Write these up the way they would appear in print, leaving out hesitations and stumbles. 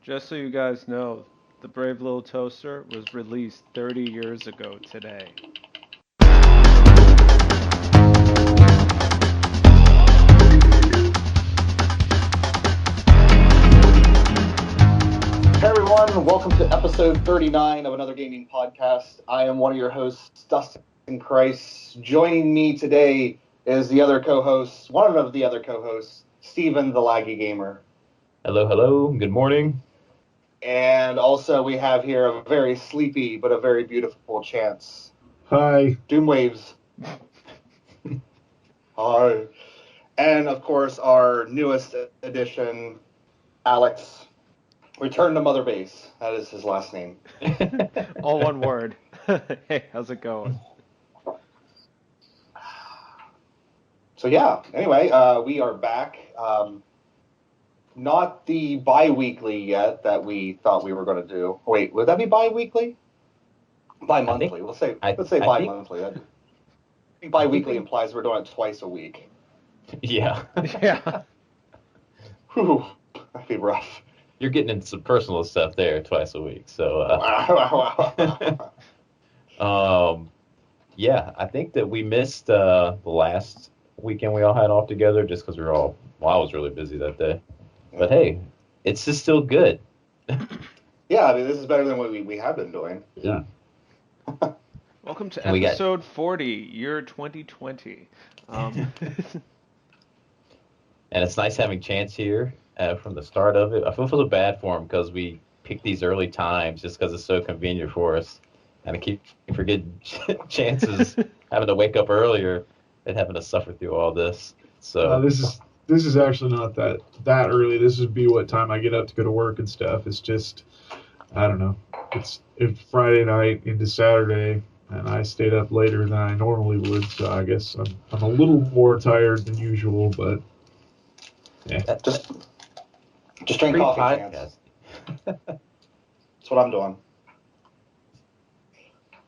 Just so you guys know, the Brave Little Toaster was released 30 years ago today. Hey everyone, welcome to episode 39 of Another Gaming Podcast. I am one of your hosts, Dustin Price. Joining me today is one of the other co-hosts, Steven the Laggy Gamer. Hello, hello, good morning. And also we have here a very sleepy but a very beautiful Chance. Hi. Doomwaves. Hi. And of course our newest addition, Alex. Return to Mother Base. That is his last name. All one word. Hey, how's it going? So yeah, anyway, we are back. Not the bi-weekly yet that we thought we were going to do. Wait, would that be bi-weekly? Bi-monthly. Let's say bi-monthly. I think bi-weekly implies we're doing it twice a week. Yeah. Yeah. Whew, that'd be rough. You're getting into some personal stuff there twice a week. So, yeah, I think that we missed the last weekend we all had off together just because I was really busy that day. But hey, it's just still good. Yeah, I mean, this is better than what we have been doing. Yeah. Welcome to episode 40, year 2020. And it's nice having Chance here from the start of it. I feel so bad for him because we picked these early times just because it's so convenient for us. And I keep forgetting Chance's having to wake up earlier and having to suffer through all this. So this is actually not that early. This would be what time I get up to go to work and stuff. It's just, I don't know. It's Friday night into Saturday, and I stayed up later than I normally would. So I guess I'm a little more tired than usual, but yeah. Just drink coffee, Chance. That's what I'm doing.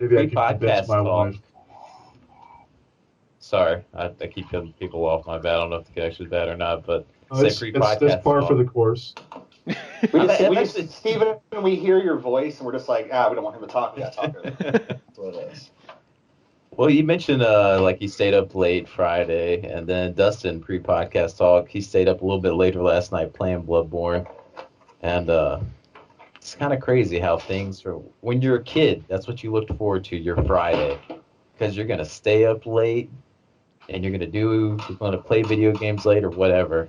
Maybe I can convince my wife. Sorry, I keep cutting people off. My bad. I don't know if the connection's bad or not, but that's par for the course. Steven, we hear your voice and we're just like, we don't want him to talk. Yeah, talk. That's what it is. Well, you mentioned like he stayed up late Friday, and then Dustin pre-podcast talk, he stayed up a little bit later last night playing Bloodborne, and it's kind of crazy how things are. When you're a kid, that's what you looked forward to your Friday, because you're gonna stay up late, and you're gonna play video games late or whatever.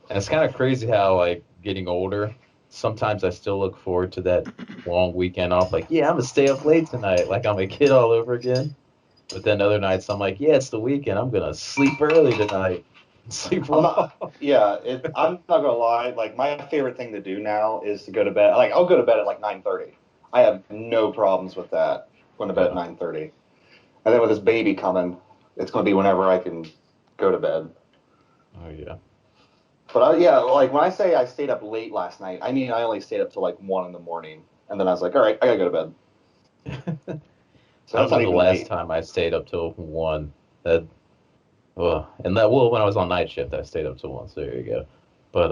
And it's kind of crazy how like getting older, sometimes I still look forward to that long weekend off. Like, yeah, I'm gonna stay up late tonight, like I'm a kid all over again. But then other nights I'm like, yeah, it's the weekend. I'm gonna sleep early tonight. I'm not gonna lie. Like my favorite thing to do now is to go to bed. Like I'll go to bed at like 9:30. I have no problems with that. Going to bed at 9:30, and then with this baby coming, it's gonna be whenever I can go to bed. Oh yeah. But like when I say I stayed up late last night, I mean I only stayed up till like 1 in the morning, and then I was like, all right, I gotta go to bed. So I remember the last time I stayed up till 1. When I was on night shift, I stayed up till 1. So there you go. But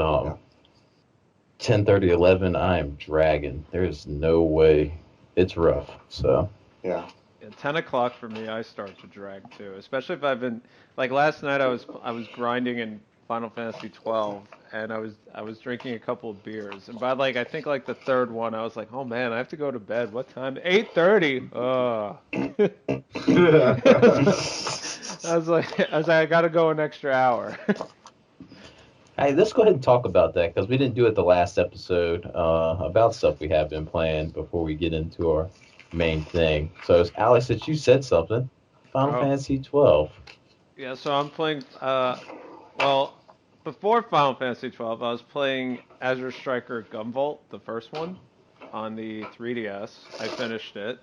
10:30, 11, I am dragging. There's no way. It's rough. So yeah. 10 o'clock for me, I start to drag too. Especially if I've been like last night, I was grinding in Final Fantasy 12, and I was drinking a couple of beers, and by I think the third one, I was like, oh man, I have to go to bed. What time? 8:30. I was like, I gotta go an extra hour. Hey, let's go ahead and talk about that because we didn't do it the last episode about stuff we have been playing before we get into our main thing. So, Alex, that you said something. Final Fantasy 12. Yeah, so I'm playing. Before Final Fantasy 12, I was playing Azure Striker Gunvolt, the first one, on the 3DS. I finished it.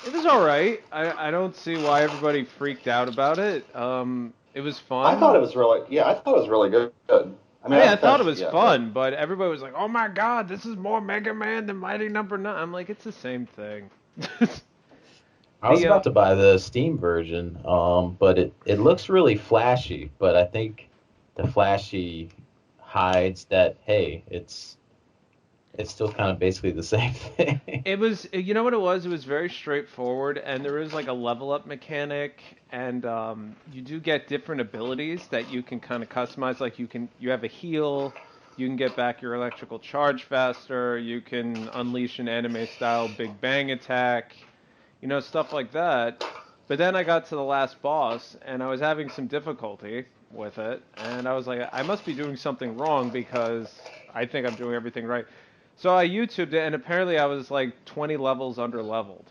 It was all right. I don't see why everybody freaked out about it. It was fun. I thought it was really good. I thought it was fun, but everybody was like, "Oh my God, this is more Mega Man than Mighty Number 9." I'm like, it's the same thing. I was about to buy the Steam version, but it looks really flashy. But I think the flashy hides that, hey, it's it's still kind of basically the same thing. It was, you know what it was? It was very straightforward, and there is like a level up mechanic, and you do get different abilities that you can kind of customize. Like you have a heal, you can get back your electrical charge faster, you can unleash an anime style Big Bang attack, stuff like that. But then I got to the last boss, and I was having some difficulty with it, and I was like, I must be doing something wrong because I think I'm doing everything right. So I YouTubed it, and apparently I was like 20 levels under leveled.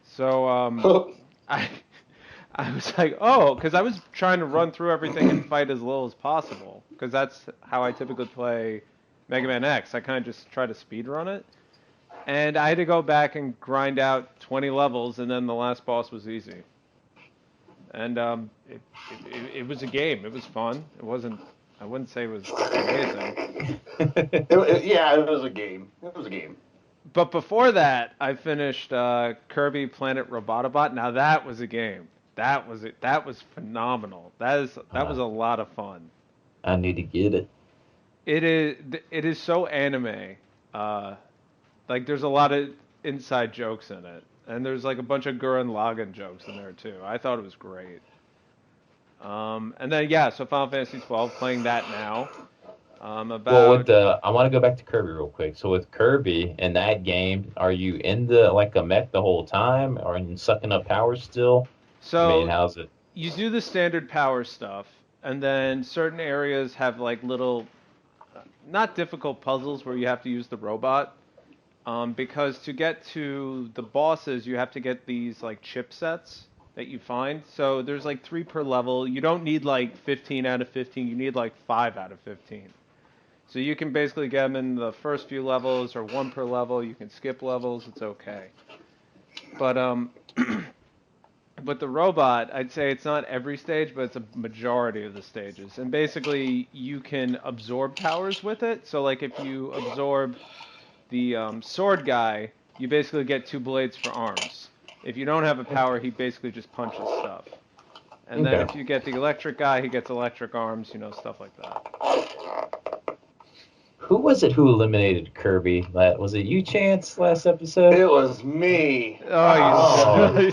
So I I was like, oh, because I was trying to run through everything and fight as little as possible, because that's how I typically play Mega Man X. I kind of just try to speed run it, and I had to go back and grind out 20 levels, and then the last boss was easy. And it was a game. It was fun. It wasn't. I wouldn't say it was amazing. Yeah, it was a game. It was a game. But before that, I finished Kirby Planet Robotobot. Now that was a game. That was it. That was phenomenal. That was a lot of fun. I need to get it. It is so anime. Like there's a lot of inside jokes in it, and there's like a bunch of Gurren Lagann jokes in there too. I thought it was great. And then yeah, so Final Fantasy 12, playing that now. Well, with I want to go back to Kirby real quick. So with Kirby in that game, are you in the like a mech the whole time, or are you sucking up power still? So I mean, how's it? you do the standard power stuff, and then certain areas have like little, not difficult puzzles where you have to use the robot. Because to get to the bosses, you have to get these like chipsets that you find. So there's like 3 per level. You don't need like 15 out of 15. You need like 5 out of 15. So you can basically get them in the first few levels or 1 per level. You can skip levels. It's okay. But but the robot, I'd say it's not every stage, but it's a majority of the stages. And basically, you can absorb powers with it. So like if you absorb the sword guy, you basically get 2 blades for arms. If you don't have a power, he basically just punches stuff. And then if you get the electric guy, he gets electric arms, stuff like that. Who was it who eliminated Kirby? Was it you, Chance, last episode? It was me. I'm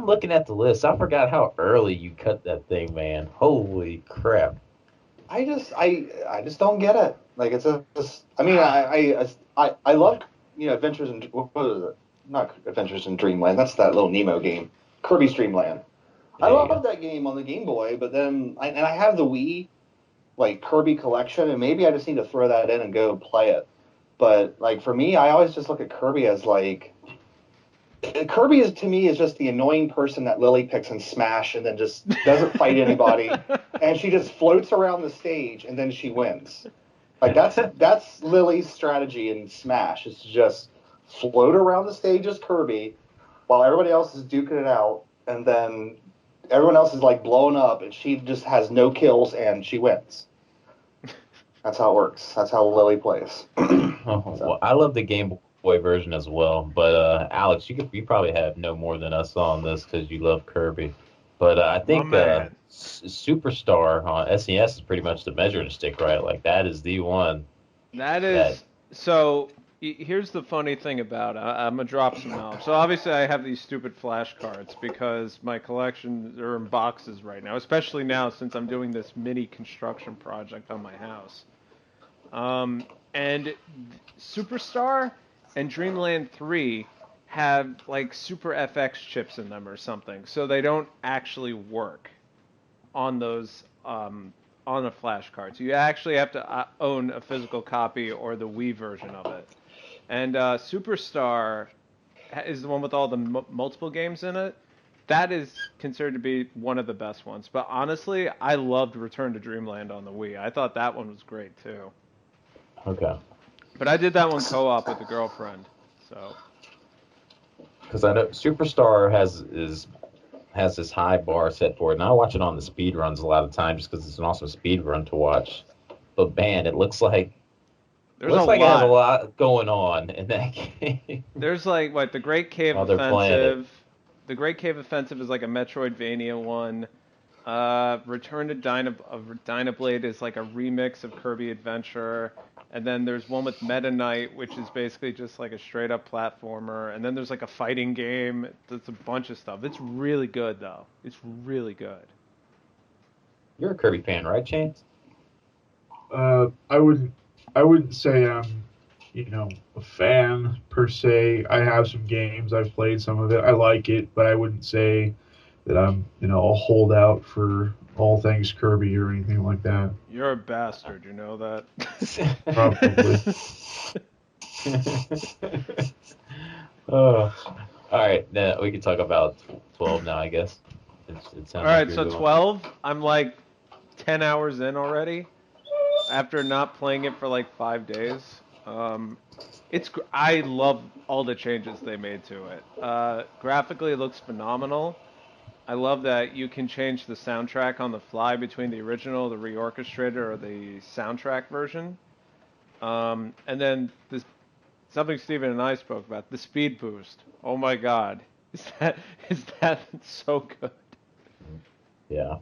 looking at the list. I forgot how early you cut that thing, man. Holy crap! I just don't get it. Like it's just. I mean, I love Adventures in what was it? Not Adventures in Dreamland. That's that little Nemo game, Kirby's Dreamland. I love that game on the Game Boy, but then I have the Wii, like Kirby collection, and maybe I just need to throw that in and go play it. But like for me, I always just look at Kirby as like. Kirby to me is just the annoying person that Lily picks in Smash and then just doesn't fight anybody, and she just floats around the stage and then she wins. Like that's Lily's strategy in Smash. Is to just float around the stage as Kirby, while everybody else is duking it out, and then everyone else is like blowing up, and she just has no kills and she wins. That's how it works. That's how Lily plays. Well, I love the Game Boy version as well, but Alex, you probably have no more than us on this because you love Kirby. But I think Superstar on SNES is pretty much the measuring stick, right? Like that is the one. That is so. Here's the funny thing about it. I'm gonna drop some knowledge. So obviously I have these stupid flashcards because my collections are in boxes right now, especially now since I'm doing this mini construction project on my house. And Superstar and Dreamland 3 have like Super FX chips in them or something, so they don't actually work on those on the flashcards. You actually have to own a physical copy or the Wii version of it. And Superstar is the one with all the multiple games in it. That is considered to be one of the best ones. But honestly, I loved Return to Dreamland on the Wii. I thought that one was great too. Okay. But I did that one co-op with a girlfriend, so. Because I know Superstar has this high bar set for it, and I watch it on the speed runs a lot of times just because it's an awesome speed run to watch. But man, it looks like it has a lot going on in that game. There's like what the Great Cave Offensive. The Great Cave Offensive is like a Metroidvania one. Return to Dynablade is like a remix of Kirby Adventure. And then there's one with Meta Knight, which is basically just like a straight up platformer. And then there's like a fighting game. There's a bunch of stuff. It's really good though. It's really good. You're a Kirby fan, right, Chance? I wouldn't say I'm, a fan per se. I have some games. I've played some of it. I like it, but I wouldn't say that I'm, a holdout for all things Kirby or anything like that. You're a bastard, you know that? Probably. Oh, all right. Now we can talk about 12 now, I guess. It sounds All like right, you're so going. 12, I'm like 10 hours in already after not playing it for like 5 days. I love all the changes they made to it. Graphically, it looks phenomenal. I love that you can change the soundtrack on the fly between the original, the reorchestrated, or the soundtrack version. And then this something Steven and I spoke about, the speed boost. Oh my God, is that so good? Yeah.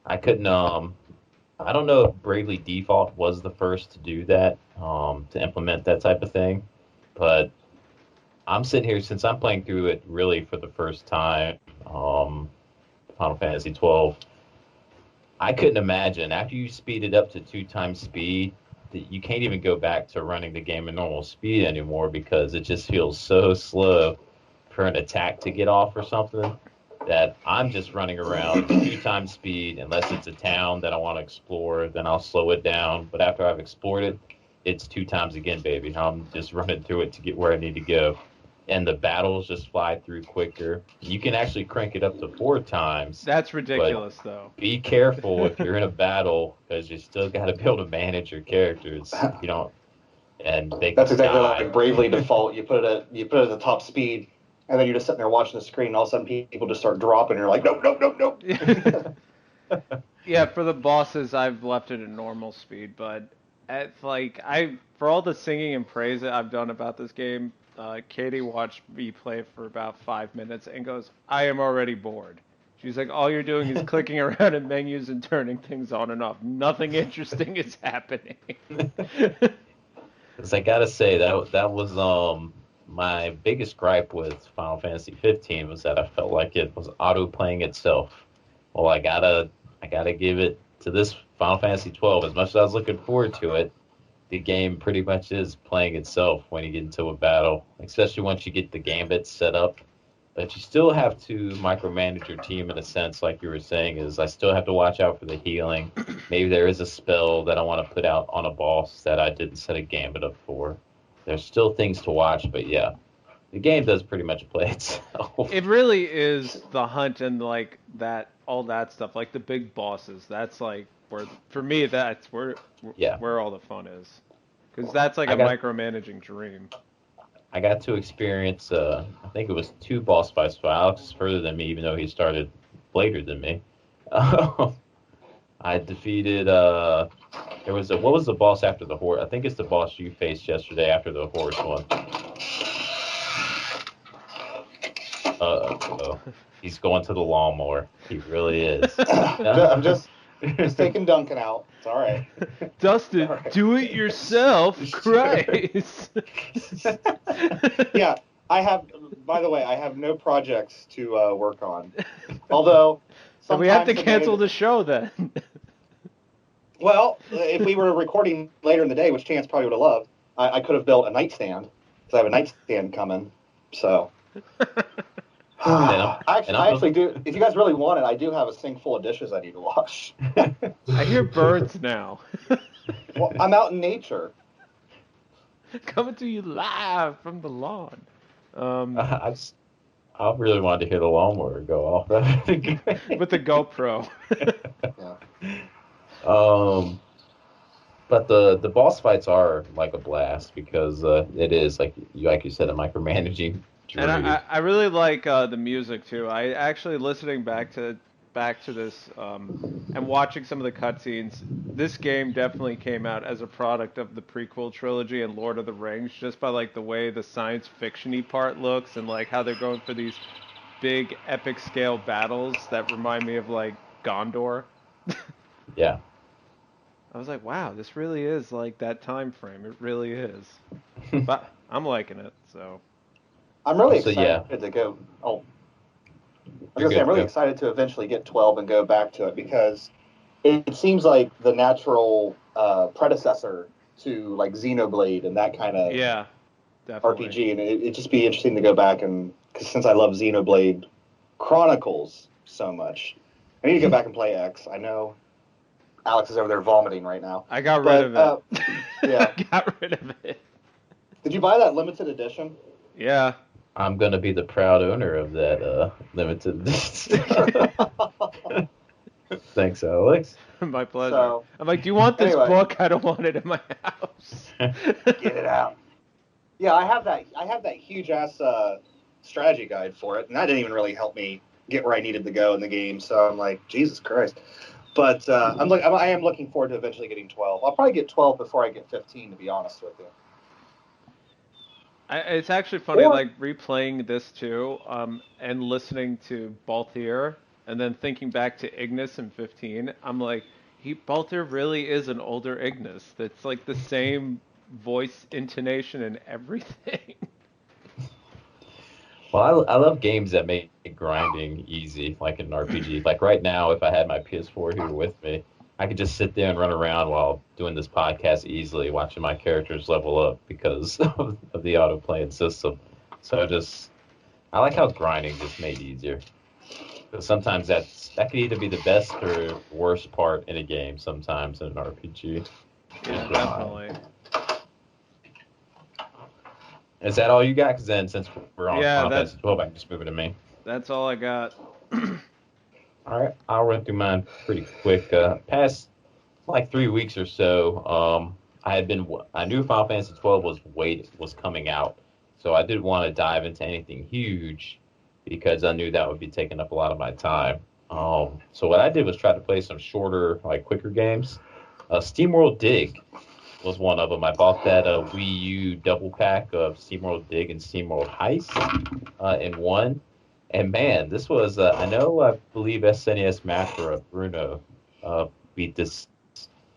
I couldn't. I don't know if Bravely Default was the first to do that, to implement that type of thing, but I'm sitting here since I'm playing through it really for the first time. Final Fantasy 12. I couldn't imagine after you speed it up to 2 times speed that you can't even go back to running the game at normal speed anymore because it just feels so slow for an attack to get off or something that I'm just running around 2 times speed unless it's a town that I want to explore, then I'll slow it down. But after I've explored it, it's 2 times again, baby. I'm just running through it to get where I need to go. And the battles just fly through quicker. You can actually crank it up to 4 times. That's ridiculous, though. Be careful if you're in a battle because you still got to be able to manage your characters. You know, and they That's can exactly die. like Bravely Default. You put it at the top speed, and then you're just sitting there watching the screen. And all of a sudden, people just start dropping. And you're like, nope, nope, nope, nope. Yeah, for the bosses, I've left it at normal speed, but it's like for all the singing and praise that I've done about this game, Katie watched me play for about 5 minutes and goes, "I am already bored." She's like, "All you're doing is clicking around in menus and turning things on and off. Nothing interesting is happening." Because I gotta say that was my biggest gripe with Final Fantasy 15 was that I felt like it was auto playing itself. Well, I gotta give it to this Final Fantasy 12. As much as I was looking forward to it, the game pretty much is playing itself when you get into a battle, especially once you get the gambits set up. But you still have to micromanage your team in a sense, like you were saying, is I still have to watch out for the healing. Maybe there is a spell that I want to put out on a boss that I didn't set a gambit up for. There's still things to watch, but yeah, the game does pretty much play itself. It really is the hunt and like that, all that stuff, like the big bosses. That's like where, for me, that's where Yeah. where all the fun is, because that's like a micromanaging dream. I got to experience, I think it was 2 boss fights. So Alex is further than me, even though he started later than me. I defeated, what was the boss after the horse? I think it's the boss you faced yesterday after the horse one. Uh-oh. He's going to the lawnmower. He really is. I'm just taking Duncan out. It's all right. Dustin, All right. do it yourself, Christ. Yeah, I have. By the way, I have no projects to work on. Although, So we have to sometimes cancel the show then. Well, if we were recording later in the day, which Chance probably would have loved, I could have built a nightstand because I have a nightstand coming. So. I actually do. If you guys really want it, I do have a sink full of dishes I need to wash. I hear birds now. Well, I'm out in nature. Coming to you live from the lawn. I really wanted to hear the lawnmower go off. With the GoPro. Yeah. But the boss fights are like a blast because it is like you said, a micromanaging. And I really like the music too. I actually listening back to this and watching some of the cutscenes. This game definitely came out as a product of the prequel trilogy and Lord of the Rings, just by like the way the science fiction-y part looks and like how they're going for these big epic scale battles that remind me of like Gondor. Yeah. I was like, wow, this really is like that time frame. It really is. But I'm liking it, so. I'm really So, yeah. excited to go. Oh, I was You're gonna say good, I'm really go. excited to eventually get 12 and go back to it because it seems like the natural predecessor to like Xenoblade and that kind of Yeah, definitely. RPG, and it'd just be interesting to go back and because since I love Xenoblade Chronicles so much, I need to go back and play X. I know Alex is over there vomiting right now. I got rid But, of it. yeah. I got rid of it. Did you buy that limited edition? Yeah. I'm gonna be the proud owner of that limited. Thanks, Alex. My pleasure. So, I'm like, do you want this anyway. book? I don't want it in my house. Get it out. Yeah, I have that huge ass strategy guide for it, and that didn't even really help me get where I needed to go in the game. So I'm like, Jesus Christ. But I am looking forward to eventually getting 12. I'll probably get 12 before I get 15, to be honest with you. It's actually funny, Or- like replaying this too, and listening to Balthier, and then thinking back to Ignis in 15. I'm like, Balthier really is an older Ignis. That's like the same voice intonation and everything. Well, I love games that make grinding easy, like in an RPG. Like right now, if I had my PS4 here with me, I could just sit there and run around while doing this podcast easily, watching my characters level up because of the auto-playing system. So I like how grinding just made easier. Because sometimes that could either be the best or worst part in a game sometimes in an RPG. Yeah, definitely. Is that all you got? Because then, since we're on Yeah, Final Fantasy 12, I can just move it to me. That's all I got. All right, I'll run through mine pretty quick. Past like 3 weeks or so, I knew Final Fantasy 12 was coming out, so I didn't want to dive into anything huge because I knew that would be taking up a lot of my time. So what I did was try to play some shorter, like quicker games. SteamWorld Dig was one of them. I bought that Wii U double pack of SteamWorld Dig and SteamWorld Heist in one. And man, this was, I believe SNES Master Bruno beat this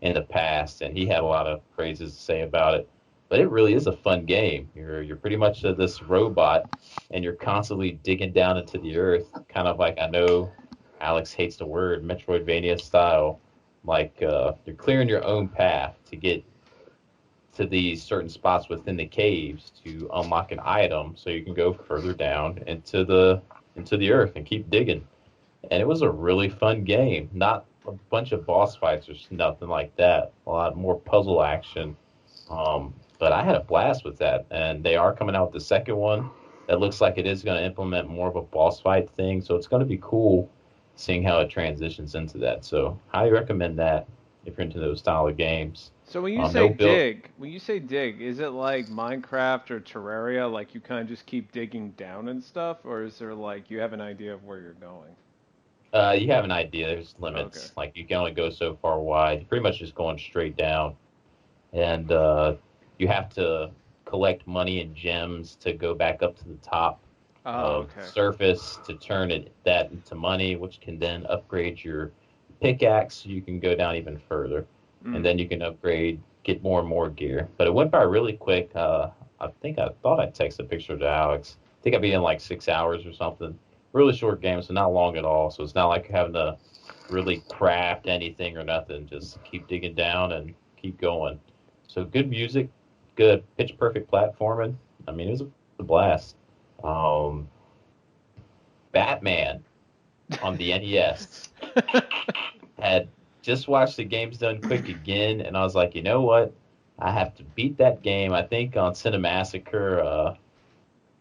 in the past, and he had a lot of praises to say about it. But it really is a fun game. You're pretty much this robot, and you're constantly digging down into the earth, kind of like, I know Alex hates the word, Metroidvania style. Like you're clearing your own path to get to these certain spots within the caves to unlock an item so you can go further down into the earth and keep digging. And it was a really fun game. Not a bunch of boss fights or nothing like that. A lot more puzzle action. But I had a blast with that. And they are coming out with the second one that looks like it is going to implement more of a boss fight thing. So it's going to be cool seeing how it transitions into that. So highly recommend that if you're into those style of games. So when you say dig, is it like Minecraft or Terraria, like you kind of just keep digging down and stuff, or is there like you have an idea of where you're going? You have an idea. There's limits. Okay. Like you can only go so far wide. You're pretty much just going straight down, and you have to collect money and gems to go back up to the top of the surface to turn that into money, which can then upgrade your pickaxe so you can go down even further. And then you can get more and more gear. But it went by really quick. I thought I texted a picture to Alex. I think I'd be in like 6 hours or something. Really short game, so not long at all. So it's not like having to really craft anything or nothing. Just keep digging down and keep going. So good music, good pitch perfect platforming. I mean, it was a blast. Batman on the NES had just watched the Games Done Quick again, and I was like, you know what? I have to beat that game. I think on Cinemassacre,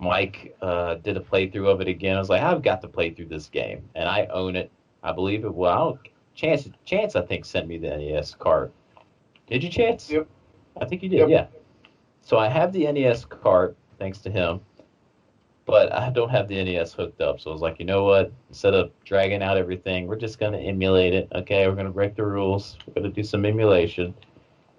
Mike did a playthrough of it again. I was like, I've got to play through this game, and I own it. I believe it. Well, Chance, I think, sent me the NES cart. Did you, Chance? Yep. I think you did, Yep. yeah. So I have the NES cart, thanks to him, but I don't have the NES hooked up. So I was like, you know what? Instead of dragging out everything, we're just going to emulate it. Okay, we're going to break the rules. We're going to do some emulation.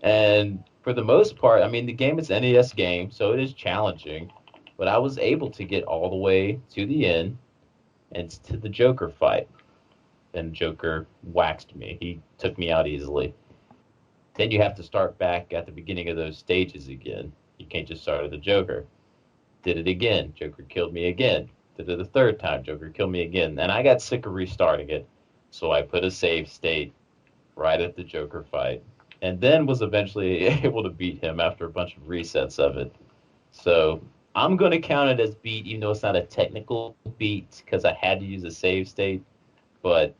And for the most part, I mean, the game is an NES game, so it is challenging. But I was able to get all the way to the end and to the Joker fight. And Joker waxed me. He took me out easily. then you have to start back at the beginning of those stages again. You can't just start at the Joker. Did it again. Joker killed me again. Did it the third time. Joker killed me again. And I got sick of restarting it. So I put a save state right at the Joker fight. And then was eventually able to beat him after a bunch of resets of it. So I'm going to count it as beat, even though it's not a technical beat because I had to use a save state. But,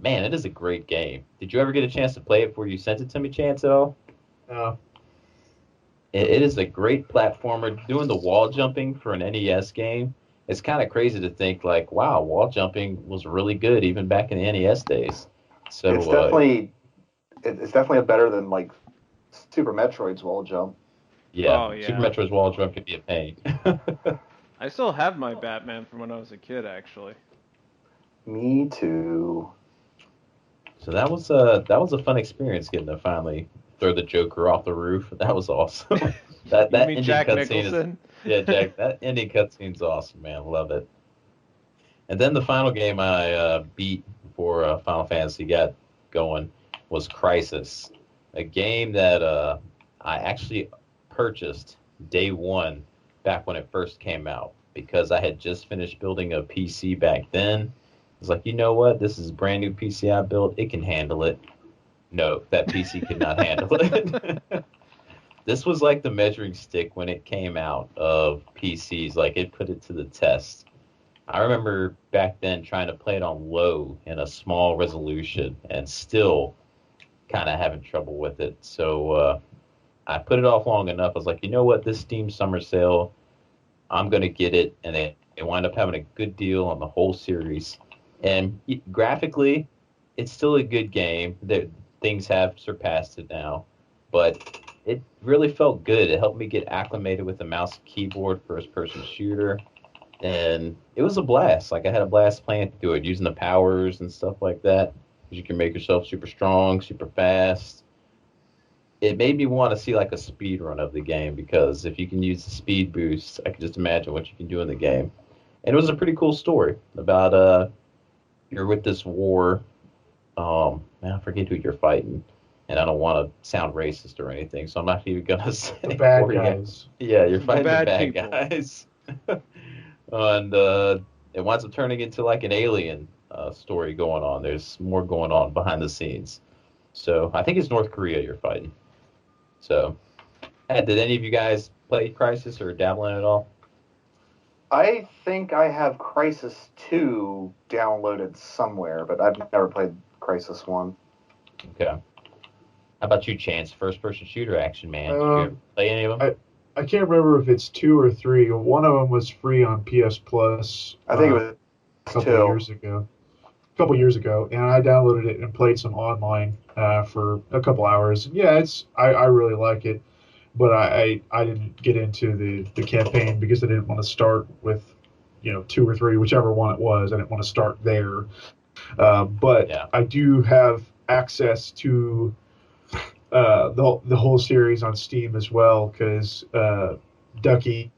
man, it is a great game. Did you ever get a chance to play it before you sent it to me, Chance, at all? No. It is a great platformer. Doing the wall jumping for an NES game, it's kind of crazy to think, like, wow, wall jumping was really good even back in the NES days. So it's definitely better than like Super Metroid's wall jump. yeah, Oh, yeah. Super Metroid's wall jump can be a pain. I still have my Batman from when I was a kid, actually. Me too. So that was a fun experience getting to finally throw the Joker off the roof. That was awesome. that You mean ending Jack cutscene Nicholson? Yeah, Jack. That ending cutscene's awesome, man. Love it. And then the final game I beat before Final Fantasy got going was Crisis, a game that I actually purchased day one back when it first came out because I had just finished building a PC back then. I was like, you know what? This is a brand new PC I built. It can handle it. No, that PC could not handle it. This was like the measuring stick when it came out of PCs. Like, it put it to the test. I remember back then trying to play it on low in a small resolution and still kind of having trouble with it. So I put it off long enough. I was like, you know what? This Steam Summer Sale, I'm going to get it. And they wind up having a good deal on the whole series. And graphically, it's still a good game. Things have surpassed it now. But it really felt good. It helped me get acclimated with the mouse and keyboard first-person shooter. And it was a blast. Like, I had a blast playing through it, using the powers and stuff like that. You can make yourself super strong, super fast. It made me want to see, like, a speed run of the game, because if you can use the speed boost, I can just imagine what you can do in the game. And it was a pretty cool story about, you're with this war. Man, I forget who you're fighting. And I don't want to sound racist or anything, so I'm not even going to say The bad who you- guys. Yeah, you're The fighting the bad bad people. guys. And it winds up turning into like an alien story going on. There's more going on behind the scenes. So I think it's North Korea you're fighting. So, did any of you guys play Crisis or dabble in it at all? I think I have Crisis 2 downloaded somewhere, but I've never played Crisis 1. Okay. How about you, Chance? First-person shooter action, man. Did you ever play any of them? I can't remember if it's 2 or 3. One of them was free on PS Plus. I think it was a couple 2. years ago. And I downloaded it and played some online for a couple hours. Yeah, I really like it, but I didn't get into the campaign because I didn't want to start with 2 or 3, whichever one it was. I didn't want to start there. But Yeah. I do have access to the whole series on Steam as well, because Ducky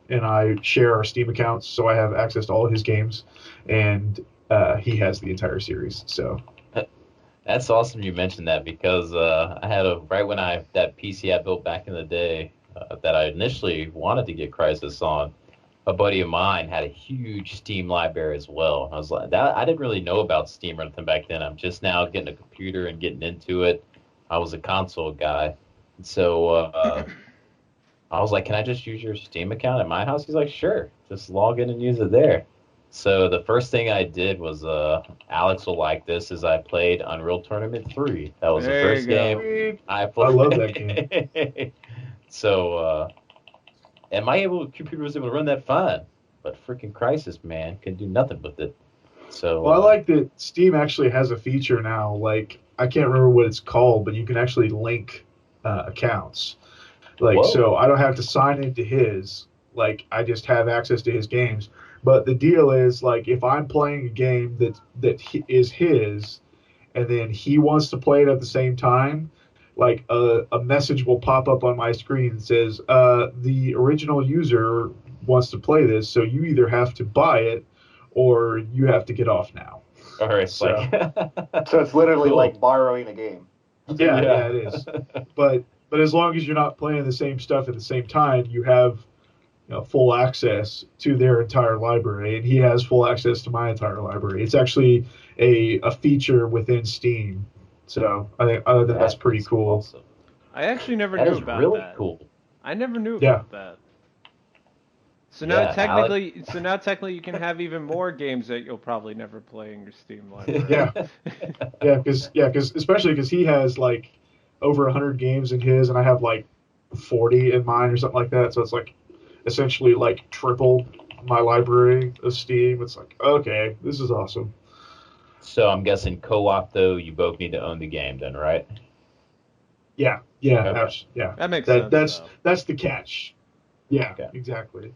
and I share our Steam accounts, so I have access to all of his games, and he has the entire series. So That's awesome you mentioned that, because I had right when that PC I built back in the day that I initially wanted to get Crisis on, a buddy of mine had a huge Steam library as well. I was like, I didn't really know about Steam or anything back then. I'm just now getting a computer and getting into it. I was a console guy. So I was like, can I just use your Steam account at my house? He's like, sure, just log in and use it there. So the first thing I did was, Alex will like this, is I played Unreal Tournament 3. That was There the you first go. game I played. I love that game. So, and my computer was able to run that fine. But freaking Crisis, man, couldn't do nothing with it. So, Well, I like that Steam actually has a feature now. Like, I can't remember what it's called, but you can actually link accounts. Like, Whoa. so I don't have to sign into his. Like, I just have access to his games. But the deal is, like, if I'm playing a game that is his, and then he wants to play it at the same time, like a message will pop up on my screen that says, the original user wants to play this, so you either have to buy it or you have to get off now. or it's So- like, So it's literally Cool. like borrowing a game. Yeah, it is. But as long as you're not playing the same stuff at the same time, you have full access to their entire library, and he has full access to my entire library. It's actually a feature within Steam, so I think that's pretty cool. Awesome. I actually never That knew is about really that. cool. I never knew Yeah. about that. So now Yeah, technically you can have even more games that you'll probably never play in your Steam library. Yeah. Because especially because he has like over 100 games in his, and I have like 40 in mine or something like that. So it's like essentially like triple my library of Steam. It's like, okay, this is awesome. So I'm guessing co-op though, you both need to own the game then, right? Yeah, Okay. yeah. That makes sense. That's the catch. Yeah, Okay. exactly.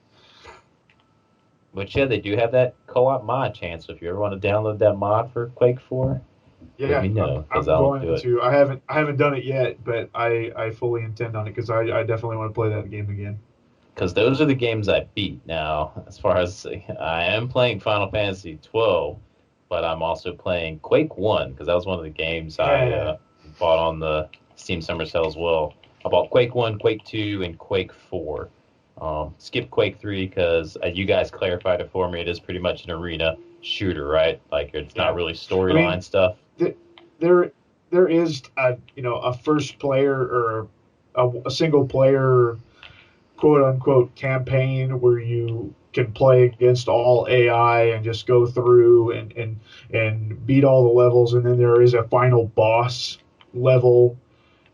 But yeah, they do have that co-op mod chance. So if you ever want to download that mod for Quake 4, Yeah, let me know I'm because I'll going do it. to. I haven't done it yet, but I fully intend on it because I definitely want to play that game again. Because those are the games I beat now. As far as I am playing Final Fantasy 12, but I'm also playing Quake 1 because that was one of the games I bought on the Steam Summer Sale as well. I bought Quake 1, Quake 2, and Quake 4. Skip Quake 3 because you guys clarified it for me. It is pretty much an arena shooter, right? Like it's not really storyline stuff. There is a first player or a single player quote unquote campaign where you can play against all AI and just go through and beat all the levels, and then there is a final boss level,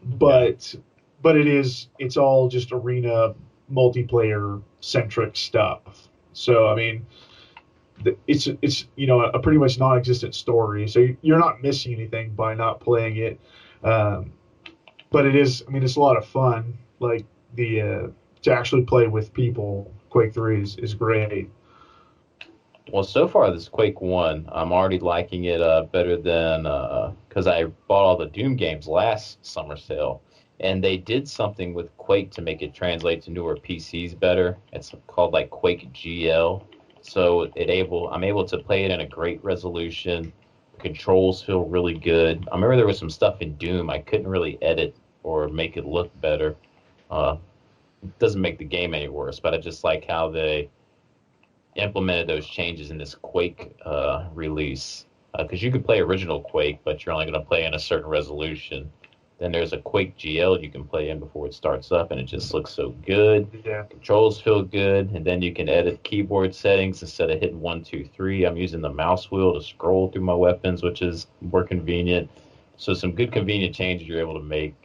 but it's all just arena multiplayer centric stuff. So I mean, it's a pretty much non-existent story, so you're not missing anything by not playing it. But it is, I mean, it's a lot of fun. Like the to actually play with people, Quake 3 is great. Well, so far this Quake 1, I'm already liking it better than because I bought all the Doom games last summer sale, and they did something with Quake to make it translate to newer PCs better. It's called like Quake GL, so I'm able to play it in a great resolution. Controls feel really good. I remember there was some stuff in Doom I couldn't really edit or make it look better. It doesn't make the game any worse, but I just like how they implemented those changes in this Quake release. Because you could play original Quake, but you're only going to play in a certain resolution. Then there's a Quake GL you can play in before it starts up, and it just looks so good. Yeah. Controls feel good, and then you can edit keyboard settings instead of hitting 1, 2, 3. I'm using the mouse wheel to scroll through my weapons, which is more convenient. So some good convenient changes you're able to make,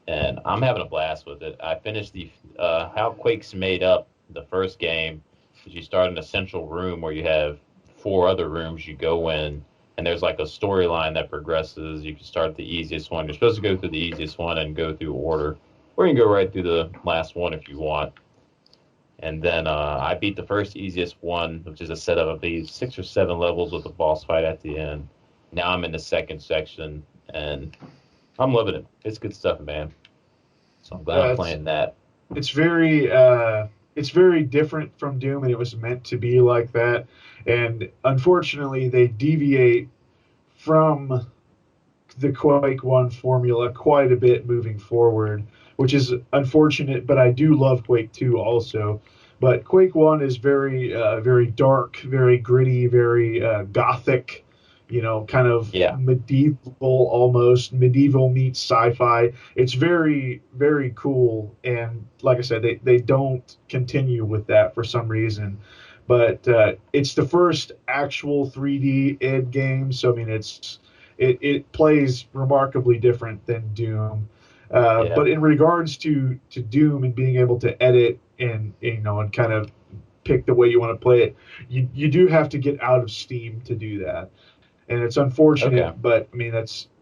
and I'm having a blast with it. I finished the how Quake's made up the first game. Is you start in a central room where you have 4 other rooms you go in, and there's like a storyline that progresses. You can start the easiest one. You're supposed to go through the easiest one and go through order, or you can go right through the last one if you want. And then I beat the first easiest one, which is a set of, I believe, 6 or 7 levels with a boss fight at the end. Now I'm in the second section, and I'm loving it. It's good stuff, man. So I'm glad I'm playing that. It's very different from Doom, and it was meant to be like that. And unfortunately, they deviate from the Quake 1 formula quite a bit moving forward, which is unfortunate, but I do love Quake 2 also. But Quake 1 is very dark, very gritty, very gothic, kind of medieval, almost medieval meets sci-fi. It's very, very cool. And like I said, they don't continue with that for some reason. But it's the first actual 3D id game, so I mean, it plays remarkably different than Doom. But in regards to Doom and being able to edit and and kind of pick the way you want to play it, you do have to get out of Steam to do that, and it's unfortunate. But I mean,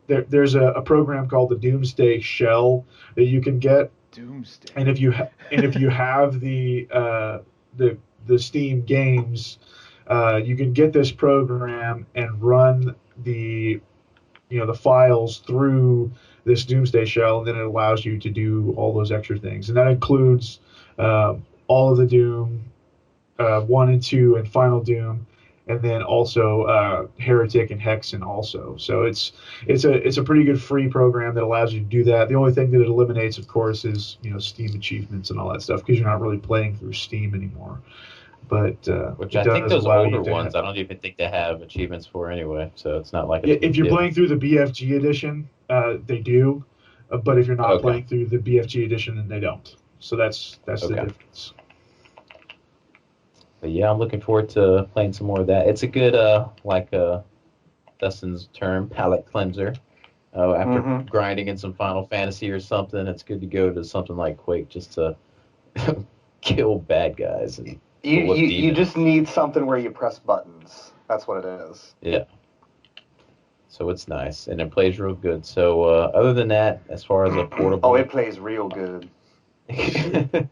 there's a program called the Doomsday Shell that you can get. Doomsday. And if you have the Steam games, you can get this program and run the files through this Doomsday Shell, and then it allows you to do all those extra things, and that includes all of the Doom 1 and 2 and Final Doom, and then also Heretic and Hexen also. So it's a pretty good free program that allows you to do that. The only thing that it eliminates, of course, is Steam achievements and all that stuff, because you're not really playing through Steam anymore. But Which it I think does those allow older you to ones, I don't even think they have achievements for anyway. So it's not like a Yeah, big if you're deal. playing through the BFG edition, they do, but if you're not Okay. playing through the BFG edition, then they don't. So that's the Okay. difference. But yeah, I'm looking forward to playing some more of that. It's a good, Dustin's term, palate cleanser. After grinding in some Final Fantasy or something, it's good to go to something like Quake just to kill bad guys and You just need something where you press buttons. That's what it is. Yeah. So it's nice, and it plays real good. So other than that, as far as a portable, Oh, it plays real good. I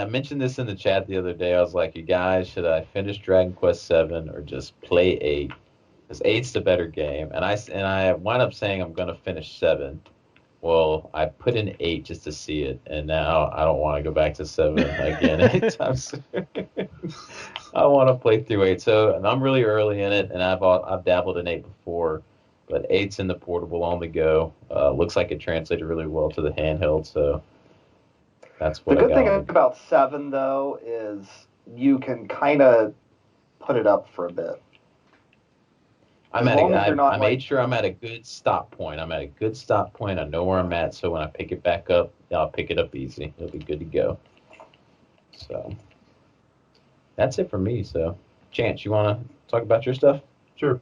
mentioned this in the chat the other day. I was like, you guys, should I finish Dragon Quest 7 or just play 8? Because 8's the better game, and I wound up saying I'm gonna finish 7. Well, I put in 8 just to see it, and now I don't want to go back to 7 again anytime soon. I want to play through 8, and I'm really early in it, and I've dabbled in 8 before, but 8's in the portable on the go. Looks like it translated really well to the handheld, so that's what The good I thing got. about 7 though is you can kind of put it up for a bit. I made sure I'm at a good stop point. I know where I'm at, so when I pick it back up, I'll pick it up easy. It'll be good to go. So that's it for me. So, Chance, you want to talk about your stuff? Sure.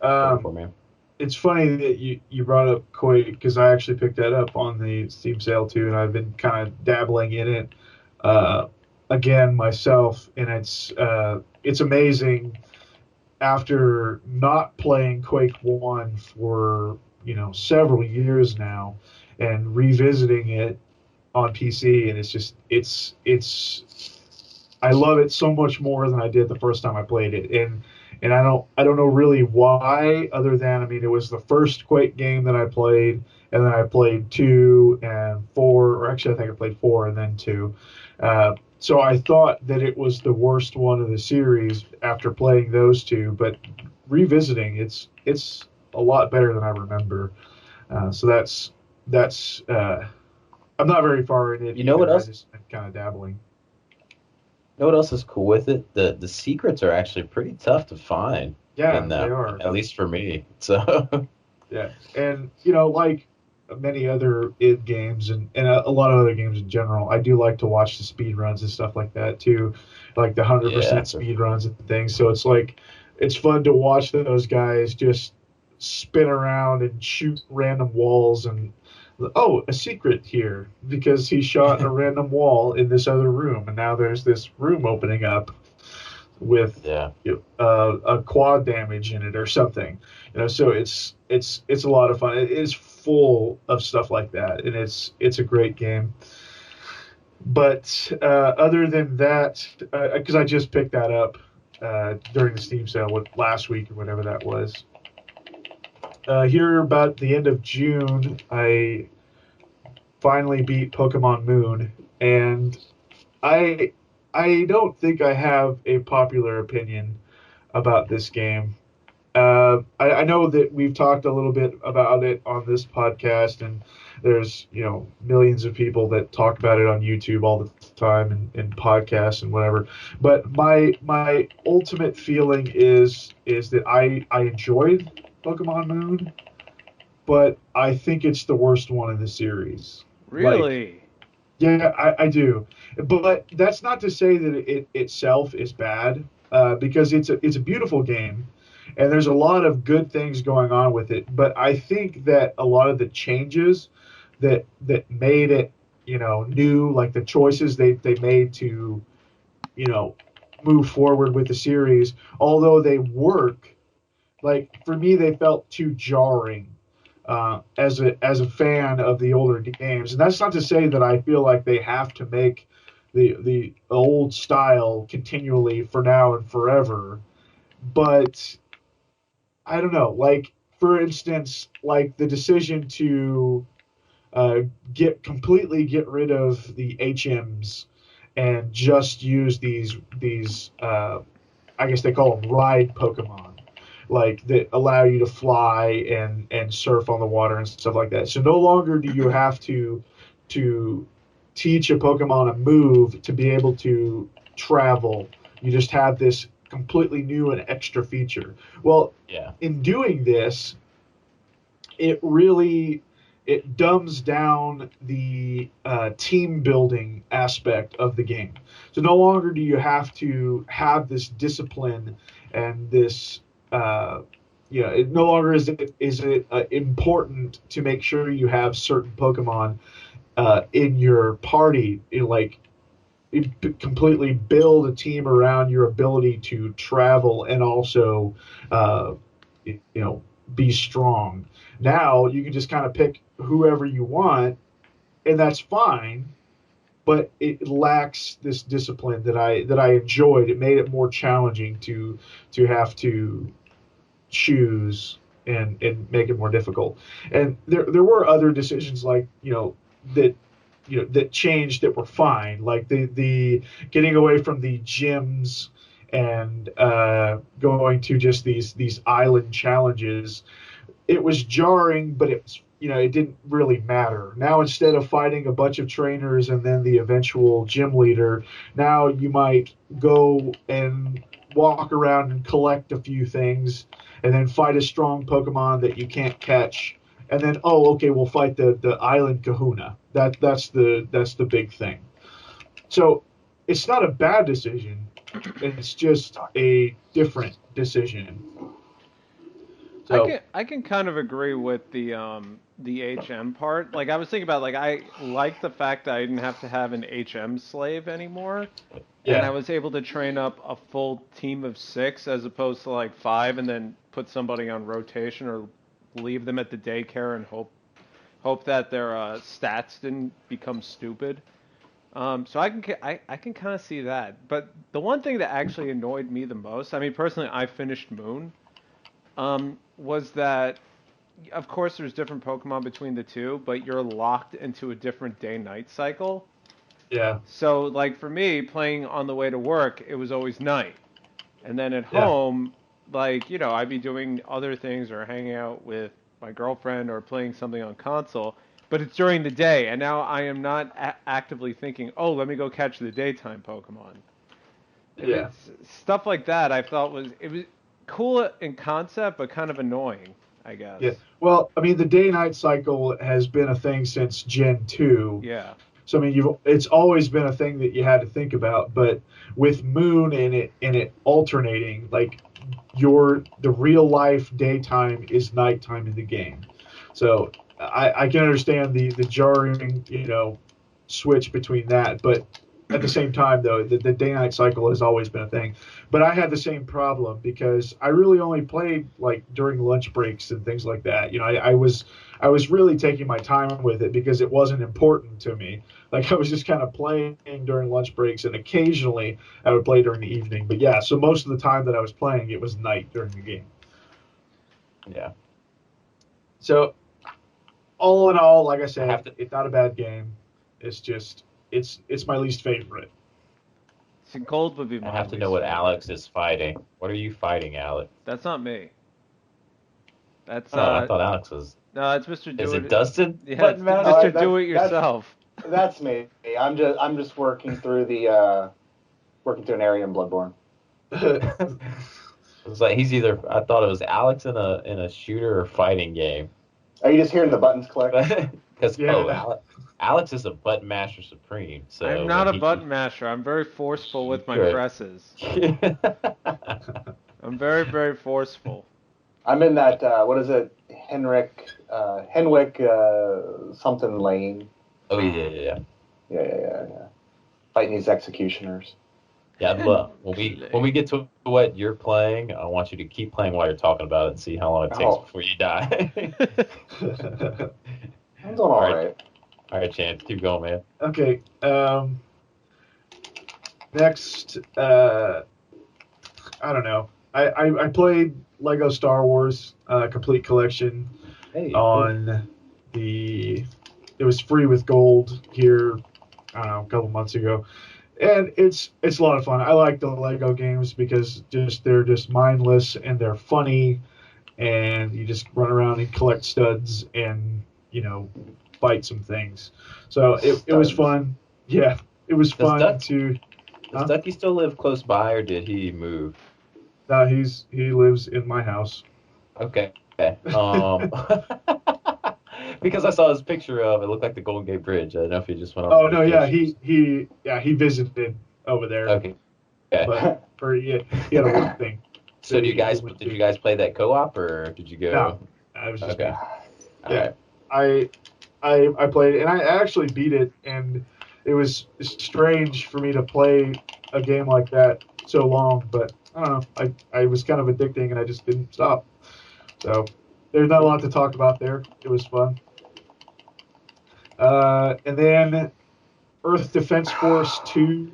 Go for it, man. It's funny that you brought up Quake, because I actually picked that up on the Steam sale too, and I've been kind of dabbling in it again myself, and it's amazing. After not playing Quake 1 for several years now, and revisiting it on PC, and it's I love it so much more than I did the first time I played it, and I don't know really why, other than it was the first Quake game that I played, and then I played 2 and 4, or actually I think I played 4 and then 2. So I thought that it was the worst one of the series after playing those 2, but revisiting, it's a lot better than I remember. So that's I'm not very far in it. You know what else? I just been kind of dabbling. You know what else is cool with it? The secrets are actually pretty tough to find. Yeah, in they are. At least for me. So yeah, and like many other id games, and a lot of other games in general, I do like to watch the speed runs and stuff like that too, like the 100% speed runs and things. So it's fun to watch those guys just spin around and shoot random walls, and a secret here, because he shot a random wall in this other room, and now there's this room opening up with a quad damage in it or something. So it's a lot of fun. It is full of stuff like that, and it's a great game. But other than that, because I just picked that up during the Steam sale last week or whatever that was. Here about the end of June, I finally beat Pokemon Moon, and I don't think I have a popular opinion about this game. I know that we've talked a little bit about it on this podcast, and there's millions of people that talk about it on YouTube all the time, and podcasts and whatever. But my ultimate feeling is that I enjoyed Pokemon Moon, but I think it's the worst one in the series. Really? Yeah, I do. But that's not to say that it itself is bad, because it's a beautiful game, and there's a lot of good things going on with it. But I think that a lot of the changes that made it, new, like the choices they made to, move forward with the series, although they work, like for me, they felt too jarring. As a fan of the older games, and that's not to say that I feel like they have to make the old style continually for now and forever, but I don't know. Like, for instance, like the decision to completely get rid of the HMs and just use these I guess they call them ride Pokemon, like that allow you to fly and surf on the water and stuff like that. So no longer do you have to teach a Pokemon a move to be able to travel. You just have this completely new and extra feature. Well, Yeah. in doing this, it dumbs down the team building aspect of the game. So no longer do you have to have this discipline and this, it no longer is it important to make sure you have certain Pokemon in your party. Completely build a team around your ability to travel and also, uh, be strong. Now you can just kind of pick whoever you want, and that's fine. But it lacks this discipline that I enjoyed. It made it more challenging to have to choose and make it more difficult. And there were other decisions like that that changed that were fine, like the getting away from the gyms and going to just these island challenges. It was jarring, but it was, it didn't really matter. Now, instead of fighting a bunch of trainers and then the eventual gym leader, now you might go and walk around and collect a few things and then fight a strong Pokemon that you can't catch. And then, oh, okay, we'll fight the island kahuna. That's the big thing. So it's not a bad decision. It's just a different decision. So, I can kind of agree with the HM part. Like I was thinking about, like I like the fact that I didn't have to have an HM slave anymore, and I yeah, was able to train up a full team of 6 as opposed to like 5, and then put somebody on rotation or leave them at the daycare and hope that their stats didn't become stupid. So I can kind of see that. But the one thing that actually annoyed me the most, I mean personally, I finished Moon, was that of course there's different Pokemon between the two, but you're locked into a different day-night cycle. yeah, So like for me, playing on the way to work, it was always night, and then at yeah, home, like I'd be doing other things or hanging out with my girlfriend or playing something on console. But it's during the day, and now I am not actively thinking, "Oh, let me go catch the daytime Pokemon." yeah. It's stuff like that. I thought it was cool in concept, but kind of annoying, I guess. Yeah. Well, I mean, the day-night cycle has been a thing since Gen 2. Yeah. So I mean, it's always been a thing that you had to think about. But with Moon and it alternating, like the real life daytime is nighttime in the game. So I can understand the jarring, switch between that. But at the same time, though, the day-night cycle has always been a thing. But I had the same problem because I really only played like during lunch breaks and things like that. I was really taking my time with it because it wasn't important to me. Like I was just kind of playing during lunch breaks, and occasionally I would play during the evening. But yeah, so most of the time that I was playing, it was night during the game. Yeah. So all in all, like I I said, have to. it's not a bad game. It's just it's my least favorite. See, Gold would be I my have to least know what favorite. Alex is fighting. What are you fighting, Alex? That's not me. That's Oh, I thought Alex was. no, it's Mr. Do Is it It. Dustin? Yeah, it's Button Mash? Oh, Mr. Do It Yourself. That's me. I'm just working through an area in Bloodborne. It's like he's either. I thought it was Alex in a shooter or fighting game. Are you just hearing the buttons click? Because Yeah. Alex is a button master supreme. So I'm not a when button masher. I'm very forceful with my Good. presses. he- I'm very, very forceful. I'm in that what is it, Henwick something lane. Oh yeah. Yeah. Fighting these executioners. Yeah, look, when we get to what you're playing, I want you to keep playing while you're talking about it and see how long it takes Oh. before you die. I'm doing all right. All right, Chance, keep going, man. Okay. Next, I don't know. I played Lego Star Wars Complete Collection Hey, on it was free with gold here, I don't know, a couple months ago. And it's a lot of fun. I like the Lego games because they're just mindless and they're funny, and you just run around and collect studs and fight some things. So it was Studs. fun. Yeah, it was Does fun Duck to. does Huh? Ducky still live close by, or did he move? He lives in my house. Okay. Because I saw his picture of it looked like the Golden Gate Bridge. I don't know if he just went on Oh no, yeah, vacation. he visited over there, Okay. Okay. but he had a work thing So that do you he guys went did to. you guys play that co-op, or did you No, go? it was just Okay. me. All Yeah, right. I I played it and I actually beat it, and it was strange for me to play a game like that so long, but I don't know. I was kind of addicting and I just didn't stop. So there's not a lot to talk about there. It was fun. And then Earth Defense Force 2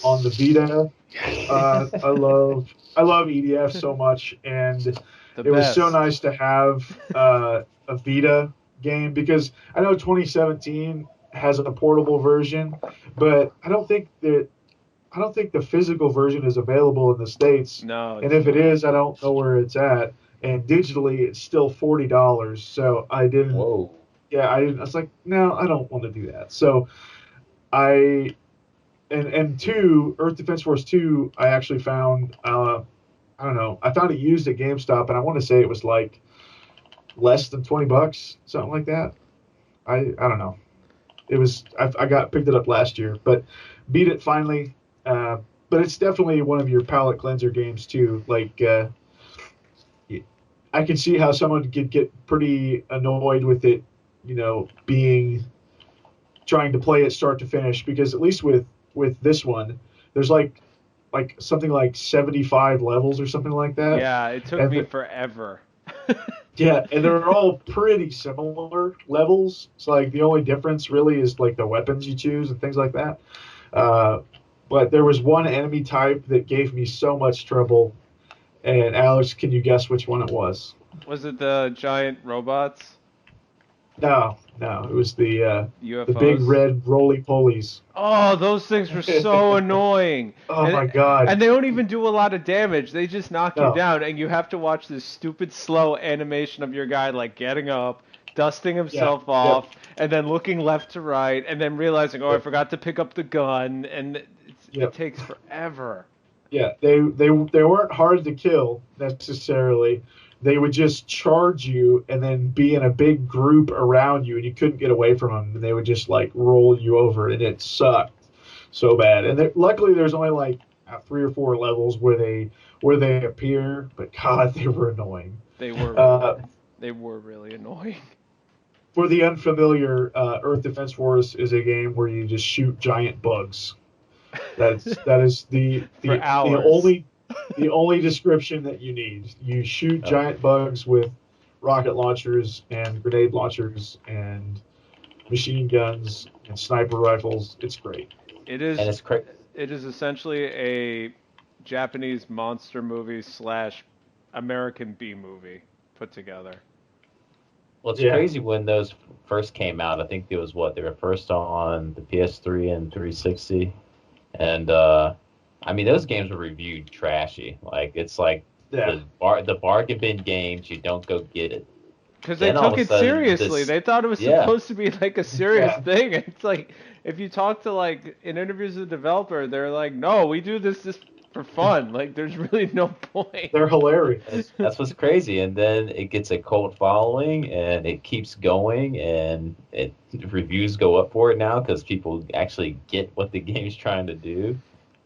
on the Yes. Vita. Yes. I love EDF so much, and The it was so best. nice to have a Vita game because I know 2017 has a portable version, but I don't think the physical version is available in the states, No, and it's if it not. is, I don't know where it's at. And digitally, it's still $40. So I didn't. Whoa. Yeah, I didn't. I was like, no, I don't want to do that. So I and two Earth Defense Force 2, I actually found. I don't know. I found it used at GameStop, and I want to say it was like less than $20, something like that. I don't know. It was I got picked it up last year, but beat it finally. Uh, but it's definitely one of your palate cleanser games too. Like I can see how someone could get pretty annoyed with it, being trying to play it start to finish because at least with this one, there's like something like 75 levels or something like that, Yeah, it took and me forever. yeah, and they're all pretty similar levels. It's like the only difference really is like the weapons you choose and things like that. Uh, but there was one enemy type that gave me so much trouble. And Alex, can you guess which one it was? Was it the giant robots? No, no, it was the big UFOs? red roly polies. Oh, those things were so annoying. Oh And my god, and they don't even do a lot of damage. They just knock you no, down and you have to watch this stupid slow animation of your guy like getting up, dusting yeah, himself yep, off, and then looking left to right and then realizing, "Oh, I yep, forgot to pick up the gun." And it yep. takes forever. Yeah, they weren't hard to kill necessarily. They would just charge you and then be in a big group around you, and you couldn't get away from them. And they would just like roll you over, and it sucked so bad. And luckily, there's only like 3 or 4 levels where they appear, but God, they were annoying. They were really Uh, they were really annoying. for the unfamiliar, Earth Defense Force is a game where you just shoot giant bugs. That is the For the the hours. only description that you need. You shoot Oh. giant bugs with rocket launchers and grenade launchers and machine guns and sniper rifles. It's great. It And is it's cra it is essentially a Japanese monster movie slash American B movie put together. Well, it's Yeah, crazy when those first came out. I think it was what they were first on the PS3 and 360, and I mean those games were reviewed trashy. Like it's like yeah, the bargain bin games. You don't go get it. Because they Then all took of a it sudden seriously. this, They thought it was yeah, supposed to be like a serious yeah, thing. It's like if you talk to like in interviews with the developer, they're like, "No, we do this just for fun. Like there's really no point." they're hilarious. that's what's crazy. And then it gets a cult following, and it keeps going, and reviews go up for it now because people actually get what the game's trying to do.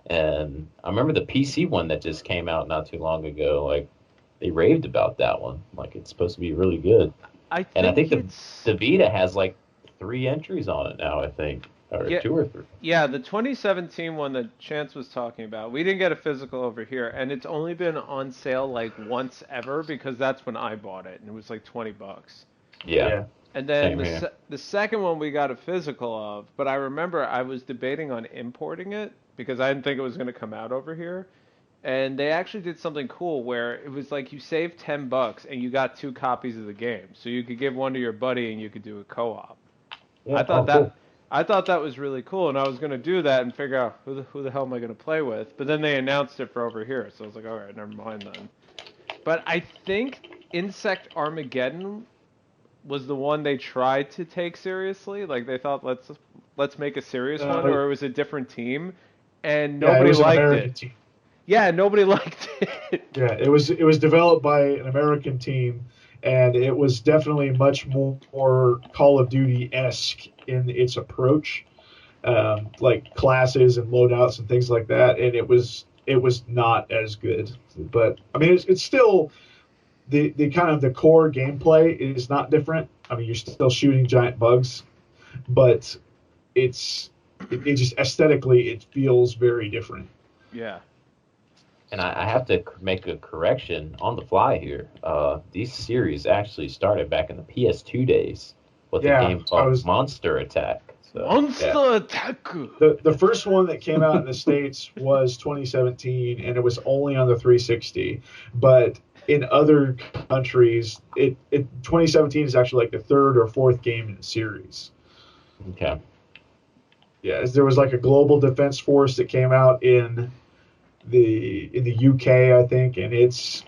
And I remember the PC one that just came out not too long ago. Like they raved about that one. Like it's supposed to be really good. I And I think think it's the Vita has like 3 entries on it now. I think, or yeah, 2 or 3. yeah, the 2017 one that Chance was talking about. We didn't get a physical over here, and it's only been on sale like once ever because that's when I bought it, and it was like $20. Yeah, Yeah, And then same here. the second one we got a physical of, but I remember I was debating on importing it because I didn't think it was going to come out over here. And they actually did something cool where it was like you saved $10 and you got 2 copies of the game. So you could give one to your buddy and you could do a co-op. I yeah. thought Oh, cool. I thought that was really cool, and I was gonna do that and figure out who the hell am I gonna play with. But then they announced it for over here, so I was like, all right, never mind then. But I think Insect Armageddon was the one they tried to take seriously. Like they thought, let's make a serious one, or it was a different team, and Yeah, it nobody was an liked American it. team. Yeah, nobody liked it. Yeah, it was developed by an American team, and it was definitely much more Call of Duty-esque in its approach, like classes and loadouts and things like that. And it was not as good, but I mean it's still the kind of the core gameplay is not different. I mean you're still shooting giant bugs, but it just aesthetically it feels very different. Yeah. And I have to make a correction on the fly here. These series actually started back in the PS2 days with a game called Monster Attack. So, Monster Attack. The first one that came out in the States was 2017, and it was only on the 360. But in other countries, 2017 is actually like the third or fourth game in the series. Okay. Yeah, there was like a Global Defense Force that came out in the UK, I think, and it's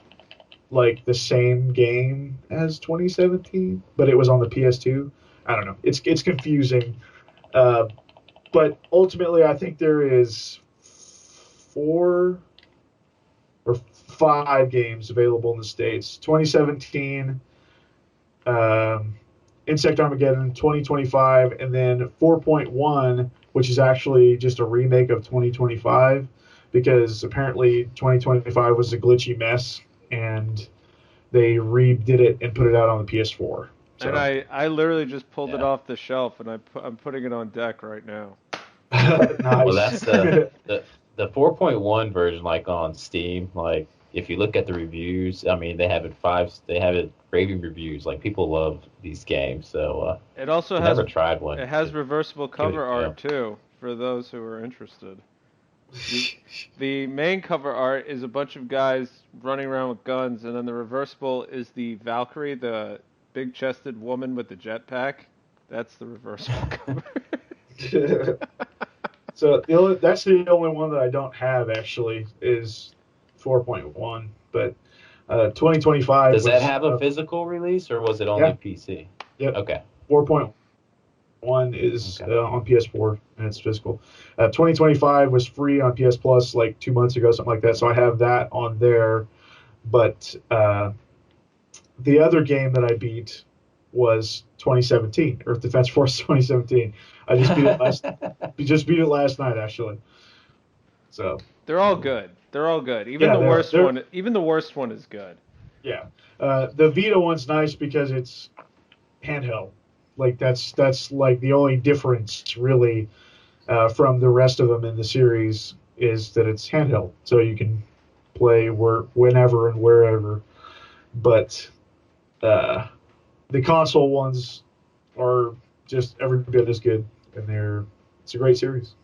like the same game as 2017, but it was on the PS2. I don't know. It's confusing. But ultimately, I think there is 4 or 5 games available in the States. 2017, Insect Armageddon, 2025, and then 4.1, which is actually just a remake of 2025, because apparently 2025 was a glitchy mess, and they redid it and put it out on the PS4. So. And I literally just pulled it off the shelf, and I'm putting it on deck right now. Nice. Well, that's the 4.1 version, like on Steam. Like if you look at the reviews, I mean they have it raving reviews. Like people love these games. So it also has never tried one. It has reversible cover art too, for those who are interested. The main cover art is a bunch of guys running around with guns, and then the reversible is the Valkyrie, the big-chested woman with the jetpack. That's the reversible cover. So that's the only one that I don't have actually is 4.1, but 2025. Does that have a physical release, or was it only PC? Yep. Okay. 4.1 is on PS4 and it's physical. 2025 was free on PS Plus like 2 months ago, something like that. So I have that on there. But the other game that I beat was 2017, Earth Defense Force 2017. I just beat it last night actually. So they're all good. They're all good. Even the worst one is good. Yeah. The Vita one's nice because it's handheld. Like that's like the only difference really from the rest of them in the series is that it's handheld, so you can play whenever and wherever. But the console ones are just every bit as good, and it's a great series.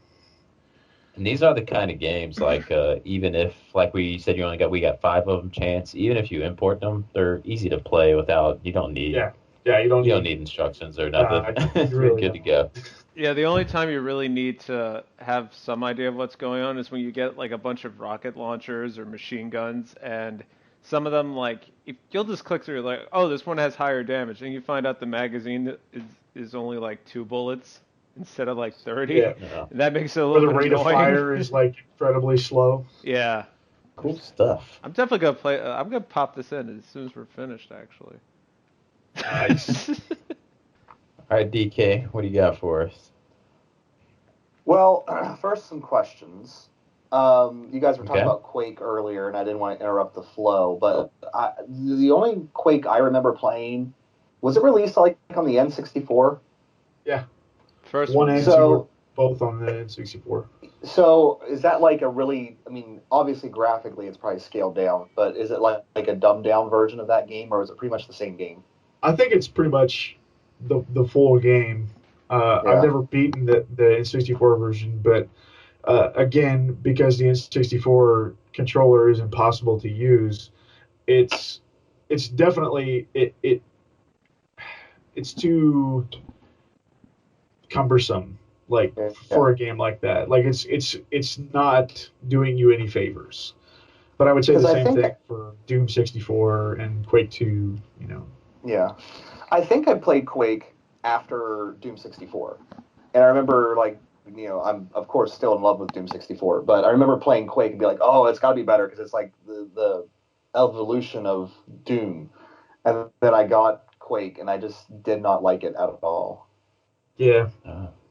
And these are the kind of games like even if like we said we got 5 of them chance, even if you import them, they're easy to play without. You don't need you don't need instructions or nothing. You're good to go. Yeah, the only time you really need to have some idea of what's going on is when you get like a bunch of rocket launchers or machine guns, and some of them, like, if you'll just click through, like, oh, this one has higher damage, and you find out the magazine is only like 2 bullets instead of like 30. Yeah. And that makes it a little bit annoying. The rate of fire is like incredibly slow. Yeah. Cool stuff. I'm definitely gonna play. I'm gonna pop this in as soon as we're finished, actually. Nice. All right, DK, what do you got for us? Well, first some questions. You guys were talking about Quake earlier, and I didn't want to interrupt the flow, but the only Quake I remember playing, was it released like on the N64? Yeah. First one one. and two were both on the N64. So is that like a really, I mean, obviously graphically it's probably scaled down, but is it like a dumbed down version of that game, or is it pretty much the same game? I think it's pretty much the full game. I've never beaten the N64 version, but again, because the N64 controller is impossible to use, it's definitely it's too cumbersome like for a game like that. Like it's not doing you any favors. But I would say the 'Cause I same think- thing for Doom 64 and Quake 2. Yeah. I think I played Quake after Doom 64. And I remember, like, I'm, of course, still in love with Doom 64. But I remember playing Quake and be like, oh, it's got to be better because it's like the evolution of Doom. And then I got Quake, and I just did not like it at all. Yeah.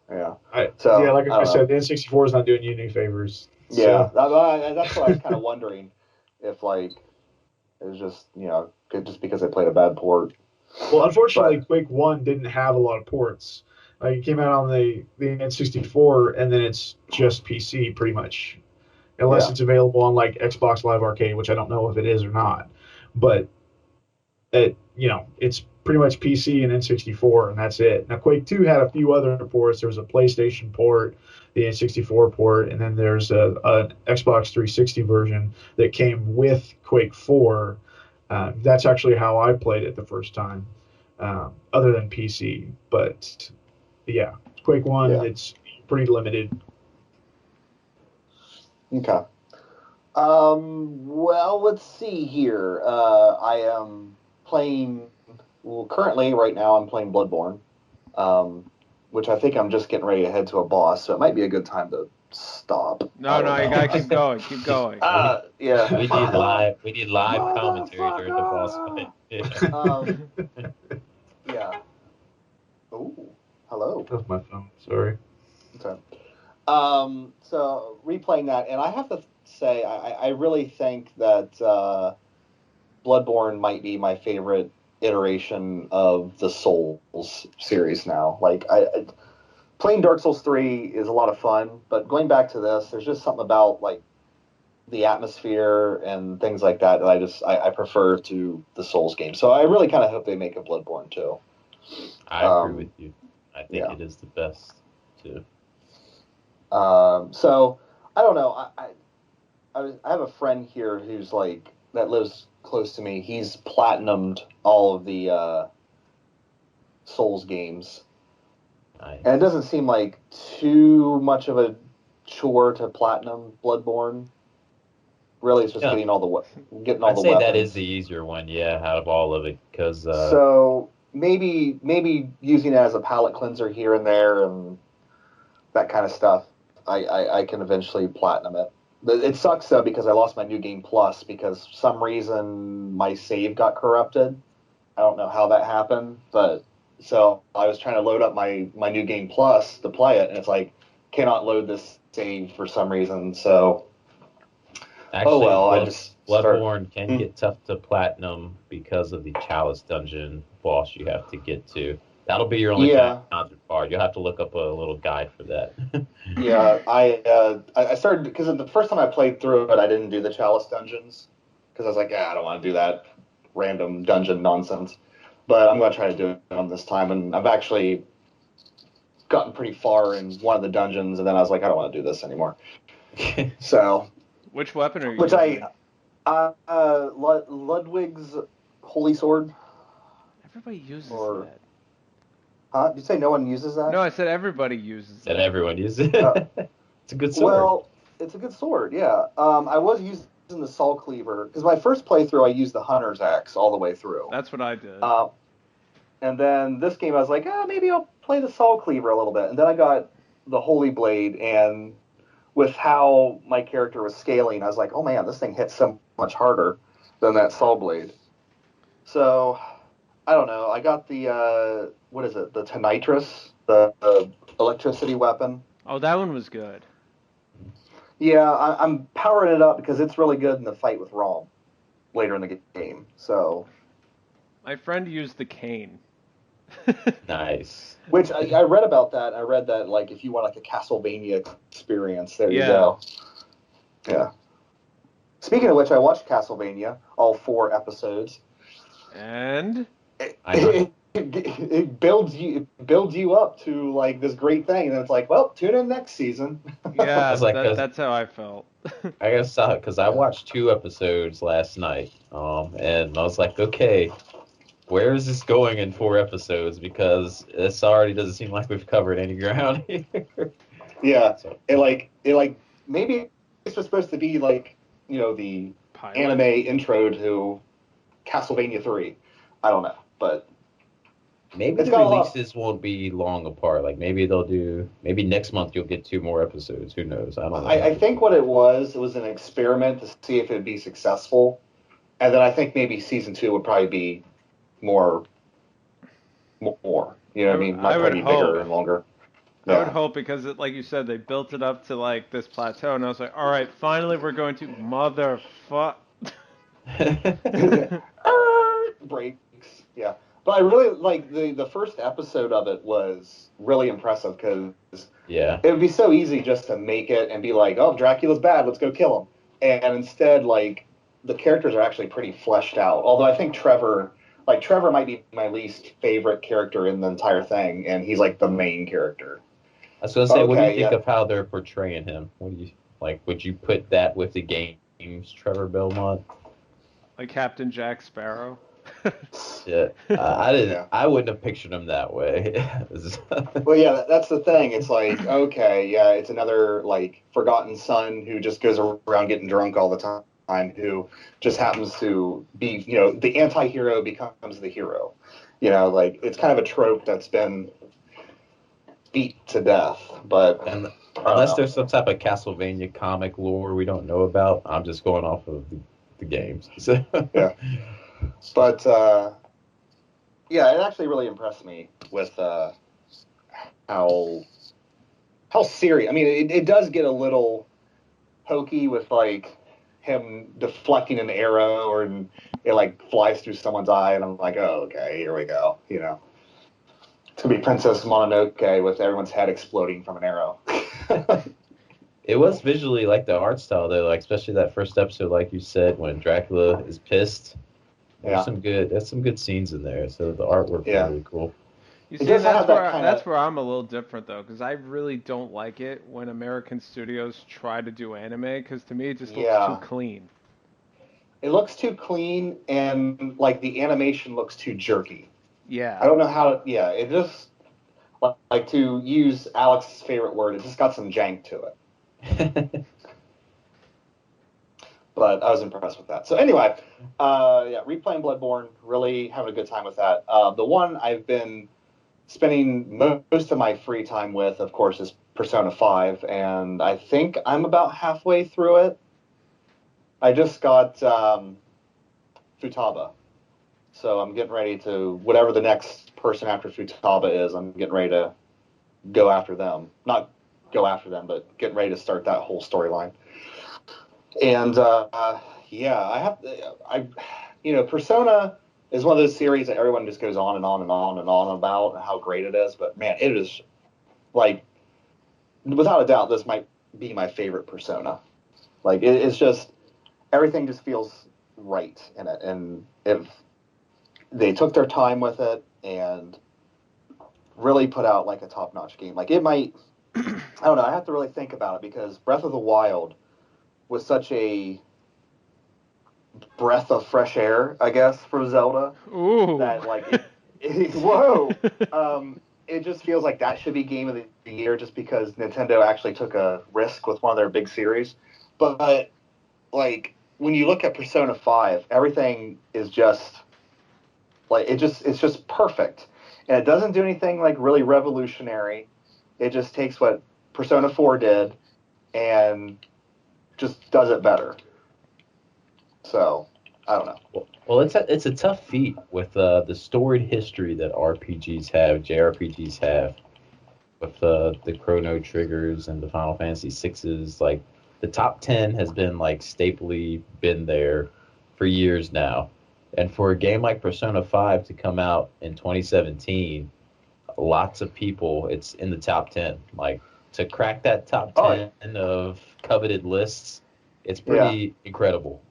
Yeah. So, like I don't said, know. the N64 is not doing you any favors. Yeah. So, That's what I was kind of wondering if, like, it was just, just because I played a bad port. well, unfortunately, Quake 1 didn't have a lot of ports. Like, it came out on the N64, and then it's just PC, pretty much. Unless it's available on, like, Xbox Live Arcade, which I don't know if it is or not. But, it's pretty much PC and N64, and that's it. Now, Quake 2 had a few other ports. There was a PlayStation port, the N64 port, and then there's an Xbox 360 version that came with Quake 4. That's actually how I played it the first time, other than PC. But, yeah, Quake 1, it's pretty limited. Okay. Well, let's see here. I am playing. Well, currently, right now, I'm playing Bloodborne, which I think I'm just getting ready to head to a boss, so it might be a good time to stop. No, you gotta keep going. Keep going. Yeah. We need live commentary during the boss fight. Yeah. Yeah. Ooh, hello. That's my phone. Sorry. Okay. So replaying that, and I have to say, I really think that Bloodborne might be my favorite iteration of the Souls series now. Like, playing Dark Souls 3 is a lot of fun, but going back to this, there's just something about, like, the atmosphere and things like that I prefer to the Souls game. So I really kind of hope they make a Bloodborne too. I agree with you. I think it is the best too. So I don't know. I have a friend here who's like that lives close to me. He's platinumed all of the Souls games, Nice. and it doesn't seem like too much of a chore to platinum Bloodborne. Really, it's just getting all the I'd weapons. say that is the easier one, out of all of it, because so maybe using it as a palate cleanser here and there and that kind of stuff. I can eventually platinum it. It sucks though because I lost my New Game Plus because for some reason my save got corrupted. I don't know how that happened, but so I was trying to load up my New Game Plus to play it, and it's like cannot load this save for some reason. So actually, I just Bloodborne can get tough to platinum because of the Chalice Dungeon boss you have to get to. That'll be your only content part. You'll have to look up a little guide for that. Yeah, I started because the first time I played through it, I didn't do the Chalice dungeons because I was like, I don't want to do that random dungeon nonsense. But I'm going to try to do it on this time, and I've actually gotten pretty far in one of the dungeons, and then I was like, I don't want to do this anymore. So, which weapon are you using? Ludwig's Holy Sword. Everybody uses that. Huh? Did you say no one uses that? No, I said everybody uses it. Said everyone uses it. It's a good sword. Well, it's a good sword, yeah. I was using the Soul Cleaver, because my first playthrough I used the Hunter's Axe all the way through. That's what I did. And then this game I was like, maybe I'll play the Soul Cleaver a little bit. And then I got the Holy Blade, and with how my character was scaling, I was like, oh man, this thing hits so much harder than that Soul Blade. So, I don't know. I got the, what is it, the Tonitrus, the electricity weapon. Oh, that one was good. Yeah, I'm powering it up because it's really good in the fight with Rom later in the game. So, my friend used the cane. Nice. Which I read about that. I read that like if you want like a Castlevania experience, there you go. Yeah. Speaking of which, I watched Castlevania, all 4 episodes. And it builds you up to like this great thing, and then it's like, well, tune in next season. Yeah, that's how I felt. I gotta stop because I watched 2 episodes last night, and I was like, okay, where is this going in 4 episodes? Because this already doesn't seem like we've covered any ground here. Yeah, So, it maybe it's just supposed to be like, the Pilot. anime intro to Castlevania 3. I don't know, but maybe it's the got a lot. releases won't be long apart. Like maybe maybe next month you'll get 2 more episodes. Who knows? I don't know. I think what it was an experiment to see if it would be successful, and then I think maybe season 2 would probably be more. You know what I mean? Might I would probably be bigger hope. and longer. I would Yeah. hope because, like you said, they built it up to like this plateau, and I was like, all right, finally we're going to motherfuck. Breaks. Yeah. But I really like the first episode of it was really impressive because Yeah. it would be so easy just to make it and be like, oh, Dracula's bad, let's go kill him. And instead, like, the characters are actually pretty fleshed out. Although I think Trevor might be my least favorite character in the entire thing, and he's like the main character. I was gonna say, what do you Okay, think yeah. of how they're portraying him? What do you like? Would you put that with the game's Trevor Belmont? Like Captain Jack Sparrow. Yeah, I didn't. Yeah. I wouldn't have pictured him that way. Well, yeah, that's the thing. It's like, okay, yeah, it's another like forgotten son who just goes around getting drunk all the time, who just happens to be, the anti-hero becomes the hero. Like it's kind of a trope that's been beat to death. But And I don't unless know. there's some type of Castlevania comic lore we don't know about, I'm just going off of the games. So, Yeah. But yeah, it actually really impressed me with how serious. I mean, it does get a little hokey with like him deflecting an arrow, or it like flies through someone's eye, and I'm like, oh, okay, here we go. It's gonna be Princess Mononoke with everyone's head exploding from an arrow. it was visually like the art style though, like especially that first episode, like you said, when Dracula is pissed. Yeah. There's some good scenes in there. So the artwork was Yeah. really cool. You It see, does have that that's kinda- where I'm a little different though, because I really don't like it when American studios try to do anime, because to me it just looks Yeah. too clean. It looks too clean, and like the animation looks too jerky. Yeah. I don't know how. Yeah, it just like, to use Alex's favorite word, it just got some jank to it. But I was impressed with that. So anyway, yeah, replaying Bloodborne, really having a good time with that. The one I've been spending most of my free time with, of course, is Persona 5, and I think I'm about halfway through it. I just got Futaba, so I'm getting ready to, whatever the next person after Futaba is, I'm getting ready to go after them. Not go after them, but getting ready to start that whole storyline. And yeah, Persona is one of those series that everyone just goes on and on and on and on about and how great it is. But man, it is like, without a doubt, this might be my favorite Persona. Like it's just, everything just feels right in it, and if they took their time with it and really put out like a top-notch game, like it might, I don't know, I have to really think about it, because Breath of the Wild was such a breath of fresh air, I guess, for Zelda. Ooh. That like, whoa, it just feels like that should be Game of the Year, just because Nintendo actually took a risk with one of their big series. But like, when you look at Persona 5, everything is just like, it's just perfect, and it doesn't do anything like really revolutionary. It just takes what Persona 4 did and just does it better. So I don't know. Well, it's a tough feat with the storied history that RPGs have, JRPGs have, with the Chrono Triggers and the Final Fantasy Sixes. Like the top 10 has been like staply been there for years now, and for a game like Persona 5 to come out in 2017, lots of people, it's in the top 10. Like to crack that top 10 of coveted lists, it's pretty incredible.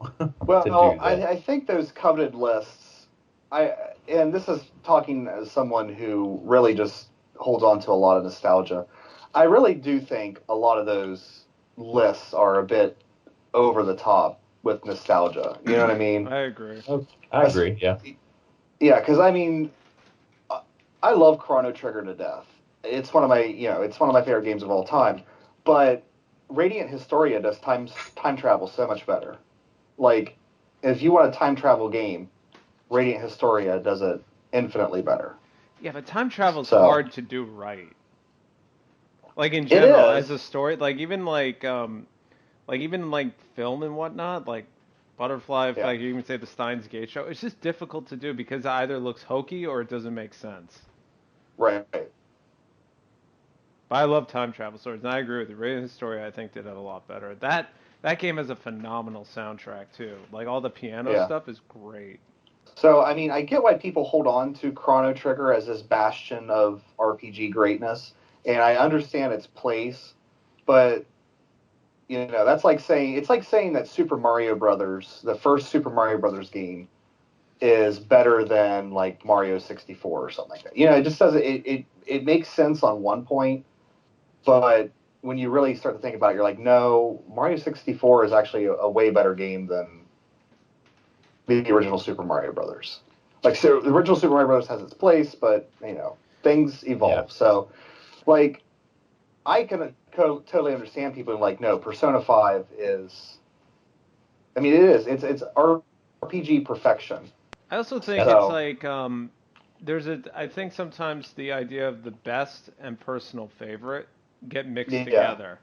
Well, to do that. I think those coveted lists, and this is talking as someone who really just holds on to a lot of nostalgia, I really do think a lot of those lists are a bit over the top with nostalgia. You know what I mean? I agree. I agree, yeah. Yeah, because I mean, I love Chrono Trigger to death. It's one of my, it's one of my favorite games of all time. But Radiant Historia does time travel so much better. Like, if you want a time travel game, Radiant Historia does it infinitely better. Yeah, but time travel's So- hard to do right. Like in It general, is. as a story, like even film and whatnot, like Butterfly Yeah. Effect, you even say the Steins Gate show. It's just difficult to do because it either looks hokey or it doesn't make sense. Right. But I love time travel stories, and I agree with you. Radiant Historia, I think, did it a lot better. That game has a phenomenal soundtrack too. Like all the piano Yeah. stuff is great. So, I mean, I get why people hold on to Chrono Trigger as this bastion of RPG greatness, and I understand its place, but that's like saying that Super Mario Brothers, the first Super Mario Brothers game, is better than like Mario 64 or something like that. It just doesn't. It makes sense on one point, but when you really start to think about it, you're like, no, Mario 64 is actually a way better game than the original Super Mario Brothers. Like, so the original Super Mario Brothers has its place, but things evolve. Yeah. So, like, I can totally understand people like, no, Persona 5 is. I mean, it is. It's RPG perfection. I also think So- it's like I think sometimes the idea of the best and personal favorite get mixed Yeah. together.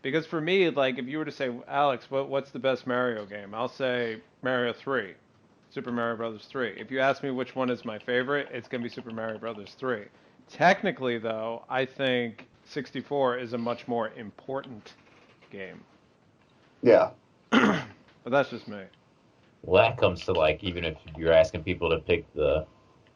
Because for me, like if you were to say, Alex, what's the best Mario game? I'll say Mario 3, Super Mario Brothers 3. If you ask me which one is my favorite, it's going to be Super Mario Brothers 3. Technically, though, I think 64 is a much more important game. Yeah. But that's just me. Well, that comes to like even if you're asking people to pick the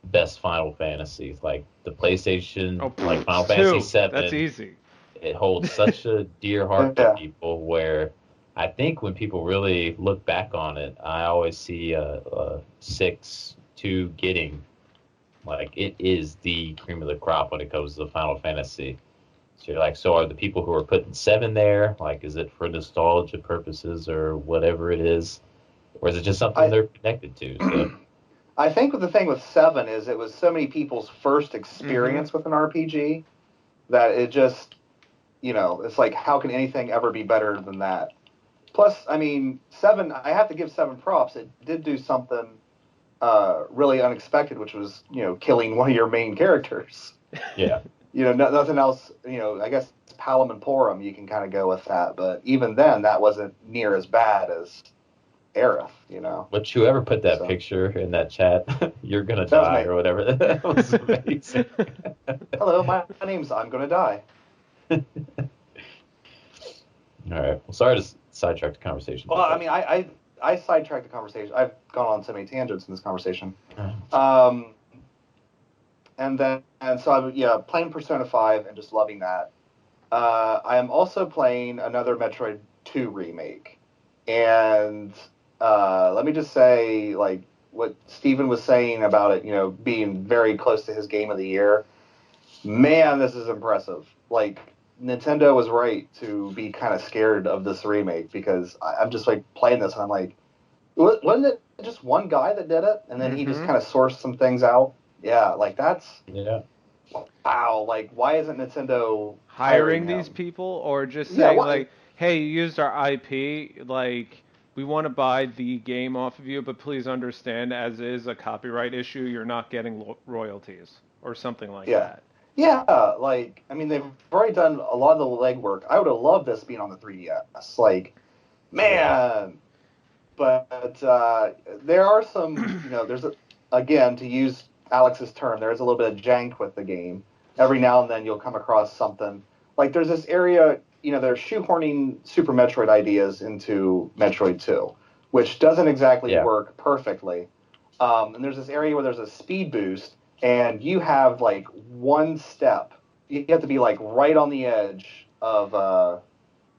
best Final Fantasies, like the PlayStation, like Final Fantasy 7. That's easy. It holds such a dear heart to Yeah. people where I think when people really look back on it, I always see a 6-2 getting like it is the cream of the crop when it comes to Final Fantasy. So you're like, so are the people who are putting 7 there, like is it for nostalgia purposes or whatever it is? Or is it just something they're connected to? So I think the thing with 7 is it was so many people's first experience with an RPG that it just, it's like, how can anything ever be better than that? Plus, I mean, 7, I have to give 7 props. It did do something really unexpected, which was, killing one of your main characters. yeah. Nothing else, I guess Palom and Porum, you can kind of go with that. But even then, that wasn't near as bad as Aerith, But whoever put that So- picture in that chat, you're gonna That was die me. or whatever. That was amazing. Hello, my name's I'm Gonna Die. All right. Well, sorry to sidetrack the conversation. Well, I mean, I sidetracked the conversation. I've gone on so many tangents in this conversation. Uh-huh. And so I'm playing Persona 5 and just loving that. I am also playing another Metroid 2 remake, and let me just say, like what Steven was saying about it, being very close to his game of the year. Man, this is impressive. Like, Nintendo was right to be kind of scared of this remake because I'm just like playing this and I'm like, wasn't it just one guy that did it? And then he just kind of sourced some things out. Yeah, like that's wow. Like, why isn't Nintendo Hiring him? these people or just Yeah, saying why- like, hey, you used our IP, like we want to buy the game off of you, but please understand, as is a copyright issue, you're not getting royalties or something like Yeah. that. Yeah, like, I mean, they've already done a lot of the legwork. I would have loved this being on the 3DS. Like, man. But there are some, there's, again, to use Alex's term, there's a little bit of jank with the game. Every now and then you'll come across something. Like, there's this area, they're shoehorning Super Metroid ideas into Metroid 2, which doesn't exactly work perfectly. And there's this area where there's a speed boost, and you have like one step. You have to be like right on the edge of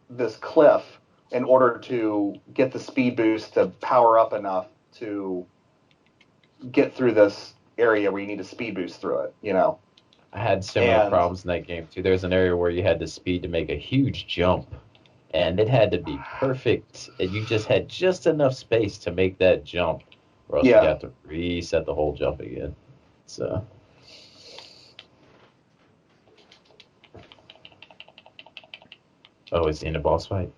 this cliff in order to get the speed boost to power up enough to get through this area where you need a speed boost through it, I had similar And- problems in that game too. There's an area where you had the speed to make a huge jump, and it had to be perfect, and you just had just enough space to make that jump. or else Yeah. you'd have to reset the whole jump again. So. Oh, is he in a boss fight?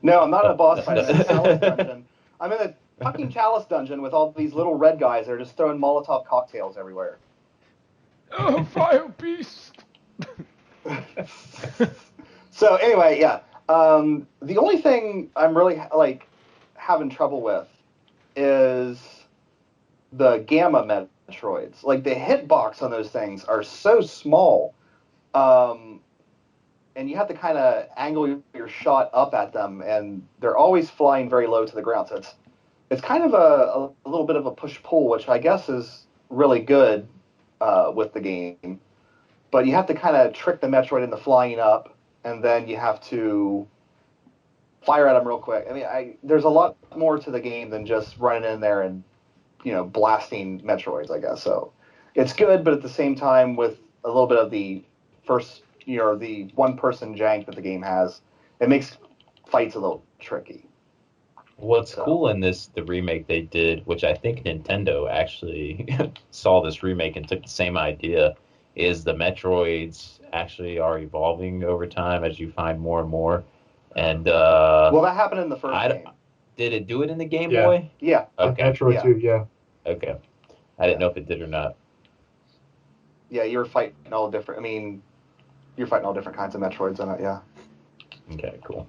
No, I'm not in a boss fight. I'm in a Chalice dungeon. I'm in a fucking Chalice dungeon with all these little red guys that are just throwing Molotov cocktails everywhere. Oh, fire beast! So anyway, yeah. The only thing I'm really having trouble with is the Gamma Metroids. Like the hitbox on those things are so small, and you have to kind of angle your shot up at them, and they're always flying very low to the ground. So it's kind of a little bit of a push-pull, which I guess is really good with the game. But you have to kind of trick the Metroid into flying up, and then you have to fire at them real quick. I mean, there's a lot more to the game than just running in there and, blasting Metroids, I guess. So it's good, but at the same time, with a little bit of the the one-person jank that the game has, it makes fights a little tricky. What's cool in the remake they did, which I think Nintendo actually saw this remake and took the same idea, is the Metroids actually are evolving over time as you find more and more. And well, that happened in the first game. Did it do it in the Game Yeah. Boy? Yeah. Okay. Metroid 2, yeah. Okay. I didn't know if it did or not. Yeah, you were fighting all different. I mean, you're fighting all different kinds of Metroids in it. Yeah. Okay, cool.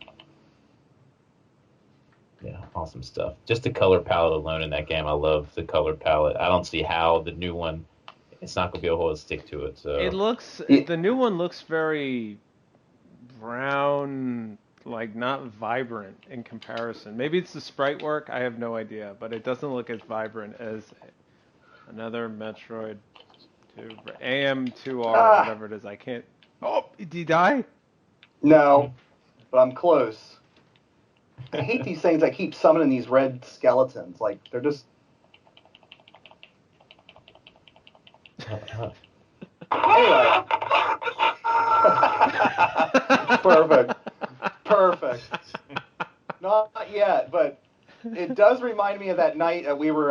Yeah, awesome stuff. Just the color palette alone in that game, I love the color palette. I don't see how the new one, it's not going to be able to stick to it. So The new one looks very brown, like not vibrant in comparison. Maybe it's the sprite work, I have no idea, but it doesn't look as vibrant as another Metroid 2, AM2R, whatever it is. I can't. Oh, did he die? No, but I'm close. I hate these things that keep summoning these red skeletons. Like, they're just... Anyway. Perfect. Not yet, but it does remind me of that night that we were,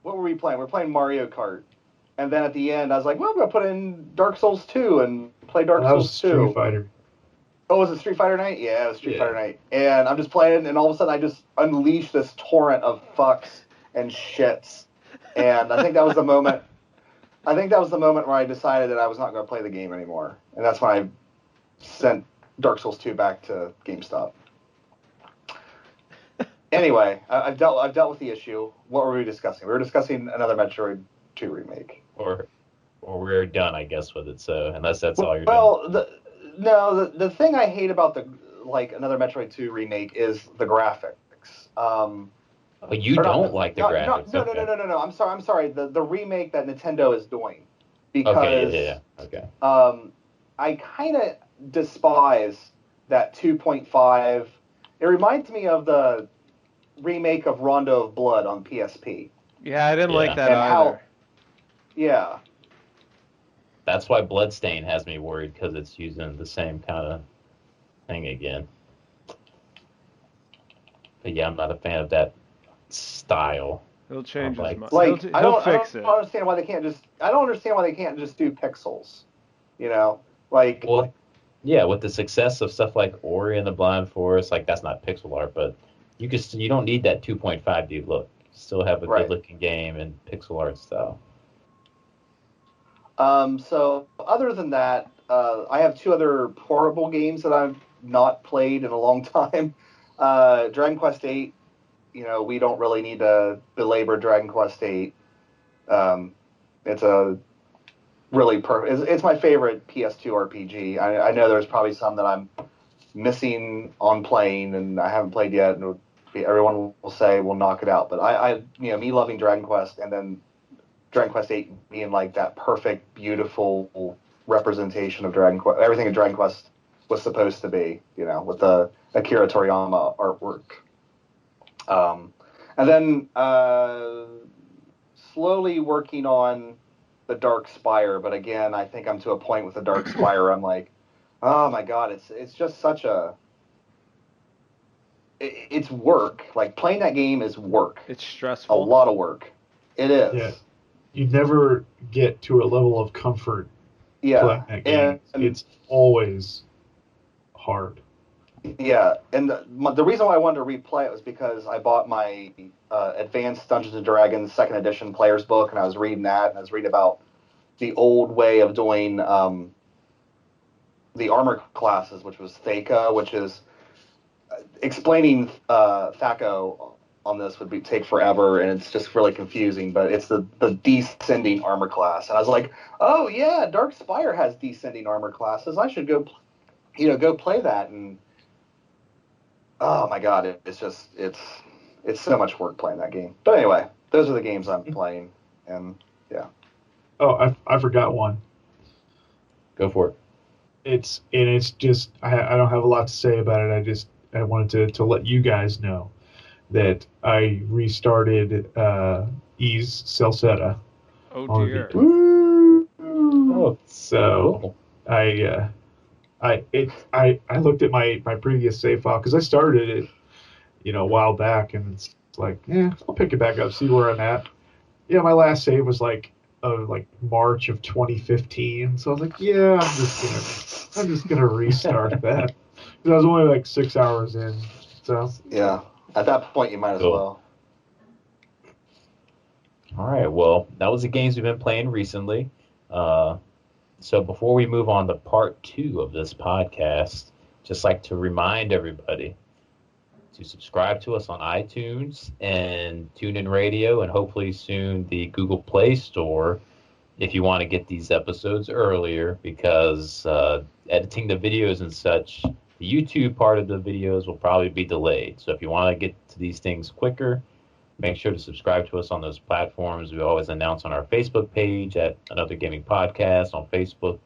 what were we playing? We were playing Mario Kart. And then at the end, I was like, well, I'm going to put in Dark Souls 2 and play Dark That was Souls 2. Street Fighter. Oh, was it Street Fighter Night? Yeah, it was Street Fighter Night. And I'm just playing, and all of a sudden I just unleashed this torrent of fucks and shits. And I think that was the moment. I think that was the moment where I decided that I was not going to play the game anymore. And that's when I sent Dark Souls 2 back to GameStop. Anyway, I've dealt with the issue. What were we discussing? We were discussing another Metroid 2 remake. Or we're done, I guess, with it. So unless that's all you're doing. Well, the thing I hate about another Metroid 2 remake is the graphics. But you don't like the graphics. No. I'm sorry. The remake that Nintendo is doing, because okay. I kind of despise that 2.5. It reminds me of the remake of Rondo of Blood on PSP. Yeah, I didn't like that either. Yeah. That's why Bloodstain has me worried, because it's using the same kind of thing again. But yeah, I'm not a fan of that style. He'll change his mind. I don't understand why they can't just. I don't understand why they can't just do pixels. Like. Well, yeah, with the success of stuff like Ori and the Blind Forest, like that's not pixel art, but you don't need that 2.5D look. You still have a good-looking game in pixel art style. So other than that, I have two other portable games that I've not played in a long time. Dragon Quest VIII, we don't really need to belabor Dragon Quest VIII. It's a really it's my favorite PS2 RPG. I know there's probably some that I'm missing on playing and I haven't played yet, and everyone will say we'll knock it out. But I me loving Dragon Quest, and then Dragon Quest VIII being like that perfect, beautiful representation of Dragon Quest, everything a Dragon Quest was supposed to be, with the Akira Toriyama artwork. And then slowly working on the Dark Spire, but again, I think I'm to a point with the Dark Spire. I'm like, oh my god, it's just such a it's work. Like playing that game is work. It's A stressful. lot of work. It is. Yeah. You never get to a level of comfort playing that game. And It's always hard. yeah, and the reason why I wanted to replay it was because I bought my Advanced Dungeons and Dragons Second Edition Player's Book, and I was reading that, and I was reading about the old way of doing the armor classes, which was Thaka, which is explaining Thaco on this would take forever, and it's just really confusing. But it's the descending armor class, and I was like, oh yeah, Dark Spire has descending armor classes. I should go play that. And oh my god, it's so much work playing that game. But anyway, those are the games I'm playing, and yeah. Oh, I forgot one. Go for it. It's just I don't have a lot to say about it. I wanted to let you guys know that I restarted Ys Celceta. Oh on dear. Vita. Oh, So I looked at my previous save file because I started it, a while back, and it's like, yeah, I'll pick it back up, see where I'm at. Yeah, my last save was like March of 2015. So I was like, yeah, I'm just gonna restart that. 'Cause I was only like 6 hours in. So Yeah, at that point you might as Cool. well. all right. Well, that was the games we've been playing recently. So before we move on to part 2 of this podcast, just like to remind everybody to subscribe to us on iTunes and TuneIn Radio, and hopefully soon the Google Play Store if you want to get these episodes earlier, because editing the videos and such, the YouTube part of the videos will probably be delayed. So if you want to get to these things quicker, make sure to subscribe to us on those platforms. We always announce on our Facebook page at Another Gaming Podcast on Facebook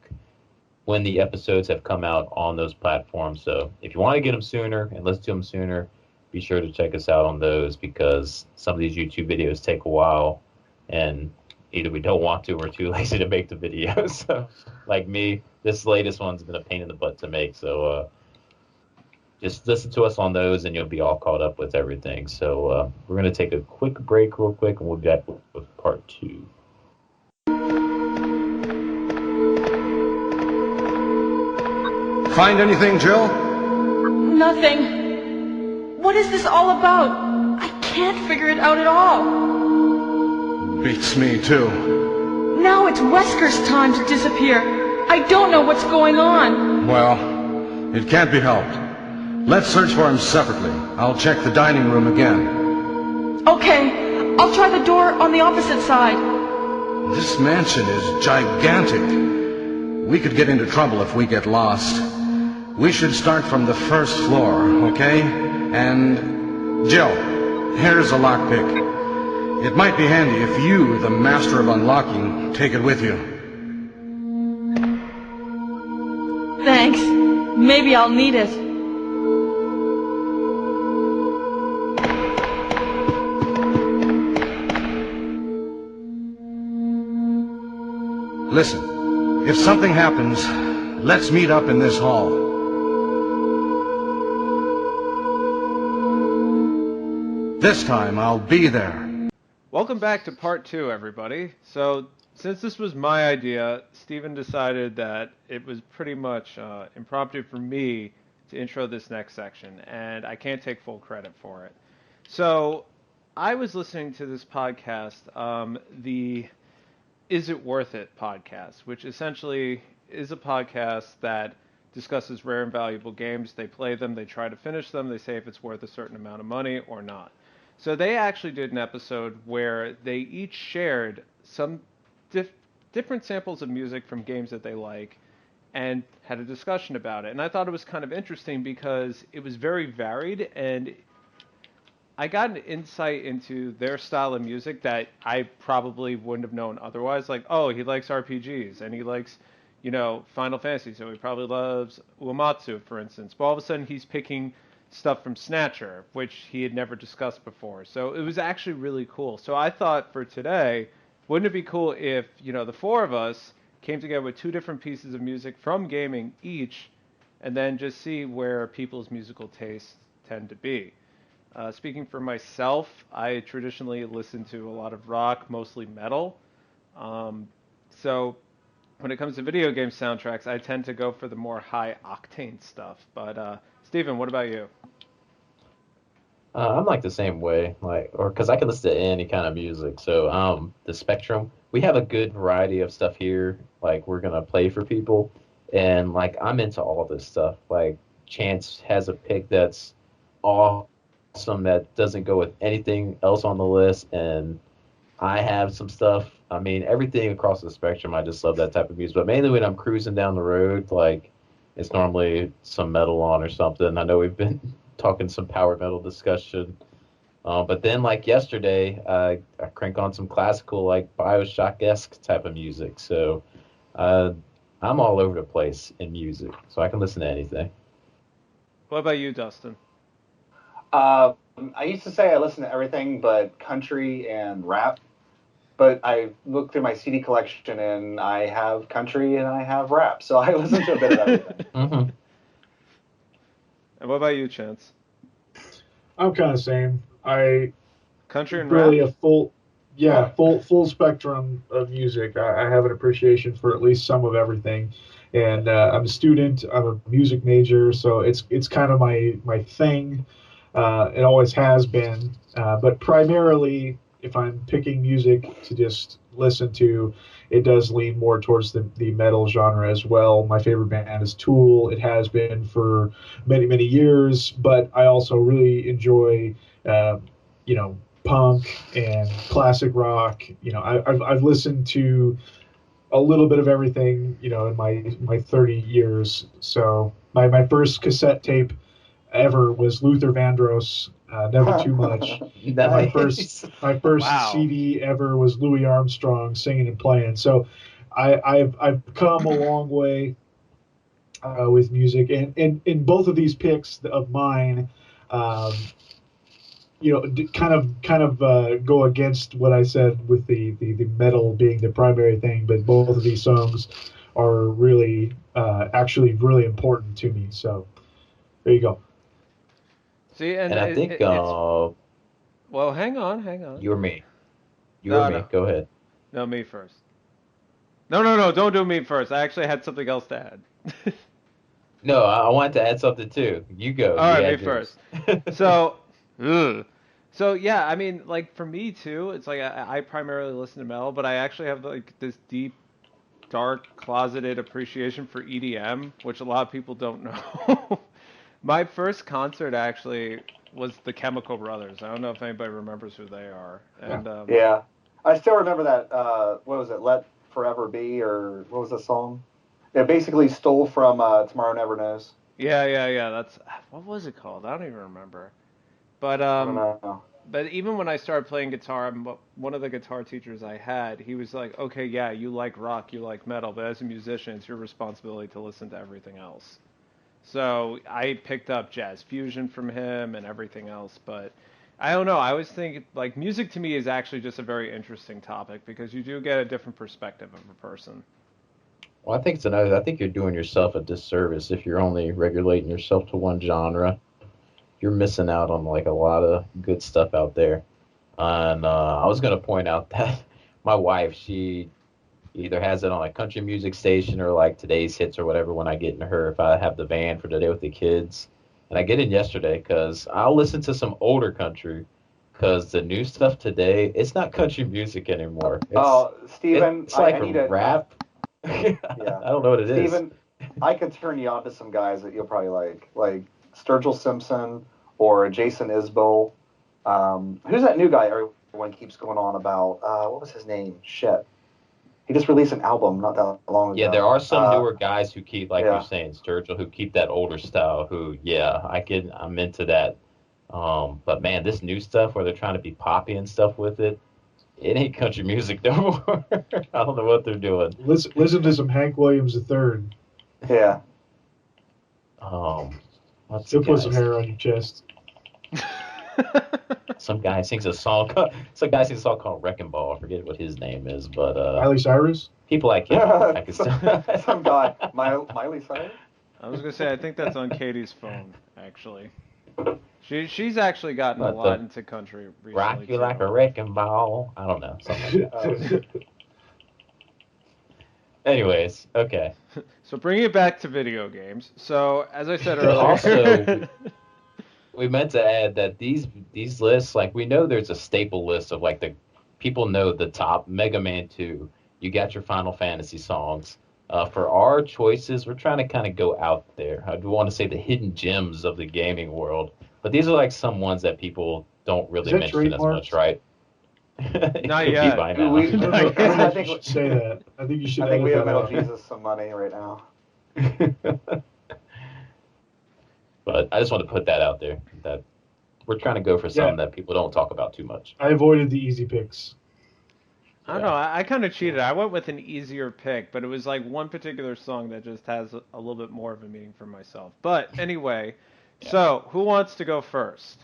when the episodes have come out on those platforms. So if you want to get them sooner and listen to them sooner, be sure to check us out on those, because some of these YouTube videos take a while, and either we don't want to or we're too lazy to make the videos. So, like me, this latest one's been a pain in the butt to make. So just listen to us on those, and you'll be all caught up with everything. So we're going to take a quick break real quick, and we'll be back with part 2. Find anything, Jill? Nothing. What is this all about? I can't figure it out at all. Beats me, too. Now it's Wesker's time to disappear. I don't know what's going on. Well, it can't be helped. Let's search for him separately. I'll check the dining room again. Okay, I'll try the door on the opposite side. This mansion is gigantic. We could get into trouble if we get lost. We should start from the first floor, okay? And Jill, here's a lockpick. It might be handy if you, the master of unlocking, take it with you. Thanks. Maybe I'll need it. Listen, if something happens, let's meet up in this hall. This time, I'll be there. Welcome back to part 2, everybody. So, since this was my idea, Steven decided that it was pretty much impromptu for me to intro this next section, and I can't take full credit for it. So, I was listening to this podcast, the Is It Worth It podcast, which essentially is a podcast that discusses rare and valuable games. They play them, they try to finish them, they say if it's worth a certain amount of money or not. So they actually did an episode where they each shared some different samples of music from games that they like and had a discussion about it. And I thought it was kind of interesting because it was very varied, and I got an insight into their style of music that I probably wouldn't have known otherwise. Like, oh, he likes RPGs, and he likes, Final Fantasy, so he probably loves Uematsu, for instance. But all of a sudden, he's picking stuff from Snatcher, which he had never discussed before. So it was actually really cool. So I thought for today, wouldn't it be cool if, the 4 of us came together with 2 different pieces of music from gaming each, and then just see where people's musical tastes tend to be. Speaking for myself, I traditionally listen to a lot of rock, mostly metal. So when it comes to video game soundtracks, I tend to go for the more high octane stuff. But Steven, what about you? I'm like the same way, like, or because I can listen to any kind of music. So, the spectrum, we have a good variety of stuff here. Like, we're gonna play for people, and like, I'm into all this stuff. Like, Chance has a pick that's awesome that doesn't go with anything else on the list, and I have some stuff. I mean, everything across the spectrum. I just love that type of music. But mainly when I'm cruising down the road, like it's normally some metal on or something. I know we've been talking some power metal discussion. But then, like yesterday, I crank on some classical, like Bioshock-esque type of music. So uh, I'm all over the place in music, so I can listen to anything. What about you, Dustin? I used to say I listen to everything but country and rap, but I looked through my CD collection and I have country and I have rap, so I listen to a bit of everything. Hmm. And what about you, Chance? I'm kind of same. I Country and really rap? a full, yeah, full spectrum of music. I have an appreciation for at least some of everything, and I'm a student. I'm a music major, so it's kind of my thing. It always has been, but primarily, if I'm picking music to just listen to, it does lean more towards the metal genre as well. My favorite band is Tool. It has been for many years, but I also really enjoy, uh, punk and classic rock. I've listened to a little bit of everything, in my 30 years. So my first cassette tape ever was Luther Vandross, Never Too Much. My Nice. first my first Wow. CD ever was Louis Armstrong singing and playing. So I've come a long way with music, and in both of these picks of mine, um, kind of go against what I said with the metal being the primary thing, but both of these songs are really actually really important to me. So there you go. See, and And I think it's well. Hang on, hang on. you or me. You or No, me. no, Go ahead. no, me first. No, no, no, don't do me first. I actually had something else to add. No, I wanted to add something too. You go. All You right, me had yours. first. So, ugh. So yeah, I mean, like for me too, it's like I primarily listen to metal, but I actually have like this deep, dark, closeted appreciation for EDM, which a lot of people don't know. My first concert actually was the Chemical Brothers. I don't know if anybody remembers who they are. And Yeah, I still remember that. What was it? Let Forever Be, or what was the song? It basically stole from Tomorrow Never Knows. yeah. That's what was it called? I don't even remember. But I don't know. but even when I started playing guitar, one of the guitar teachers I had, he was like, "Okay, yeah, you like rock, you like metal, but as a musician, it's your responsibility to listen to everything else." So I picked up jazz fusion from him and everything else, but I don't know. I always think like music to me is actually just a very interesting topic because you do get a different perspective of a person. Well, I think it's another. I think you're doing yourself a disservice if you're only regulating yourself to one genre. You're missing out on like a lot of good stuff out there. And I was gonna point out that my wife, she either has it on a country music station or like today's hits or whatever when I get in her if I have the van for today with the kids. And I get in yesterday because I'll listen to some older country because the new stuff today, it's not country music anymore. Oh, Steven, It's like I a need to. rap. Yeah, I don't know what it is. Steven, I could turn you on to some guys that you'll probably like Sturgill Simpson or Jason Isbell. Who's that new guy everyone keeps going on about? What was his name? Shit. He just released an album not that long Yeah, ago. there are some newer guys who keep, like you're Yeah. saying, Sturgill, who keep that older style. Who, yeah, I'm into that. But man, this new stuff where they're trying to be poppy and stuff with it, it ain't country music no more. I don't know what they're doing. Listen to some Hank Williams III. Yeah. What's the He'll put some guy's? hair on your chest. Some guy sings a song. Some guy sings a song called "Wrecking Ball." I forget what his name is, but Miley Cyrus. people like him, I can still. Some guy, Miley Cyrus. I was gonna say I think that's on Katie's phone actually. She's actually gotten a What lot the- into country recently. Rock you like a wrecking ball. I don't know, something like that. Anyways, okay. So bringing it back to video games. So as I said But earlier, also, we meant to add that these lists, like we know there's a staple list of like the people know the top Mega Man 2. You got your Final Fantasy songs. For our choices, we're trying to kind of go out there. I do want to say the hidden gems of the gaming world, but these are like some ones that people don't really that mention as much, trademarked? right? It Not could be yet. by I now. don't know, I don't know I if you think should say that. I think you should I think we edit owe that Metal out. Jesus some money right now. But I just want to put that out there that we're trying to go for something that people don't talk about too much. I avoided the easy picks. I don't know. I kind of cheated. I went with an easier pick, but it was like one particular song that just has a little bit more of a meaning for myself. But anyway, Yeah. so who wants to go first?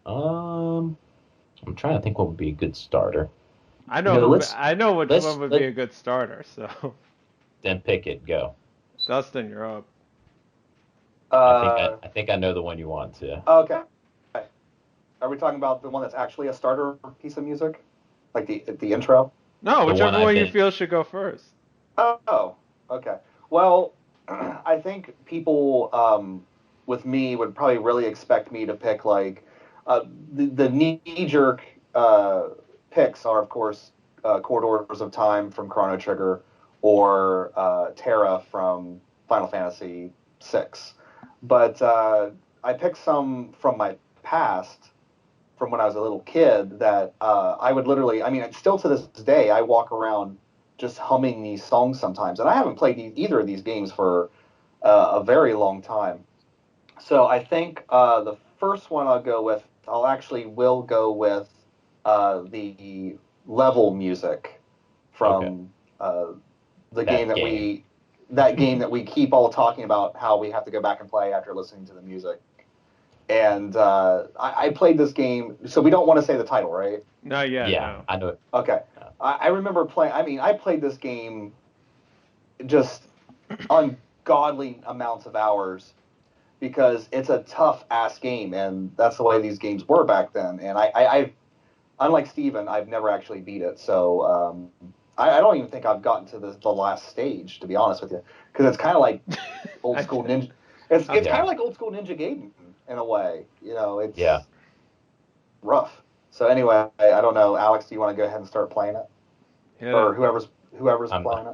I'm trying to think what would be a good starter. I know. You know, let's- I know which let's- one would let- be a good starter. So, Then pick it. Go. Dustin, you're up. I think I know the one you want to. Okay. Are we talking about the one that's actually a starter piece of music, like the intro? No, The whichever one one I you think- feel should go first. Oh, okay. Well, I think people with me would probably really expect me to pick like the knee-jerk picks are, of course, Corridors of Time from Chrono Trigger or Terra from Final Fantasy VI. But I picked some from my past, from when I was a little kid, that I would literally, I mean, still to this day, I walk around just humming these songs sometimes. And I haven't played either of these games for a very long time. So I think the first one I'll go with, will go with the level music from the game that we keep all talking about how we have to go back and play after listening to the music. And I played this game, so we don't want to say the title, right? Not yet. Yeah, No. I know it. Okay. I remember playing, I mean, I played this game just ungodly amounts of hours because it's a tough ass game, and that's the way these games were back then. And I unlike Steven, I've never actually beat it, so I don't even think I've gotten to the last stage, to be honest with you, because it's kind of like old school ninja. It's kind of like old school Ninja Gaiden in a way, you know. It's rough. So anyway, I don't know, Alex. Do you want to go ahead and start playing it, or whoever's playing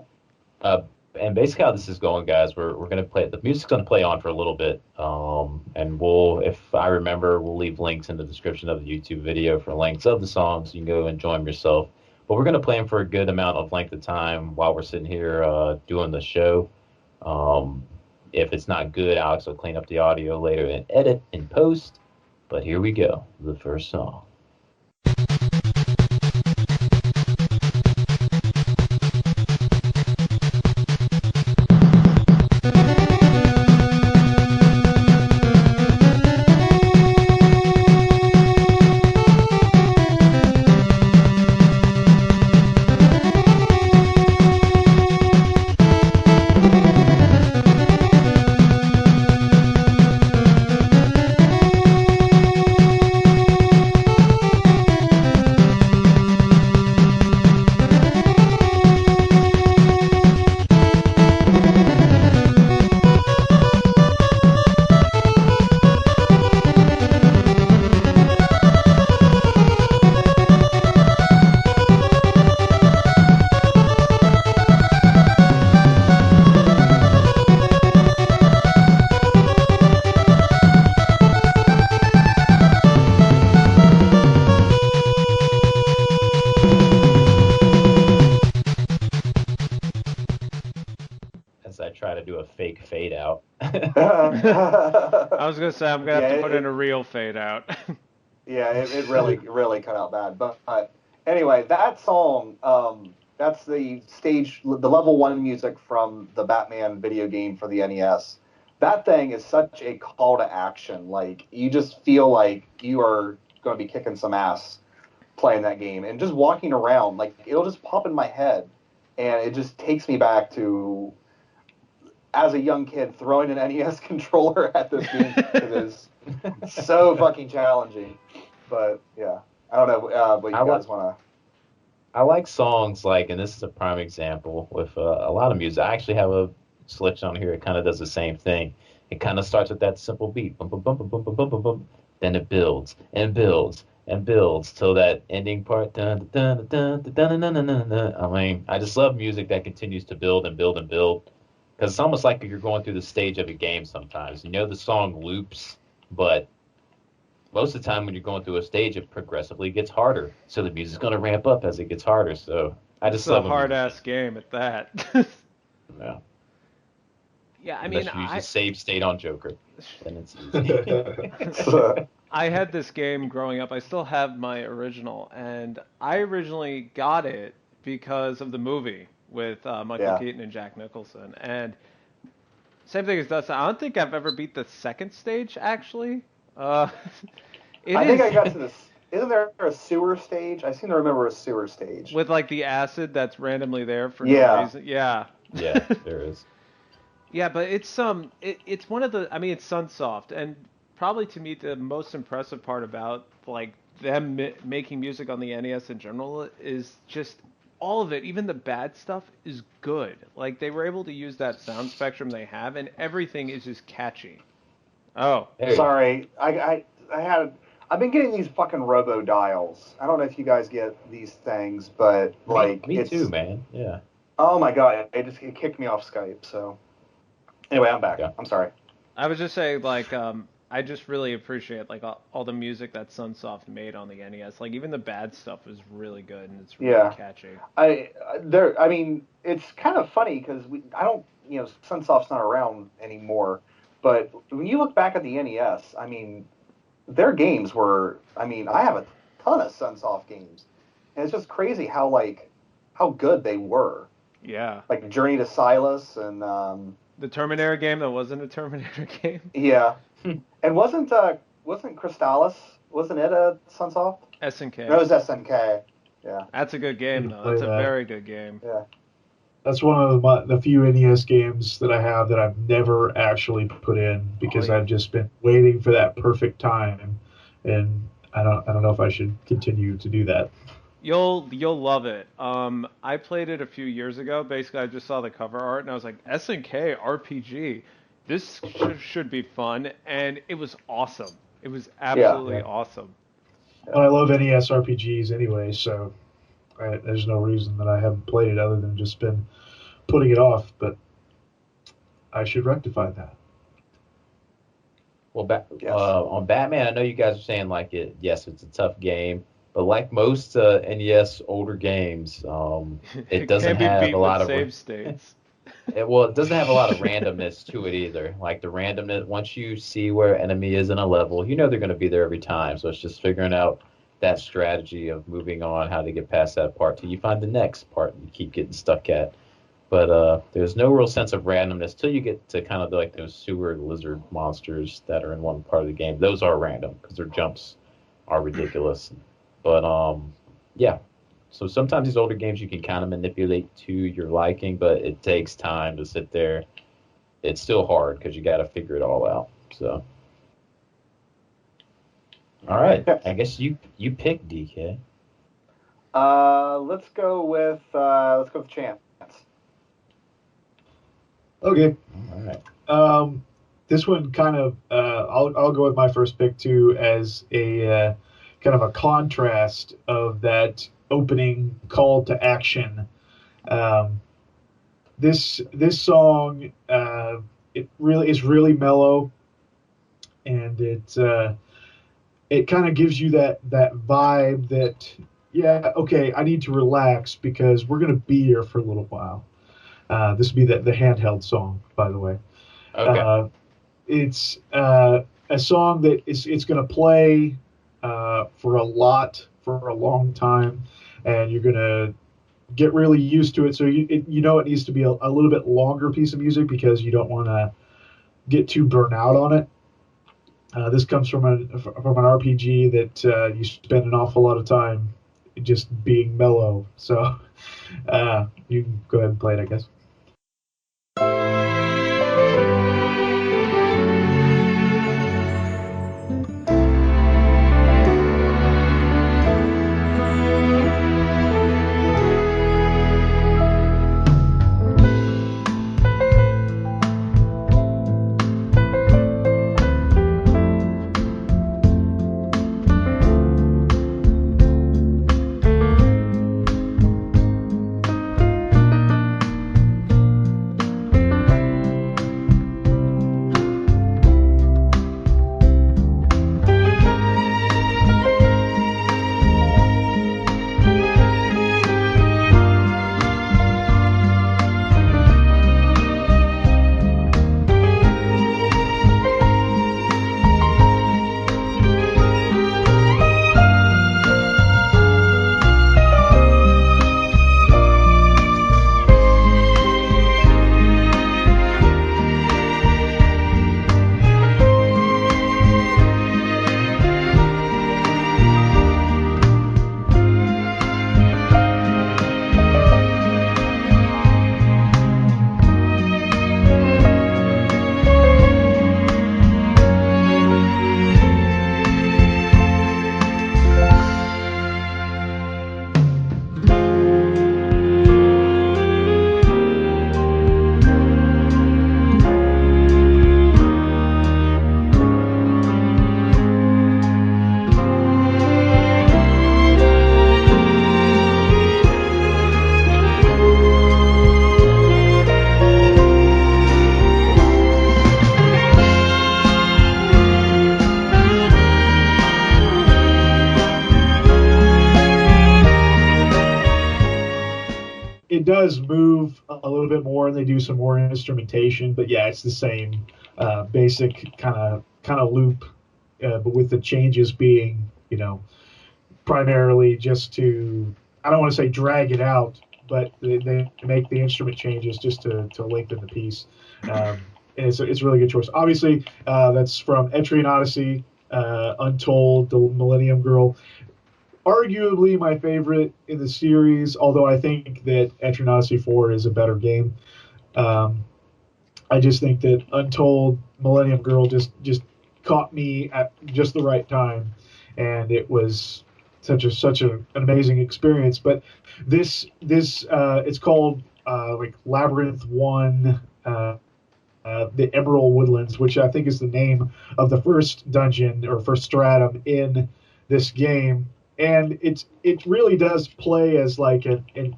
it? And basically how this is going, guys, we're gonna play. The music's gonna play on for a little bit, and if I remember, we'll leave links in the description of the YouTube video for links of the songs. You can go enjoy them yourself. But we're gonna play them for a good amount of length of time while we're sitting here doing the show. If it's not good, Alex will clean up the audio later and edit and post. But here we go, the first song. As I try to do a fake fade out. I was gonna say I'm gonna have to put in a real fade out. Yeah, it really cut out bad. But anyway, that song, that's the level 1 music from the Batman video game for the NES. That thing is such a call to action. Like, you just feel like you are going to be kicking some ass playing that game. And just walking around, like, it'll just pop in my head. And it just takes me back to as a young kid, throwing an NES controller at this game is so fucking challenging. But yeah, I don't know what you guys want to. I like songs like, and this is a prime example with a lot of music. I actually have a selection on here. It kind of does the same thing. It kind of starts with that simple beat, bum, bum, bum, bum, bum, bum, bum, bum, bum. Then it builds and builds and builds till that ending part. Dun, dun, dun, dun, dun, dun, dun, dun, dun. I mean, I just love music that continues to build and build and build, because it's almost like you're going through the stage of a game sometimes. You know the song loops, but most of the time when you're going through a stage, it progressively gets harder. So the music's going to ramp up as it gets harder. So I just It's a love hard ass game at that. Yeah. Yeah, I Unless mean, you use the save state on Joker, then it's easy. I had this game growing up. I still have my original, and I originally got it because of the movie with Michael Keaton and Jack Nicholson. And same thing as Dustin. I don't think I've ever beat the second stage, actually. I think I got to this. Isn't there a sewer stage? I seem to remember a sewer stage. With like the acid that's randomly there for no reason. Yeah. Yeah, there is. Yeah, but it's it's one of the, I mean, it's Sunsoft, and probably to me the most impressive part about like them making music on the NES in general is just all of it, even the bad stuff is good. Like they were able to use that sound spectrum they have, and everything is just catchy. Oh, sorry, I've been getting these fucking robo dials. I don't know if you guys get these things, but like me too, man. Yeah. Oh my god, it kicked me off Skype. So anyway, I'm back. Yeah. I'm sorry. I was just saying, like, I just really appreciate like all the music that Sunsoft made on the NES. Like even the bad stuff is really good and it's really catchy. I mean, it's kind of funny because Sunsoft's not around anymore. But when you look back at the NES, I mean, their games were. I mean, I have a ton of Sunsoft games, and it's just crazy how good they were. Yeah. Like Journey to Silas and the Terminator game that wasn't a Terminator game. Yeah. And wasn't Crystalis, wasn't it a Sunsoft? SNK. No, it was SNK. Yeah. That's a good game though. That's a very good game. Yeah. That's one of the few NES games that I have that I've never actually put in because I've just been waiting for that perfect time, and I don't know if I should continue to do that. You'll love it. I played it a few years ago. Basically, I just saw the cover art and I was like, SNK RPG. This should be fun, and it was awesome. It was absolutely awesome. Well, I love NES RPGs anyway, so there's no reason that I haven't played it other than just been putting it off. But I should rectify that. Well, on Batman, I know you guys are saying like yes, it's a tough game. But like most NES older games, it doesn't have a lot of save states. It doesn't have a lot of randomness to it either. Like the randomness, once you see where an enemy is in a level, you know they're going to be there every time. So it's just figuring out that strategy of moving on, how to get past that part till you find the next part you keep getting stuck at. But there's no real sense of randomness till you get to kind of like those sewer lizard monsters that are in one part of the game. Those are random because their jumps are ridiculous. But yeah. So sometimes these older games you can kind of manipulate to your liking, but it takes time to sit there. It's still hard because you got to figure it all out. So, all right, I guess you pick DK. Let's go with Chance. Okay. All right. This one kind of I'll go with my first pick too as a kind of a contrast of that opening call to action. This song it really is really mellow, and it kind of gives you that vibe that okay, I need to relax because we're gonna be here for a little while. This would be the handheld song, by the way. Okay. It's a song that it's gonna play for a long time, and you're gonna get really used to it. So it needs to be a little bit longer piece of music because you don't want to get too burnt out on it. This comes from an RPG that you spend an awful lot of time just being mellow. So you can go ahead and play it, I guess. a little bit more, and they do some more instrumentation. But yeah, it's the same basic kind of loop, but with the changes being, primarily just to, I don't want to say drag it out, but they make the instrument changes just to lengthen the piece. And it's a really good choice. Obviously, that's from Etrian Odyssey, Untold, the Millennium Girl. Arguably my favorite in the series, although I think that Etrian Odyssey 4 is a better game. I just think that Untold, Millennium Girl just caught me at just the right time, and it was such an amazing experience. But this it's called like Labyrinth 1, the Emerald Woodlands, which I think is the name of the first dungeon or first stratum in this game, and it really does play as like an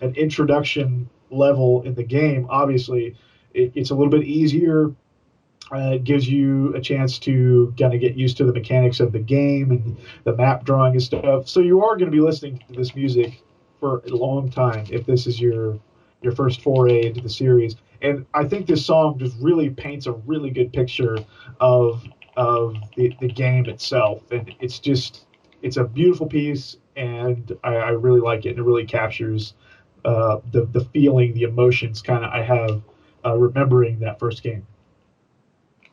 introduction level in the game. Obviously, it's a little bit easier. It gives you a chance to kind of get used to the mechanics of the game and the map drawing and stuff. So you are going to be listening to this music for a long time if this is your first foray into the series. And I think this song just really paints a really good picture of the game itself. And it's a beautiful piece, and I really like it. And it really captures the feeling, the emotions kind of I have remembering that first game.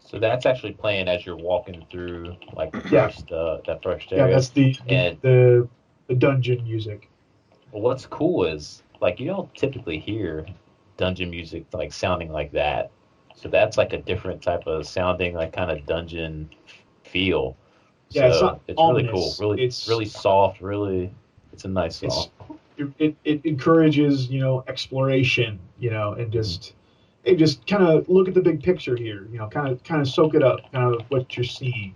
So that's actually playing as you're walking through like the Yeah. first that first area. Yeah, that's And- the dungeon music. Well, what's cool is like you don't typically hear dungeon music like sounding like that. So that's like a different type of sounding, like kind of dungeon feel. Yeah, So it's not really cool. ominous. Really It's- really soft, it's a nice song. It encourages exploration, and just kind of look at the big picture here, kind of soak it up, kind of what you're seeing.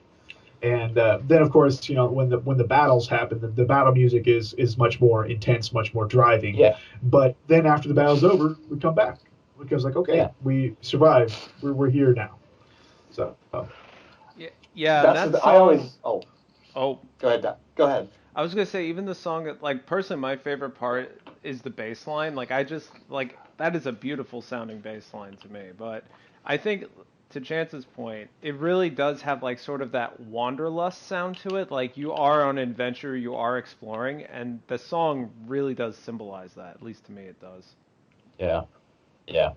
And then of course, when the battles happen, the battle music is much more intense, much more driving. Yeah. But then after the battle's over, we come back because okay, Yeah. we survived. We're here now. So Yeah, That's that the, song, I always. Oh, oh, go ahead. Go ahead. I was gonna say, even the song, like, personally, my favorite part is the bass line. Like, I just, like, that is a beautiful sounding bass line to me. But I think, to Chance's point, it really does have, like, sort of that wanderlust sound to it. Like, you are on an adventure, you are exploring, and the song really does symbolize that. At least to me, it does. Yeah. Yeah.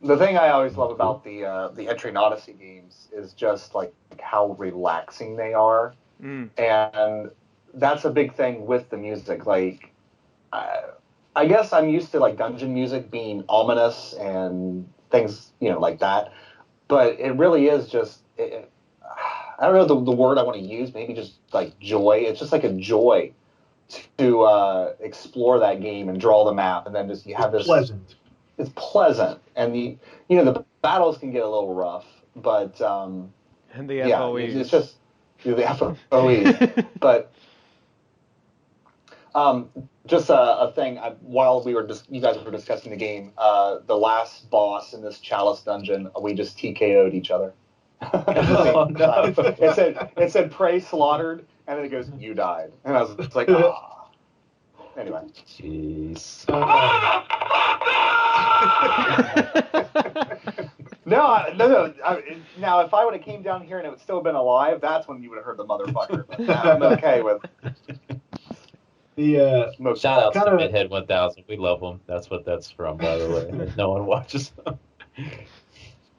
The thing I always love about the Etrian Odyssey games is just like how relaxing they are, and that's a big thing with the music. Like, I guess I'm used to like dungeon music being ominous and things, like that, but it really is just. I don't know the word I want to use. Maybe just like joy. It's just like a joy to explore that game and draw the map, and then just you have this pleasant. It's pleasant, and the battles can get a little rough, but And the yeah, FOEs. it's just the FOEs. But just a thing. While you guys were discussing the game, the last boss in this Chalice dungeon, we just TKO'd each other. Oh, no. It said "Prey slaughtered," and then it goes "You died," and I was like, ah. Anyway. Jeez. No. Now, if I would have came down here and it would still have been alive, that's when you would have heard the motherfucker. But I'm okay with The most. Shout out to Kinda- Midhead 1000. We love them. That's what that's from, by the way. No one watches them.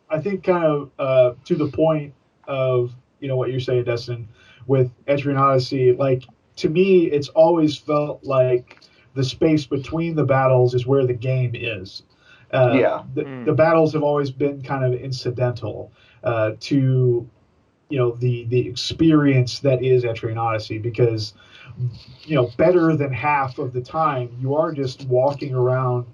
I think kind of to the point of what you're saying, Dustin, with Etrian Odyssey. Like, to me, it's always felt like the space between the battles is where the game is. Yeah. The battles have always been kind of incidental to the experience that is Etrian Odyssey, because better than half of the time you are just walking around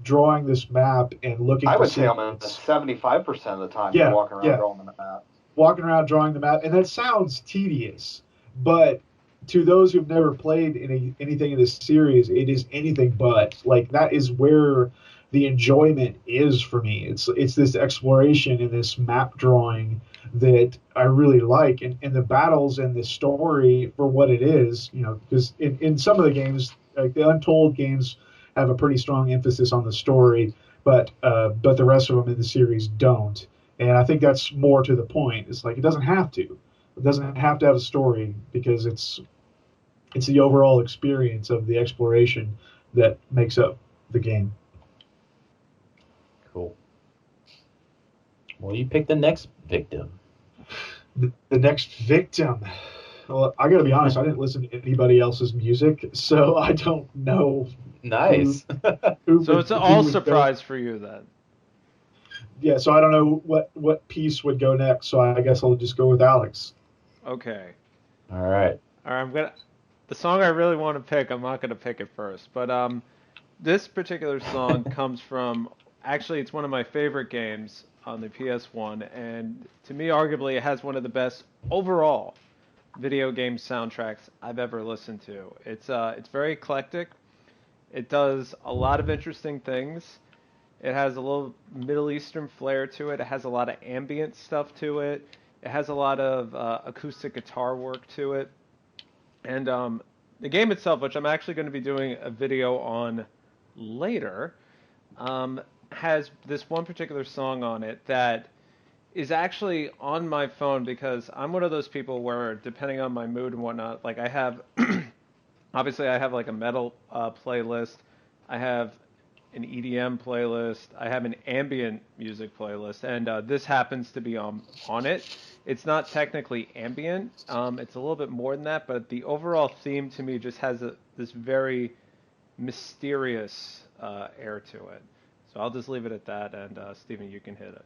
drawing this map and looking. I for would say secrets. almost 75% of the time Yeah, you're walking around yeah. drawing the map. Walking around drawing the map, and that sounds tedious, but to those who've never played anything in this series, it is anything but. Like, that is where the enjoyment is for me. It's this exploration and this map drawing that I really like, and the battles and the story for what it is, because in some of the games, like the Untold games, have a pretty strong emphasis on the story, but the rest of them in the series don't. And I think that's more to the point. It's like it doesn't have to. It doesn't have to have a story because it's the overall experience of the exploration that makes up the game. Cool. Well, you pick the next victim. The next victim. Well, I got to be honest. I didn't listen to anybody else's music, so I don't know. Nice. So it's all surprise for you then. Yeah, so I don't know what piece would go next. So I guess I'll just go with Alex. Okay. All right. I'm gonna. The song I really want to pick, I'm not gonna pick it first, but this particular song comes from. Actually, it's one of my favorite games on the PS1, and to me, arguably, it has one of the best overall video game soundtracks I've ever listened to. It's very eclectic. It does a lot of interesting things. It has a little Middle Eastern flair to it. It has a lot of ambient stuff to it. It has a lot of acoustic guitar work to it. And the game itself, which I'm actually going to be doing a video on later, has this one particular song on it that is actually on my phone because I'm one of those people where, depending on my mood and whatnot, like I have, obviously I have like a metal playlist, I have an EDM playlist, I have an ambient music playlist, and this happens to be on it. It's not technically ambient, it's a little bit more than that, but the overall theme to me just has this very mysterious air to it. So I'll just leave it at that, and Steven, you can hit it.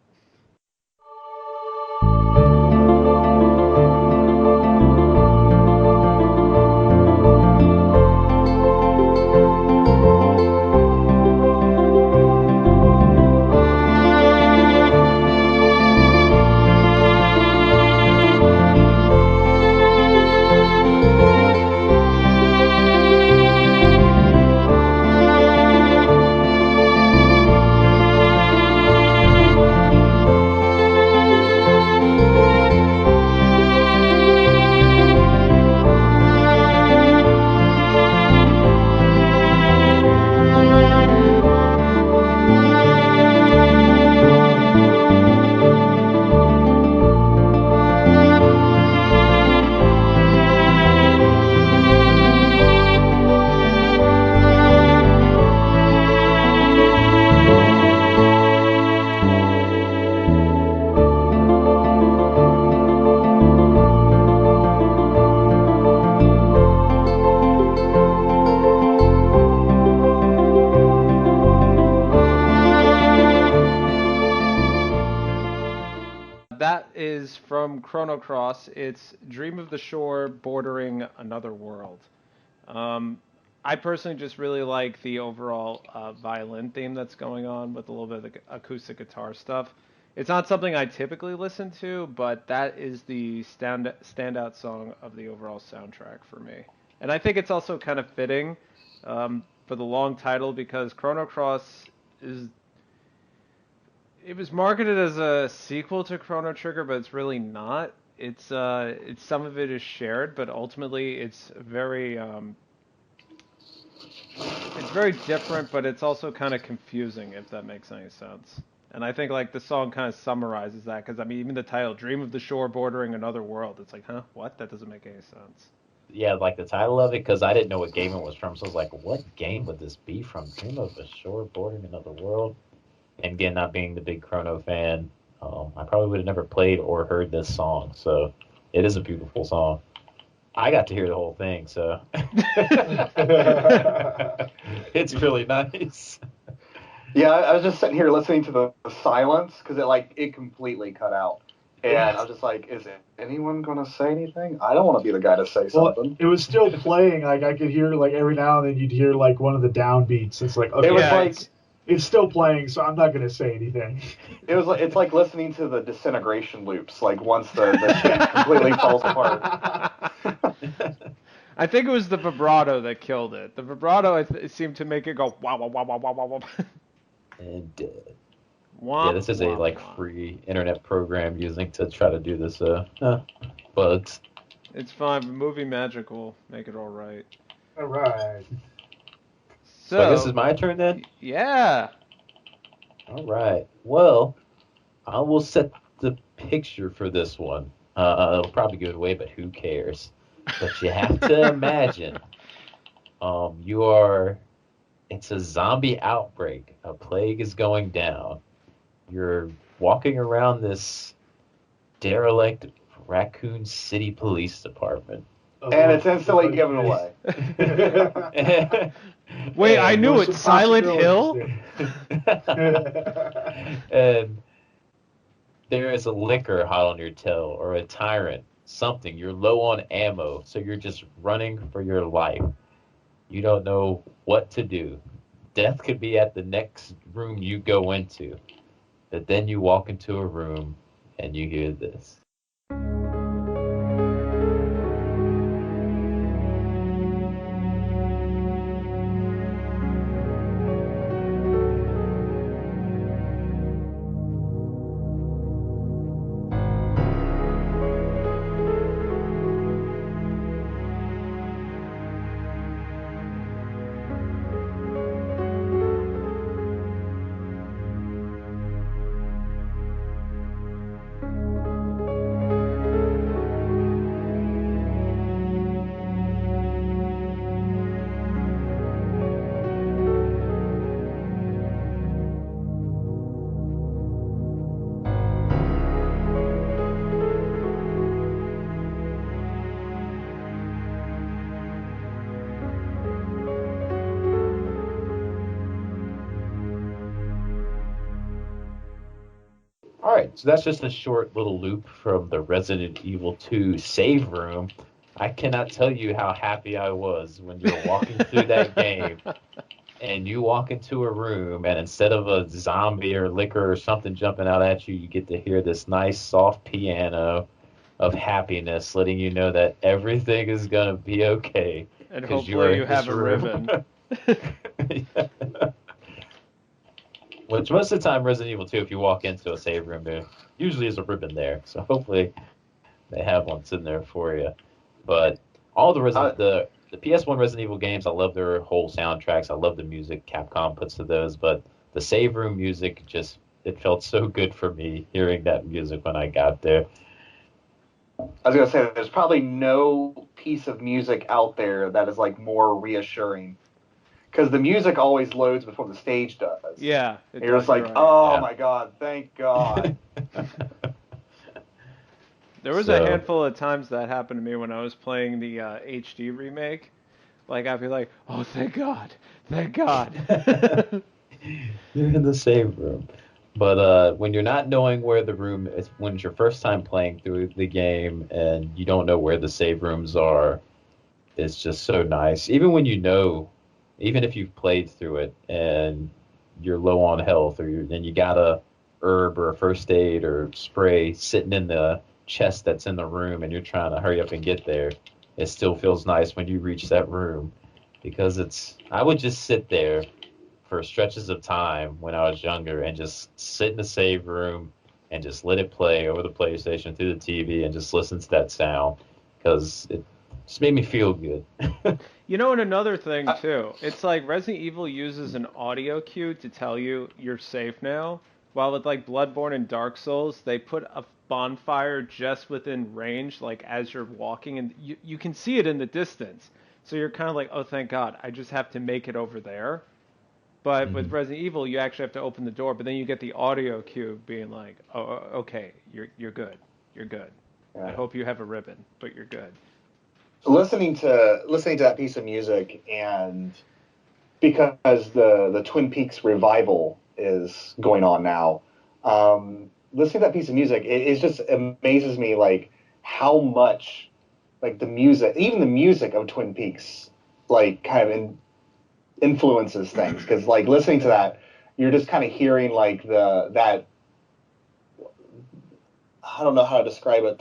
That is from Chrono Cross. It's Dream of the Shore bordering another world. I personally just really like the overall violin theme that's going on with a little bit of the acoustic guitar stuff. It's not something I typically listen to, but that is the standout song of the overall soundtrack for me. And I think it's also kind of fitting for the long title because Chrono Cross is it was marketed as a sequel to Chrono Trigger, but it's really not. It's some of it is shared, but ultimately it's very different, but it's also kind of confusing if that makes any sense. And I think like the song kind of summarizes that because I mean even the title "Dream of the Shore Bordering Another World," it's like, huh, what? That doesn't make any sense. Yeah, like the title of it, because I didn't know what game it was from. So I was like, what game would this be from? Dream of a Shore Bordering Another World? And again, not being the big Chrono fan, I probably would have never played or heard this song. So it is a beautiful song. I got to hear the whole thing, so it's really nice. Yeah, I was just sitting here listening to the silence because it completely cut out. And I was just like, is anyone going to say anything? I don't want to be the guy to say something. Well, it was still playing. Like I could hear like every now and then you'd hear like one of the downbeats. It's like, okay, it was like it's still playing, so I'm not going to say anything. It's like listening to the disintegration loops, like once the shit completely falls apart. I think it was the vibrato that killed it. The vibrato it seemed to make it go wow wow wow wow wow wow. And Womp, yeah, this is a womp, like womp. free internet program using to try to do this bugs. It's fine. Movie magic will make it all right. All right. So I guess it's my turn then? Yeah. All right. Well, I will set the picture for this one. It'll probably give it away, but who cares? But you have to imagine, it's a zombie outbreak. A plague is going down. You're walking around this derelict Raccoon City Police Department. And it's instantly given away. Wait, I knew it. some Silent Hill? And there is a liquor hot on your tail, or a tyrant, something. You're low on ammo, so you're just running for your life. You don't know what to do. Death could be at the next room you go into. But then you walk into a room and you hear this. All right, so that's just a short little loop from the Resident Evil 2 save room. I cannot tell you how happy I was when you're walking through that game and you walk into a room and instead of a zombie or liquor or something jumping out at you, you get to hear this nice soft piano of happiness letting you know that everything is going to be okay. And 'cause you are hopefully in you have this a room. ribbon. Which most of the time, Resident Evil 2, if you walk into a save room, there usually is a ribbon there. So hopefully they have one sitting there for you. But all the the PS1 Resident Evil games, I love their whole soundtracks. I love the music Capcom puts to those. But the save room music it felt so good for me hearing that music when I got there. I was gonna say, there's probably no piece of music out there that is like more reassuring, because the music always loads before the stage does. Yeah. You're just like, right. oh Yeah. my god, thank God. There was a handful of times that happened to me when I was playing the HD remake. Like, I'd be like, oh, thank God. Thank God. You're in the save room. But when you're not knowing where the room is, when it's your first time playing through the game and you don't know where the save rooms are, it's just so nice. Even if you've played through it and you're low on health and you got a herb or a first aid or spray sitting in the chest that's in the room and you're trying to hurry up and get there, it still feels nice when you reach that room, because I would just sit there for stretches of time when I was younger and just sit in the save room and just let it play over the PlayStation through the TV and just listen to that sound, because it just made me feel good. You know, and another thing, too, it's like Resident Evil uses an audio cue to tell you you're safe now, while with, like, Bloodborne and Dark Souls, they put a bonfire just within range, like, as you're walking, and you can see it in the distance. So you're kind of like, oh, thank God, I just have to make it over there. But with Resident Evil, you actually have to open the door, but then you get the audio cue being like, oh, okay, you're good. You're good. Yeah. I hope you have a ribbon, but you're good. Listening to that piece of music, and because the Twin Peaks revival is going on now, listening to that piece of music, it just amazes me, like, how much, like, even the music of Twin Peaks, like, kind of influences things. Because, like, listening to that, you're just kind of hearing, like, that, I don't know how to describe it,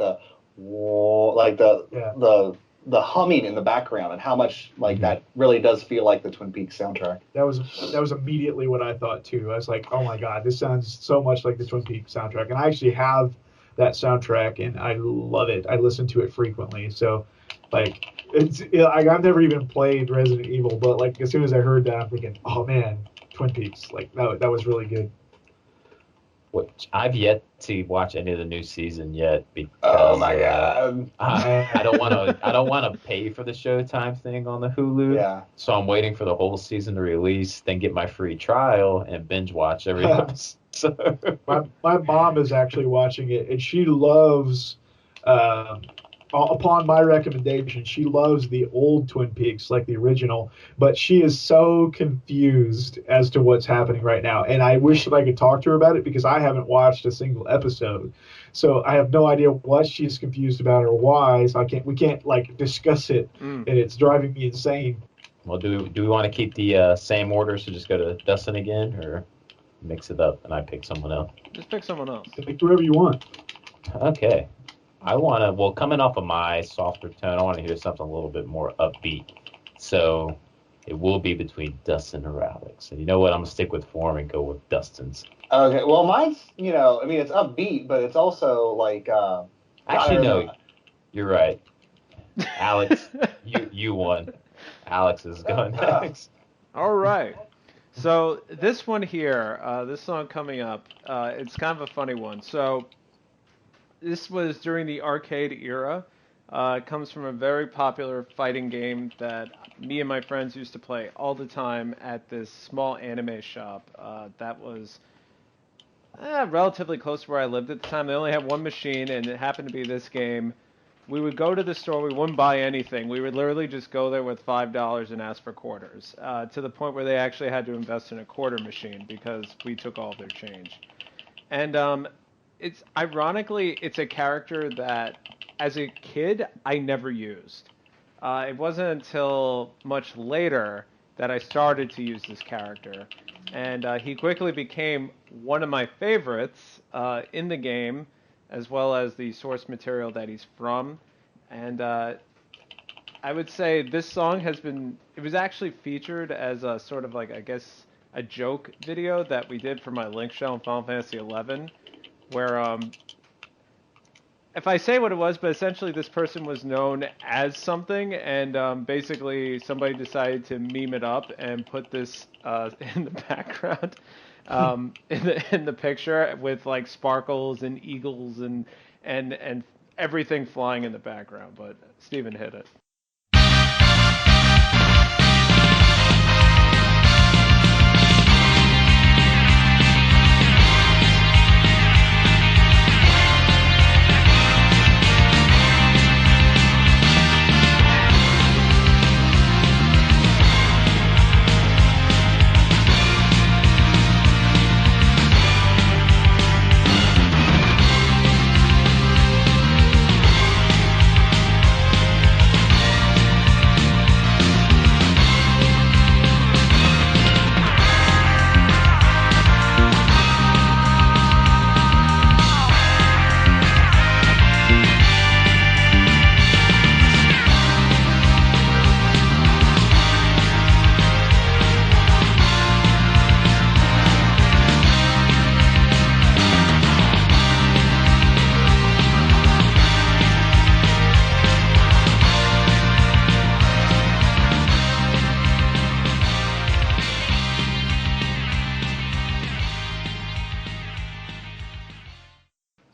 the humming in the background, and how much, like, that really does feel like the Twin Peaks soundtrack. That was immediately what I thought too. I was like, oh my God, this sounds so much like the Twin Peaks soundtrack. And I actually have that soundtrack and I love it. I listen to it frequently. So, like, like I've never even played Resident Evil, but like as soon as I heard that, I'm thinking, oh man, Twin Peaks, like that was really good. Which I've yet to watch any of the new season yet because Oh my god. I don't want to pay for the Showtime thing on the Hulu. Yeah. So I'm waiting for the whole season to release, then get my free trial and binge watch every episode. My mom is actually watching it, and she loves. Upon my recommendation, she loves the old Twin Peaks, like the original, but she is so confused as to what's happening right now. And I wish that I could talk to her about it because I haven't watched a single episode. So I have no idea what she's confused about or why. So we can't like discuss it, and it's driving me insane. Well, do we want to keep the same order, so just go to Dustin again, or mix it up and I pick someone else? Just pick someone else. Pick whoever you want. Okay. I want to, well, coming off of my softer tone, I want to hear something a little bit more upbeat. So it will be between Dustin or Alex. And you know what? I'm going to stick with form and go with Dustin's. Okay, well, mine's, I mean, it's upbeat, but it's also like. Actually, no, you're right. Alex, you won. Alex is going next. All right. So this one here, this song coming up, it's kind of a funny one. So this was during the arcade era. It comes from a very popular fighting game that me and my friends used to play all the time at this small anime shop that was relatively close to where I lived at the time. They only had one machine, and it happened to be this game. We would go to the store. We wouldn't buy anything. We would literally just go there with $5 and ask for quarters, to the point where they actually had to invest in a quarter machine because we took all of their change. And it's ironically, it's a character that, as a kid, I never used. It wasn't until much later that I started to use this character, and he quickly became one of my favorites in the game, as well as the source material that he's from. And I would say this song it was actually featured as a sort of like, I guess, a joke video that we did for my Link show in Final Fantasy XI. Where, if I say what it was, but essentially this person was known as something, and basically somebody decided to meme it up and put this in the background, in the picture with like sparkles and eagles and everything flying in the background. But Steven hit it.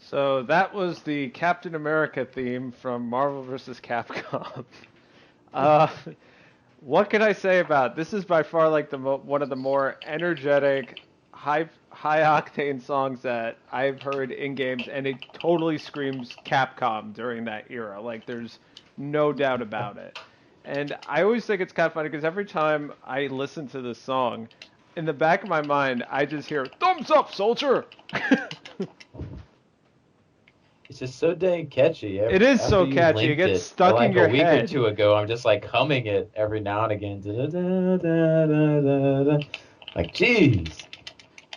So that was the Captain America theme from Marvel vs. Capcom. What can I say about it? This is by far like one of the more energetic, high octane songs that I've heard in games, and it totally screams Capcom during that era. Like there's no doubt about it. And I always think it's kind of funny because every time I listen to this song, in the back of my mind, I just hear "Thumbs up, soldier." It's just so dang catchy. It is so catchy. It gets stuck in your head. Like a week or two ago, I'm just like humming it every now and again. Like, jeez.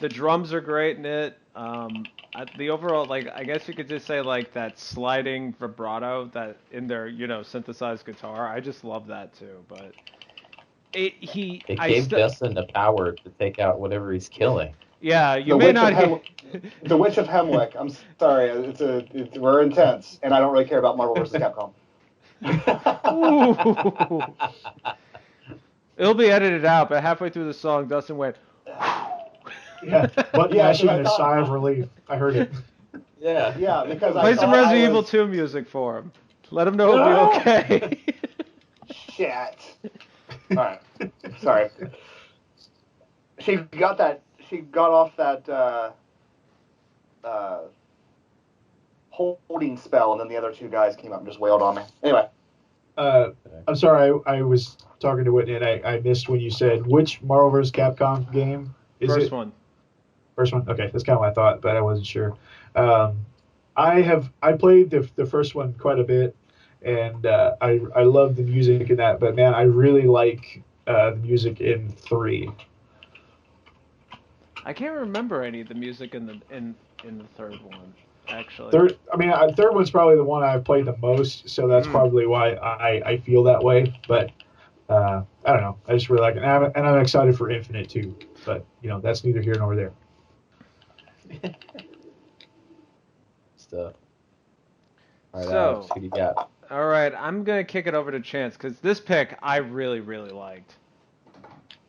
The drums are great in it. The overall, like, I guess you could just say like that sliding vibrato that in their, synthesized guitar. I just love that too. But it gave Dustin the power to take out whatever he's killing. Yeah, you may not. The Witch of Hemwick. I'm sorry, we're intense, and I don't really care about Marvel vs. Capcom. Ooh. It'll be edited out, but halfway through the song, Dustin went. Yeah, but Yeah, mashing 'cause I and a thought- sigh of relief. I heard it. Yeah. Yeah, because Play I some thought I Resident Evil was... 2 music for him. Let him know it'll be okay. Shit. All right. Sorry. She got off that holding spell, and then the other two guys came up and just wailed on me. Anyway. I'm sorry, I was talking to Whitney and I missed when you said which Marvel vs. Capcom game is First it? one. First one? Okay, that's kind of what I thought, but I wasn't sure. I played the first one quite a bit, and I love the music in that, but man, I really like the music in 3. I can't remember any of the music in the third one, actually. Third one's probably the one I've played the most, so that's probably why I feel that way. But I don't know. I just really like it, and I'm excited for Infinite too. But that's neither here nor there. Stuff. All right, So- Alex, who do you got? All right, I'm gonna kick it over to Chance because this pick I really liked.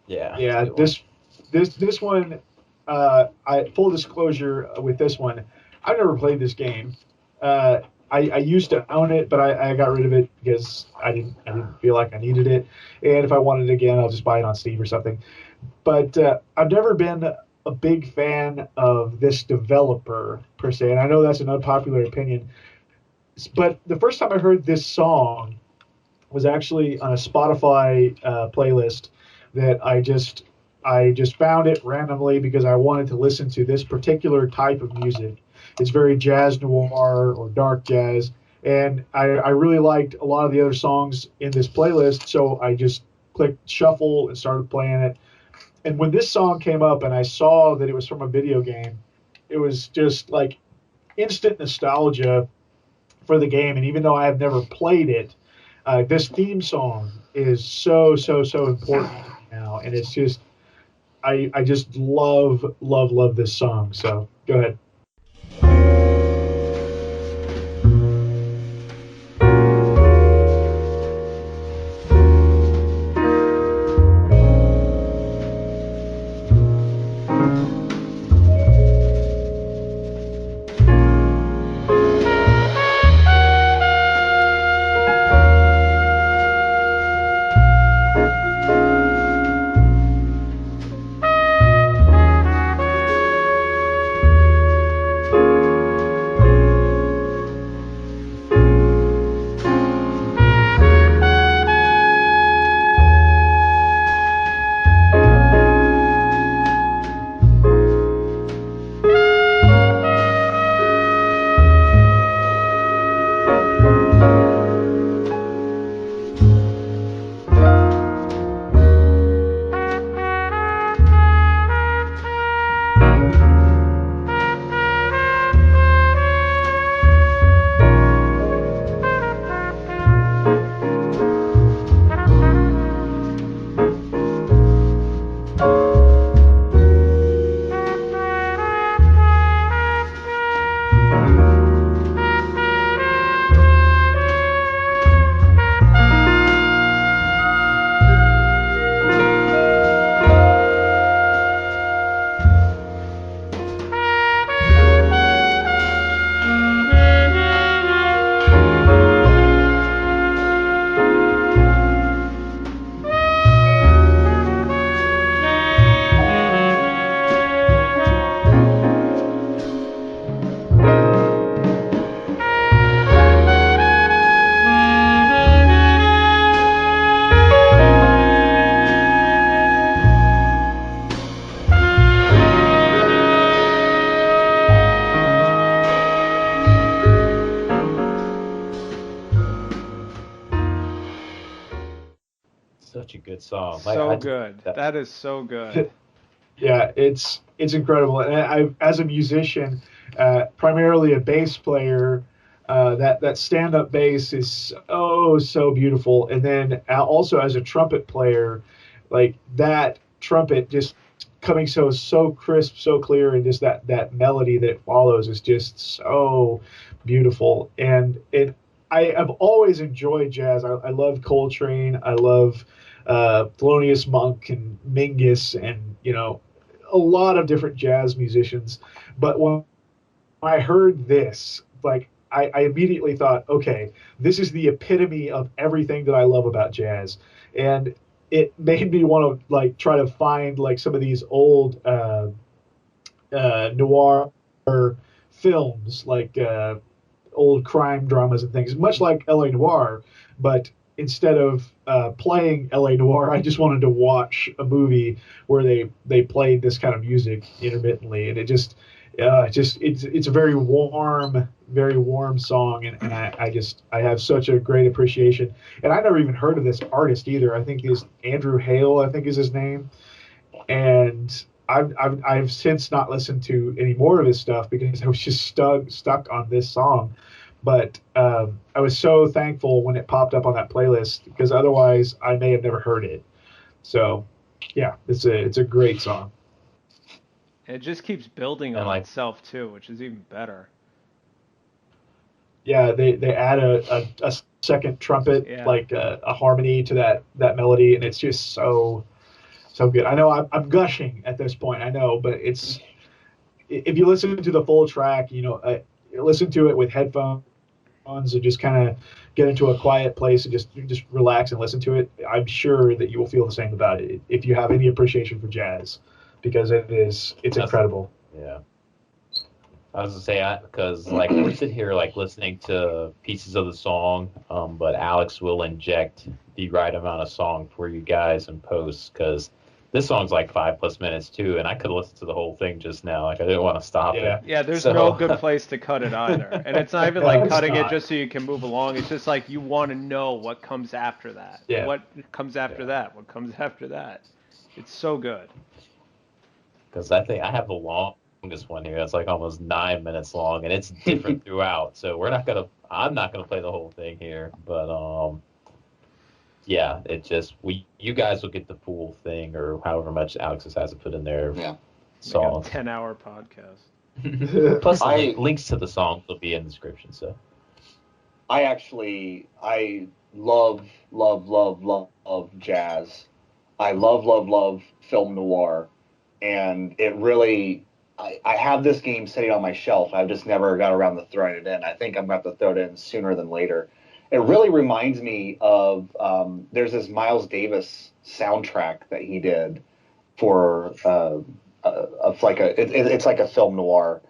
Yeah. Yeah, it's a good this one. Full disclosure with this one, I've never played this game. I used to own it, but I got rid of it because I didn't feel like I needed it. And if I wanted it again, I'll just buy it on Steam or something. But I've never been a big fan of this developer per se, and I know that's an unpopular opinion. But the first time I heard this song was actually on a Spotify playlist that I just found it randomly because I wanted to listen to this particular type of music. It's very jazz noir or dark jazz, and I really liked a lot of the other songs in this playlist, so I just clicked shuffle and started playing it. And when this song came up and I saw that it was from a video game, it was just like instant nostalgia for the game. And even though I have never played it, this theme song is so important to me now, and it's just I just love this song. So go ahead. Such a good song. So good. That is so good. Yeah, it's incredible. And I, as a musician, primarily a bass player, that stand-up bass is so beautiful. And then also as a trumpet player, like that trumpet just coming so crisp, so clear, and just that melody that it follows is just so beautiful. And I have always enjoyed jazz. I love Coltrane. I love Thelonious Monk and Mingus, and a lot of different jazz musicians. But when I heard this, like I immediately thought, okay, this is the epitome of everything that I love about jazz, and it made me want to like try to find like some of these old noir films, like old crime dramas and things, much like L.A. Noire, but instead of playing L.A. Noire, I just wanted to watch a movie where they played this kind of music intermittently, and it's a very warm song, and I have such a great appreciation. And I never even heard of this artist either. I think this Andrew Hale, I think is his name, and I've since not listened to any more of his stuff because I was just stuck on this song. But I was so thankful when it popped up on that playlist, because otherwise I may have never heard it. So yeah, it's a great song. It just keeps building on itself too, which is even better. Yeah, they add a second trumpet, like a harmony to that melody, and it's just so good. I know I'm gushing at this point, I know, but if you listen to the full track, listen to it with headphones and just kind of get into a quiet place and just relax and listen to it. I'm sure that you will feel the same about it if you have any appreciation for jazz, because it's incredible. Yeah. I was gonna say, because like we're sitting here like listening to pieces of the song, but Alex will inject the right amount of song for you guys in post, because this song's like 5+ minutes too, and I could listen to the whole thing just now. Like I didn't want to stop it. Yeah, there's no good place to cut it either, and it's not even like cutting it just so you can move along. It's just like you want to know what comes after that. Yeah. What comes after that? What comes after that? It's so good. Because I think I have the longest one here. It's like almost 9 minutes long, and it's different throughout. So I'm not gonna play the whole thing here, but yeah, you guys will get the full thing, or however much Alex has to put in there. Yeah. Song. Like a 10-hour podcast. Plus, links to the songs will be in the description. So, I love jazz. I love film noir, and it really. I have this game sitting on my shelf. I've just never got around to throwing it in. I think I'm going to have to throw it in sooner than later. It really reminds me of there's this Miles Davis soundtrack that he did for it's like a film noir,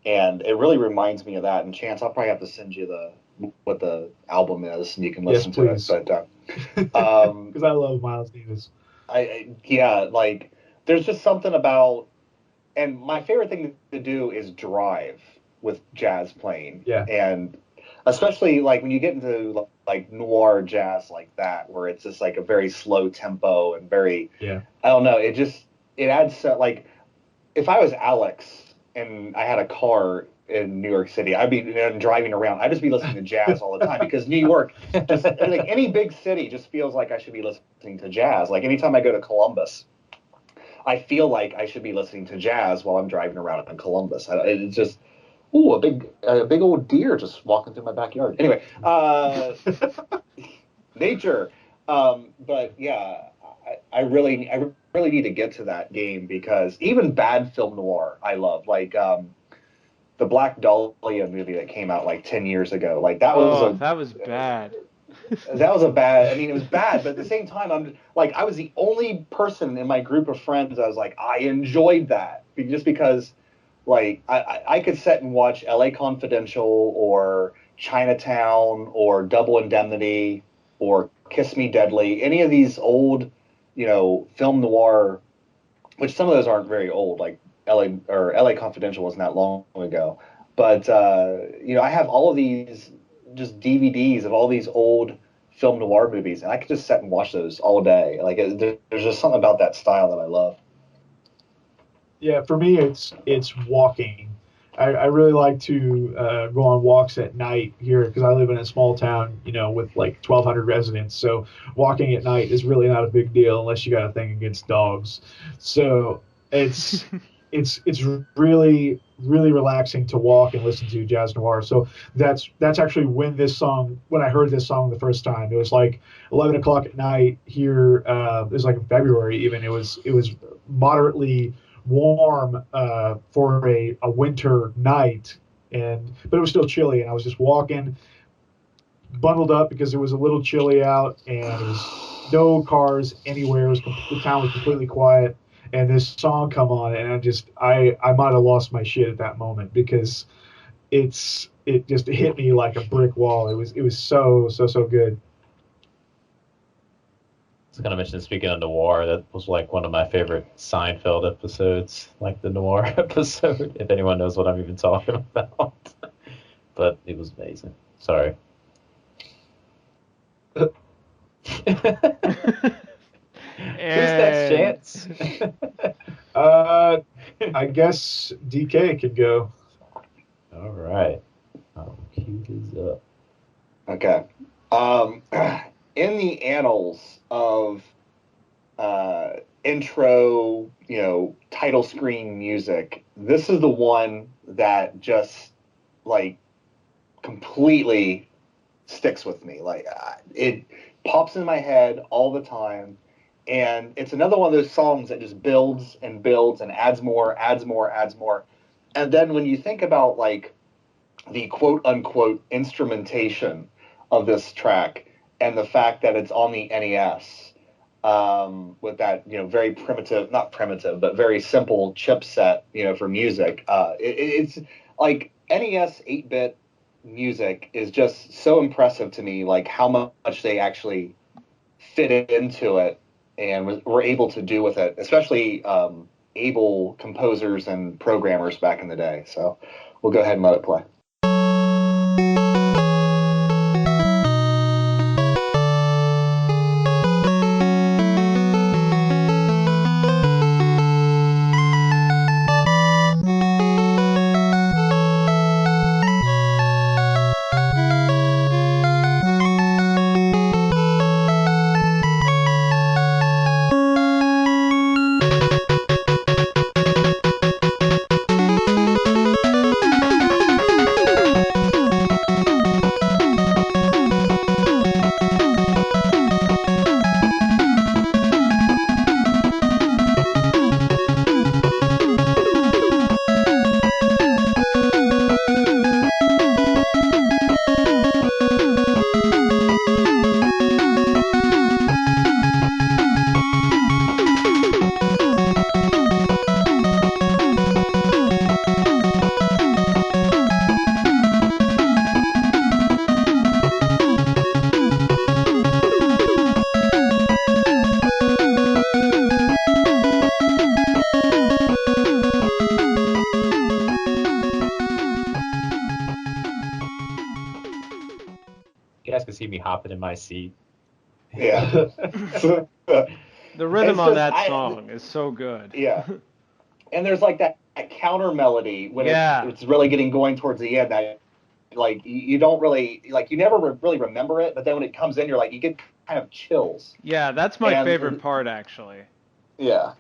and it really reminds me of that. And Chance, I'll probably have to send you what the album is, and you can listen to it. But because I love Miles Davis. There's just something about, and my favorite thing to do is drive with jazz playing. Yeah. And especially like when you get into like noir jazz like that, where it's just like a very slow tempo and very, I don't know, it adds like, if I was Alex and I had a car in New York City, I'd be driving around. I'd just be listening to jazz all the time, because New York, just like any big city, just feels like I should be listening to jazz. Like anytime I go to Columbus, I feel like I should be listening to jazz while I'm driving around in Columbus. It's just, ooh, a big old deer just walking through my backyard. Anyway, nature. But yeah, I really need to get to that game, because even bad film noir I love, like the Black Dahlia movie that came out like 10 years ago. Like that was that was bad. That was it was bad, but at the same time, I was the only person in my group of friends that was like, I enjoyed that, just because, like, I could sit and watch L.A. Confidential or Chinatown or Double Indemnity or Kiss Me Deadly, any of these old, film noir, which some of those aren't very old, like L.A. Confidential wasn't that long ago, but I have all of these just DVDs of all these old film noir movies, and I could just sit and watch those all day. Like there's just something about that style that I love. Yeah, for me, it's walking. I really like to go on walks at night here, because I live in a small town, with like 1,200 residents. So walking at night is really not a big deal unless you got a thing against dogs. So it's it's really relaxing to walk and listen to jazz noir. So that's actually when I heard this song the first time. It was like 11 o'clock at night here. It was like in February even. It was moderately warm for a winter night, but it was still chilly, and I was just walking, bundled up because it was a little chilly out, and it was no cars anywhere. The town was completely quiet, and this song come on, and I might have lost my shit at that moment because it just hit me like a brick wall. It was so good. I was gonna mention, speaking of noir, that was like one of my favorite Seinfeld episodes, like the noir episode. If anyone knows what I'm even talking about, but it was amazing. Sorry. Who's next, Chance? I guess DK could go. All right. I'll cue his up. Okay. In the annals of intro, title screen music, this is the one that just like completely sticks with me. Like it pops in my head all the time, and it's another one of those songs that just builds and builds and adds more, and then when you think about like the quote unquote instrumentation of this track and the fact that it's on the NES with that very primitive, not primitive, but very simple chipset for music, it's like NES 8-bit music is just so impressive to me, like how much they actually fit into it and were able to do with it, especially able composers and programmers back in the day. So we'll go ahead and let it play. You guys can see me hopping in my seat. Yeah. The rhythm It's on just- that song is so good. Yeah. And there's like that counter melody when Yeah. it's really getting going towards the end. That like you don't really like, you never really remember it, but then when it comes in, you're like, you get kind of chills. Yeah, that's my And- favorite part, actually. Yeah.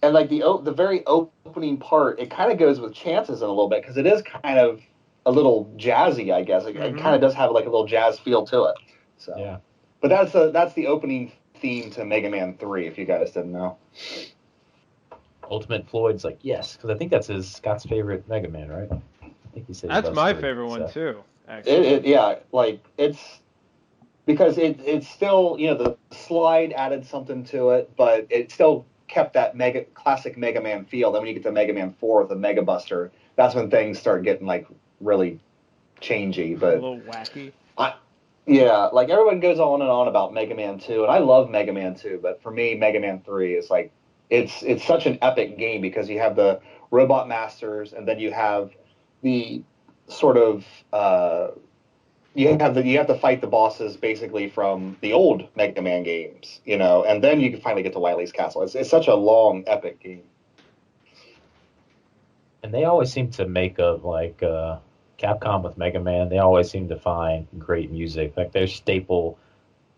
And like the very opening part, it kind of goes with Chances in a little bit because it is kind of a little jazzy, I guess. It kind of does have like a little jazz feel to it. So Yeah. But that's the opening theme to Mega Man 3, if you guys didn't know. Ultimate Floyd's like, yes, because I think that's Scott's favorite Mega Man, right? I think he said he That's loves my 3, favorite one so. too, actually. Yeah, like it's because it's still, the slide added something to it, but it still kept that classic Mega Man feel. Then when you get to Mega Man 4 with the Mega Buster, that's when things start getting like really changey. A But little wacky. yeah, like everyone goes on and on about Mega Man 2, and I love Mega Man 2, but for me, Mega Man 3 is like it's such an epic game because you have the Robot Masters, and then you have the sort of you have to fight the bosses basically from the old Mega Man games, and then you can finally get to Wily's Castle. It's such a long, epic game. And they always seem to make like Capcom with Mega Man. They always seem to find great music. Like there's staple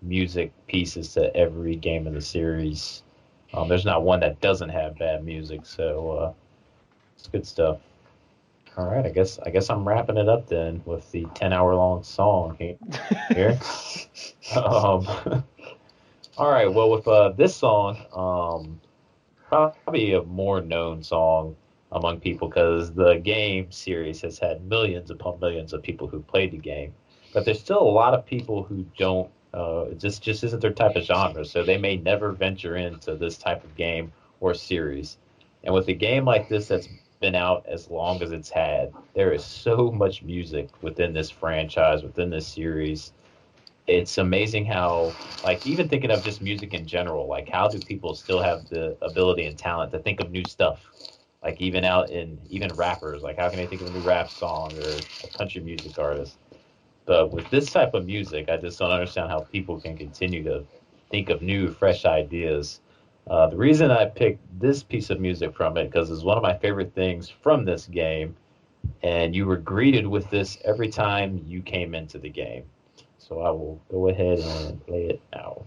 music pieces to every game in the series. There's not one that doesn't have bad music. So It's good stuff. All right, I guess I'm wrapping it up then with the 10-hour-long song here. Um, all right, well, with this song, probably a more known song among people because the game series has had millions upon millions of people who played the game. But there's still a lot of people who don't. It just isn't their type of genre, so they may never venture into this type of game or series. And with a game like this that's been out as long as it's had, there is so much music within this franchise, within this series. It's amazing how, like, even thinking of just music in general, like, how do people still have the ability and talent to think of new stuff? Like, even rappers, like, how can they think of a new rap song or a country music artist? But with this type of music, I just don't understand how people can continue to think of new, fresh ideas. The reason I picked this piece of music from it, because it's one of my favorite things from this game, and you were greeted with this every time you came into the game. So I will go ahead and play it now.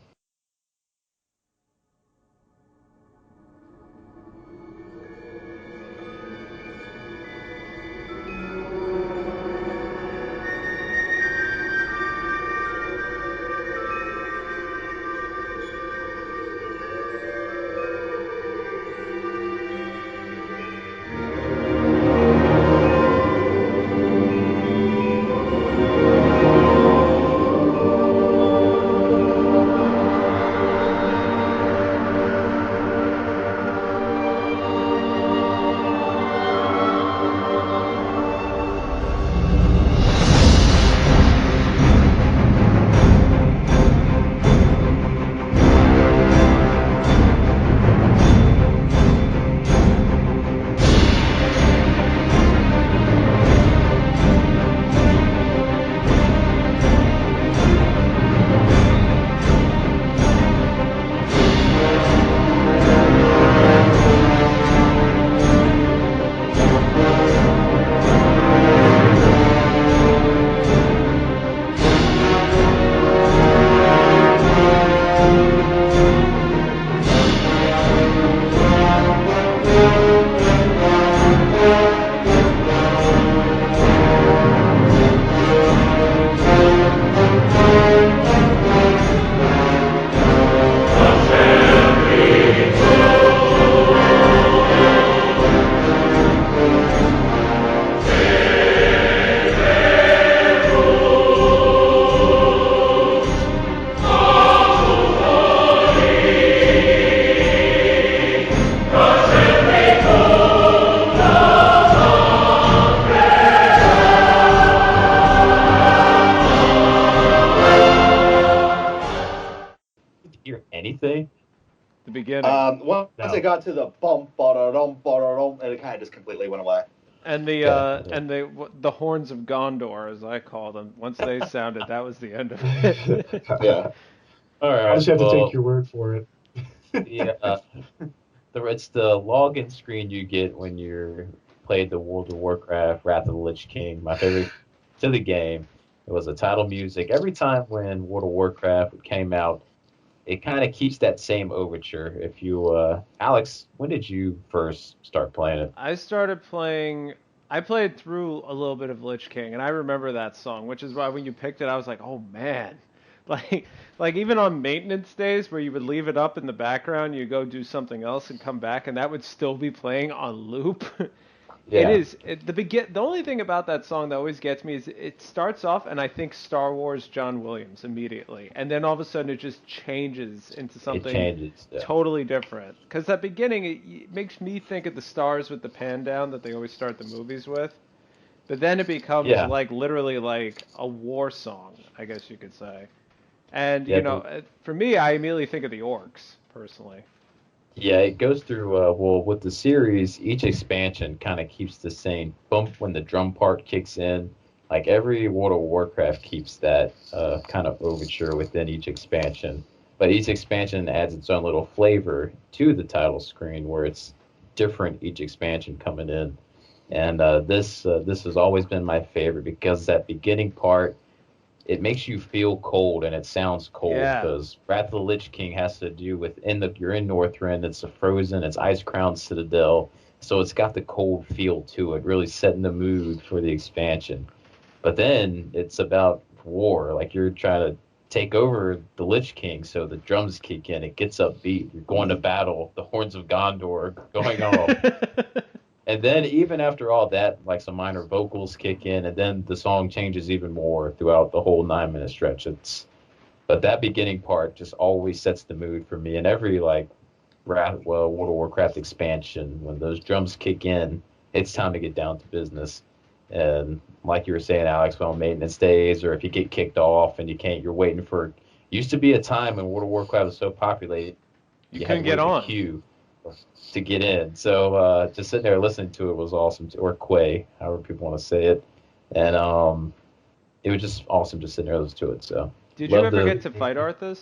Hear anything? The beginning. Once No. it got to the bum ba dum and it kind of just completely went away. And the horns of Gondor, as I call them, once they sounded, that was the end of it. Yeah. All right. I'll just have to well, take your word for it. Yeah, it's the login screen you get when you're played the World of Warcraft Wrath of the Lich King. My favorite to the game. It was the title music. Every time when World of Warcraft came out, it kind of keeps that same overture. If you, Alex, when did you first start playing it? I played through a little bit of Lich King, and I remember that song, which is why when you picked it, I was like, oh man. Like, like even on maintenance days where you would leave it up in the background, you go do something else and come back, and that would still be playing on loop. It Yeah. is the only thing about that song that always gets me is it starts off and I think Star Wars John Williams immediately, and then all of a sudden it just changes into It something changes. Yeah. totally different. Because that beginning it makes me think of the stars with the pan down that they always start the movies with, but then it becomes Yeah. like literally like a war song, I guess you could say. And Yeah, for me, I immediately think of the orcs personally. Yeah, it goes through, well, with the series, each expansion kind of keeps the same bump when the drum part kicks in. Like every World of Warcraft keeps that kind of overture within each expansion. But each expansion adds its own little flavor to the title screen where it's different each expansion coming in. And this has always been my favorite because that beginning part, it makes you feel cold and it sounds cold Yeah. because Wrath of the Lich King has to do with you're in Northrend, it's a frozen, it's ice crowned citadel, So it's got the cold feel to it, really setting the mood for the expansion. But then it's about war. Like you're trying to take over the Lich King, so the drums kick in. It gets upbeat. You're going to battle. The horns of Gondor are going off. And then even after all that, like some minor vocals kick in, and then the song changes even more throughout the whole 9 minute stretch. But that beginning part just always sets the mood for me. And every like World of Warcraft expansion, when those drums kick in, it's time to get down to business. And like you were saying, Alex, on maintenance days, or if you get kicked off and you can't, you're waiting for. Used to be a time when World of Warcraft was so populated, You couldn't get to on. queue to get in. So just sitting there listening to it was awesome, or Quay, however people want to say it, and it was just awesome just sitting there listening to it. So Did you love ever the- get to fight Arthas?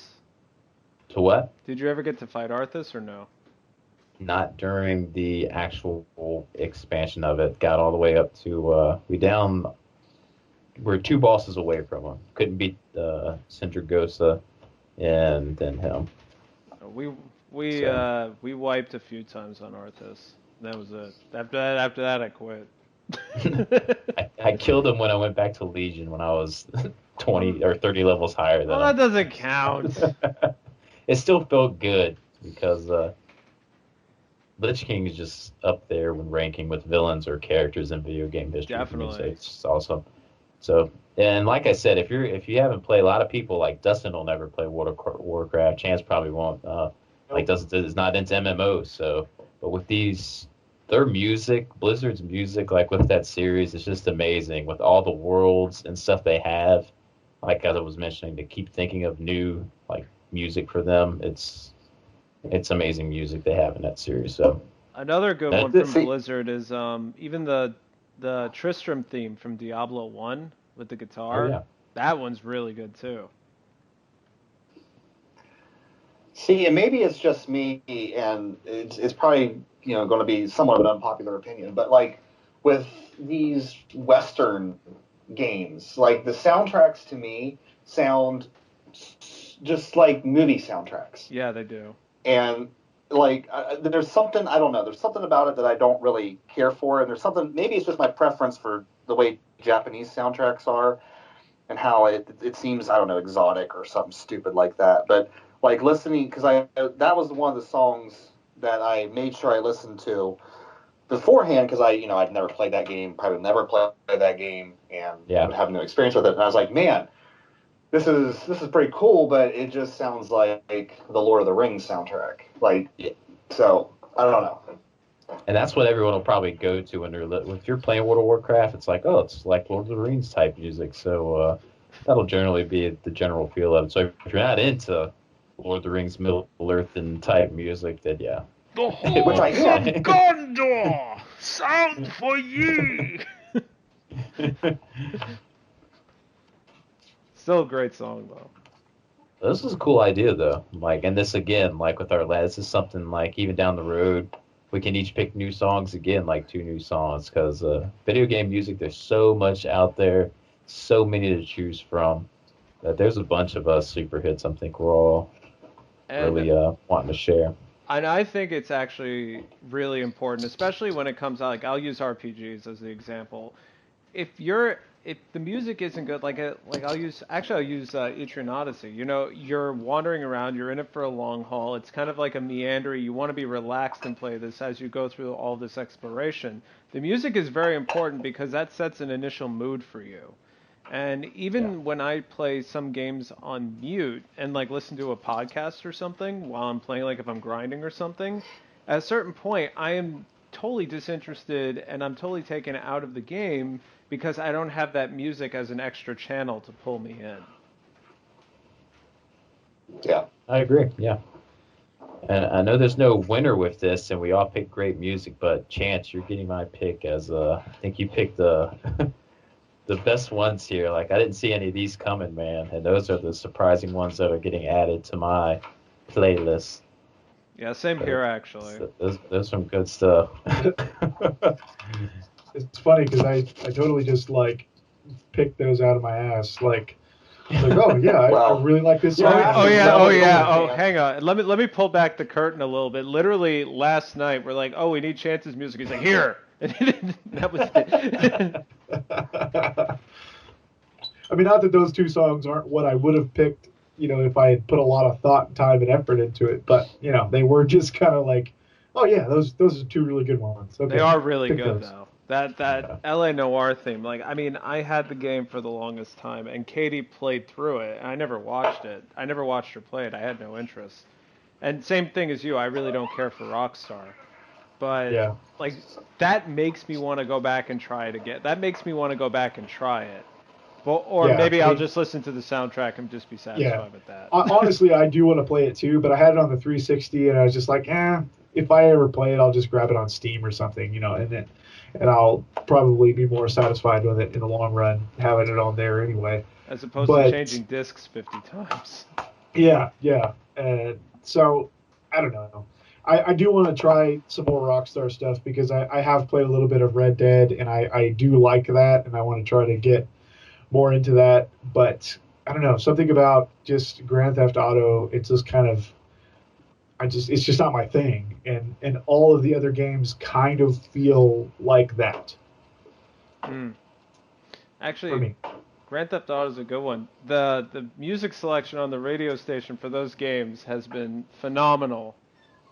To what? Did you ever get to fight Arthas or no? Not during the actual expansion of it. Got all the way up to we're 2 bosses away from him. Couldn't beat Sindragosa and then him. We So- we wiped a few times on Arthas. That was it. After that I quit. I killed him when I went back to Legion when I was 20 or 30 levels higher than Well, that him. doesn't count. It still felt good because Lich King is just up there when ranking with villains or characters in video game history. Definitely. So it's just awesome. So, and like I said, if you haven't played, a lot of people like Dustin will never play World of Warcraft. Chance probably won't. Like Dustin is not into MMOs. So, but with their music, Blizzard's music, like with that series, it's just amazing with all the worlds and stuff they have. Like as I was mentioning, to keep thinking of new like music for them. It's amazing music they have in that series. So Another good That- one from See- Blizzard is even the Tristram theme from Diablo 1 with the guitar. yeah. That one's really good too. See, and maybe it's just me, and it's probably going to be somewhat of an unpopular opinion, but like with these Western games, like the soundtracks to me sound just like movie soundtracks, Yeah, they do. and like there's something, I don't know, there's something about it that I don't really care for, and there's something, maybe it's just my preference for the way Japanese soundtracks are, and how it seems, I don't know, exotic or something stupid like that, but like listening, because that was one of the songs that I made sure I listened to beforehand, because I'd never played that game, probably never played that game, and would have no experience with it. And I was like, man, this is pretty cool, but it just sounds like the Lord of the Rings soundtrack. Like, so I don't know. And that's what everyone will probably go to when if you're playing World of Warcraft. It's like, oh, it's like Lord of the Rings type music. So that'll generally be the general feel of it. So if you're not into Lord of the Rings, Middle Earth and type music, then yeah. The Which I am. Gondor, sound for ye. Still a great song though. This is a cool idea though. Like, and this again, like with our lads, this is something like even down the road, we can each pick new songs again, like 2 new songs, because video game music, there's so much out there, so many to choose from. That there's a bunch of us super hits. I think we're all really wanting to share. And I think it's actually really important, especially when it comes out. Like I'll use RPGs as the example. If the music isn't good, I'll use Etrian Odyssey. You're wandering around, you're in it for a long haul. It's kind of like a meandering. You want to be relaxed and play this as you go through all this exploration. The music is very important because that sets an initial mood for you. And even when I play some games on mute and like listen to a podcast or something while I'm playing, like if I'm grinding or something, at a certain point I am totally disinterested and I'm totally taken out of the game because I don't have that music as an extra channel to pull me in. Yeah. I agree. Yeah. And I know there's no winner with this, and we all pick great music, but Chance, you're getting my pick as I think you picked the the best ones here. Like I didn't see any of these coming, man, and those are the surprising ones that are getting added to my playlist. Yeah, same here actually. Those are some good stuff. It's funny because I totally just like picked those out of my ass. Like I was like, oh yeah, I Well, really like this yeah, song. I- Oh yeah, that oh was yeah, only oh Chance. hang on. Let me pull back the curtain a little bit. Literally last night we're like, oh, we need Chance's music. He's like, here. And that was it. I mean, not that those two songs aren't what I would have picked, if I had put a lot of thought, time, and effort into it. But they were just kind of like, oh yeah, those are two really good ones. Okay, They are really pick good those. though. That LA Noire theme, like I mean, I had the game for the longest time, and Katie played through it. And I never watched it. I never watched her play it. I had no interest. And same thing as you, I really don't care for Rockstar. But Yeah. like that makes me want to go back and try it again. That makes me want to go back and try it. Well, or Yeah, maybe I I'll mean- just listen to the soundtrack and just be satisfied with that. Honestly, I do want to play it too, but I had it on the 360, and I was just like, if I ever play it, I'll just grab it on Steam or something, and I'll probably be more satisfied with it in the long run, having it on there anyway. As opposed but- to changing discs 50 times. Yeah. So I don't know. I do want to try some more Rockstar stuff because I have played a little bit of Red Dead, and I do like that, and I want to try to get more into that. But I don't know, something about just Grand Theft Auto, it's just kind of, it's just not my thing, and all of the other games kind of feel like that for Actually, me. Grand Theft Auto is a good one. The music selection on the radio station for those games has been phenomenal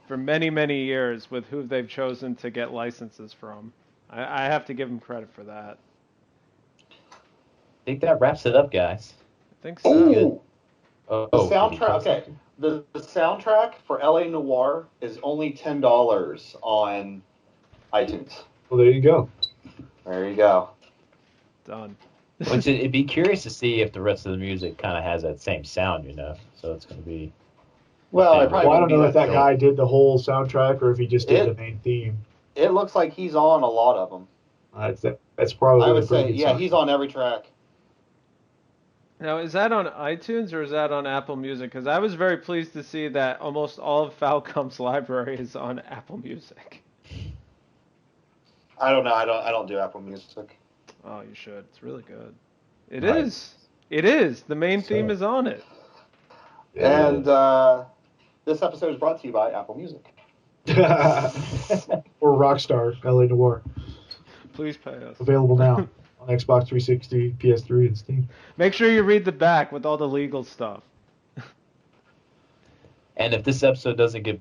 for many, many years with who they've chosen to get licenses from. I have to give them credit for that. I think that wraps it up, guys. I think so. Ooh, Oh, the soundtrack. Okay, the soundtrack for LA Noire is only $10 on iTunes. Well, there you go. There you go. Done. Which it'd be curious to see if the rest of the music kind of has that same sound, So it's going to be. Well, it Well, probably Well, I don't wouldn't know be if that good. guy did the whole soundtrack or if he just did It- the main theme. It looks like he's on a lot of them. That's probably I a would pretty say, good yeah, song. he's on every track. Now, is that on iTunes or is that on Apple Music? Because I was very pleased to see that almost all of Falcom's library is on Apple Music. I don't know. I don't do Apple Music. Oh, you should. It's really good. It Right. is. It is. The main So- theme is on it. Yeah. And this episode is brought to you by Apple Music. Or Rockstar, LA Noire. Please pay us. Available now on Xbox 360, PS3, and Steam. Make sure you read the back with all the legal stuff. And if this episode doesn't get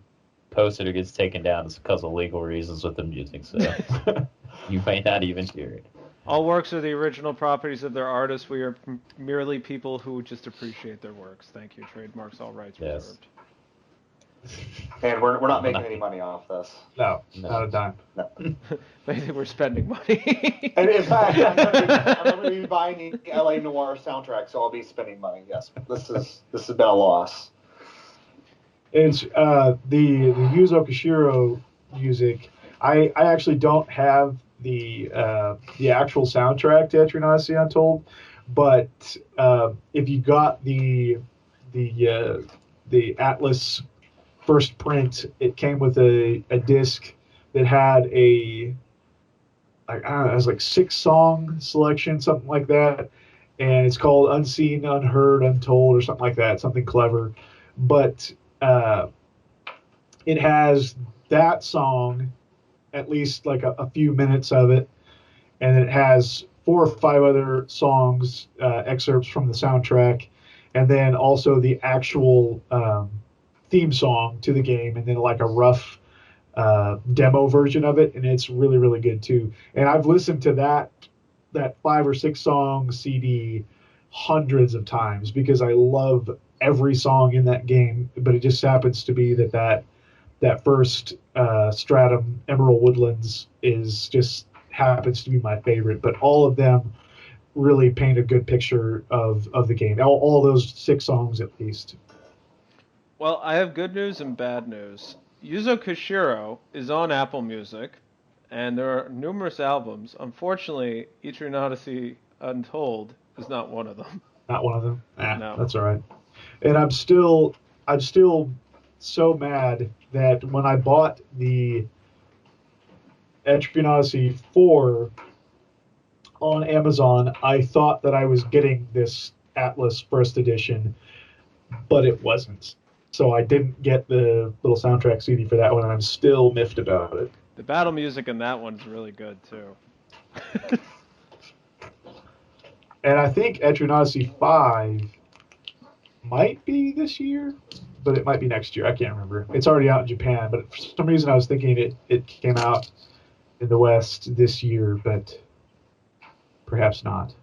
posted or gets taken down, it's because of legal reasons with the music. So you may not even hear it. All works are the original properties of their artists. We are merely people who just appreciate their works. Thank you. Trademarks, all rights Yes. reserved. And we're not making any money off this. No, No. not a dime. Basically, we're spending money. And in fact, I'm going to be buying the LA Noire soundtrack, so I'll be spending money. Yes, this has been a loss. It's the Yuzo Koshiro music. I actually don't have the actual soundtrack to Etrian Odyssey Untold, but if you got the Atlas first print, it came with a disc that had I don't know, it was like 6-song selection, something like that, and it's called Unseen, Unheard, Untold, or something like that, something clever, but it has that song, at least like a few minutes of it, and it has 4 or 5 other songs, excerpts from the soundtrack, and then also the actual theme song to the game, and then like a rough demo version of it, and it's really, really good too. And I've listened to that 5 or 6 song CD hundreds of times because I love every song in that game, but it just happens to be that first Stratum Emerald Woodlands is just happens to be my favorite, but all of them really paint a good picture of the game. All those 6 songs at least. Well, I have good news and bad news. Yuzo Koshiro is on Apple Music, and there are numerous albums. Unfortunately, Etrian Odyssey Untold is not one of them. Not one of them. No. That's all right. And I'm still so mad that when I bought the Etrian Odyssey 4 on Amazon, I thought that I was getting this Atlas First Edition, but it wasn't. So I didn't get the little soundtrack CD for that one, and I'm still miffed about it. The battle music in that one's really good too. And I think Etrian Odyssey 5 might be this year, but it might be next year. I can't remember. It's already out in Japan, but for some reason I was thinking it came out in the West this year, but perhaps not.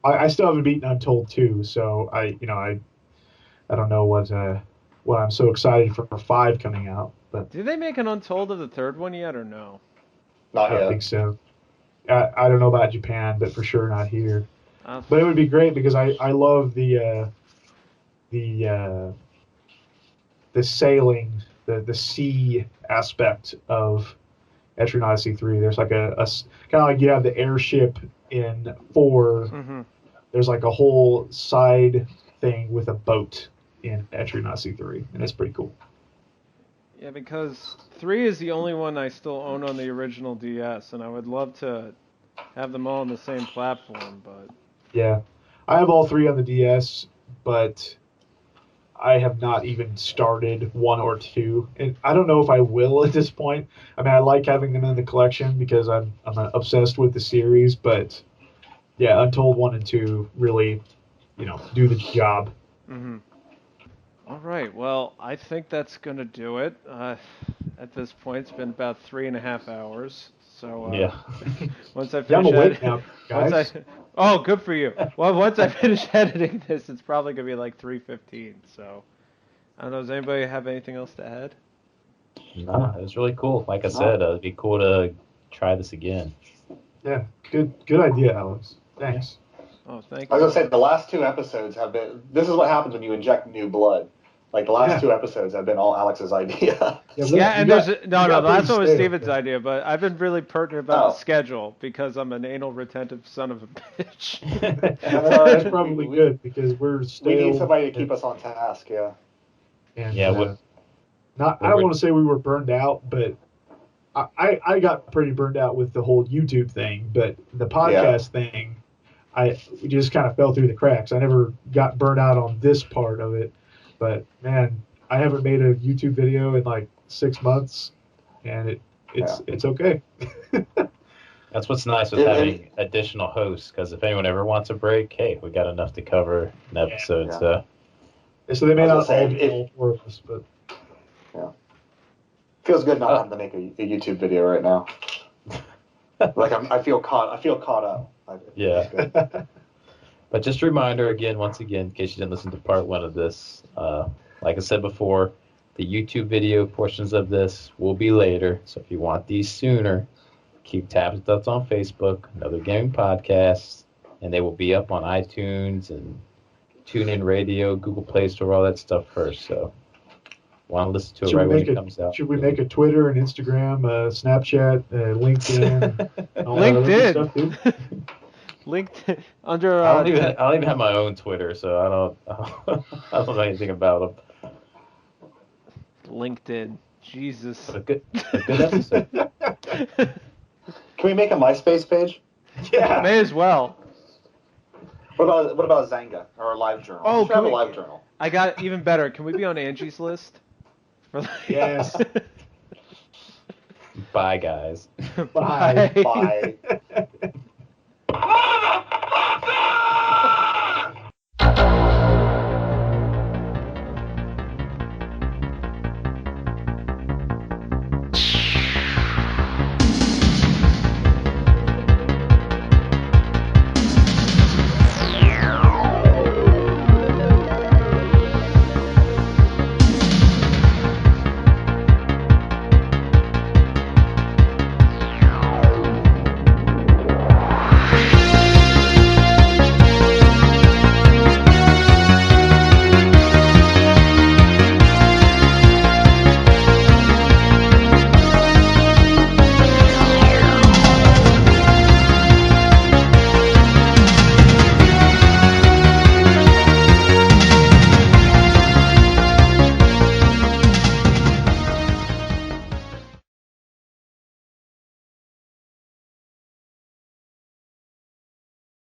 I still haven't beaten Untold 2, so I don't know what I'm so excited for 5 coming out, but Did they make an Untold of the third one yet, or no? Not I don't yet. think so. I don't know about Japan, but for sure not here. Uh, But it would be great because I love the sailing, the sea aspect of Etrian Odyssey 3. There's like a kind of like you have the airship in 4. mhm. There's like a whole side thing with a boat in Etrian Odyssey 3, and it's pretty cool. Yeah, because 3 is the only one I still own on the original DS, and I would love to have them all on the same platform, but Yeah, I have all 3 on the DS, but I have not even started 1 or 2, and I don't know if I will at this point. I mean, I like having them in the collection because I'm obsessed with the series, but yeah, Untold 1 and 2 really, do the job. mm-hmm. All right, well, I think that's going to do it. At this point, it's been about 3.5 hours. So Yeah. once I Yeah, I'm finish awake now, guys. oh, good for you. Well, once I finish editing this, it's probably going to be like 3:15. So I don't know. Does anybody have anything else to add? No, it was really cool. Like I said, it'd be cool to try this again. Yeah, good idea, Alex. Thanks. Oh, thank I you. was gonna say the last 2 episodes have been. This is what happens when you inject new blood. Like the last 2 episodes have been all Alex's idea. Yeah, and there's the last one was stale, Steven's yeah. idea, but I've been really pertinent about the Oh. schedule because I'm an anal retentive son of a bitch. That's probably good because we're stale. We need somebody to keep us on task. Yeah. And, Yeah, I don't want to say we were burned out, but I got pretty burned out with the whole YouTube thing. But the podcast thing, we just kind of fell through the cracks. I never got burned out on this part of it, but man, I haven't made a YouTube video in like 6 months, and it's okay. That's what's nice with having additional hosts, because if anyone ever wants a break, hey, we got enough to cover an episode. Yeah. So So they may I not was gonna all say, be all 4 of us, but Feels good not having to make a YouTube video right now. Like I feel caught up. Yeah. It's good. But just a reminder again, once again, in case you didn't listen to part 1 of this, like I said before, the YouTube video portions of this will be later. So if you want these sooner, keep tabs with us on Facebook, Another Gaming Podcast, and they will be up on iTunes and TuneIn Radio, Google Play Store, all that stuff first. So want to listen to it right when it comes out. Should we make a Twitter and Instagram, Snapchat, LinkedIn, and all that other stuff, dude? LinkedIn under. I don't even have my own Twitter, so I don't know anything about them. LinkedIn. Jesus. A good episode. Can we make a MySpace page? Yeah. May as well. What about Zanga or a live journal? Oh, We should have a can we- live journal. I got it even better. Can we be on Angie's list? Yes. Bye, guys. Bye. Bye.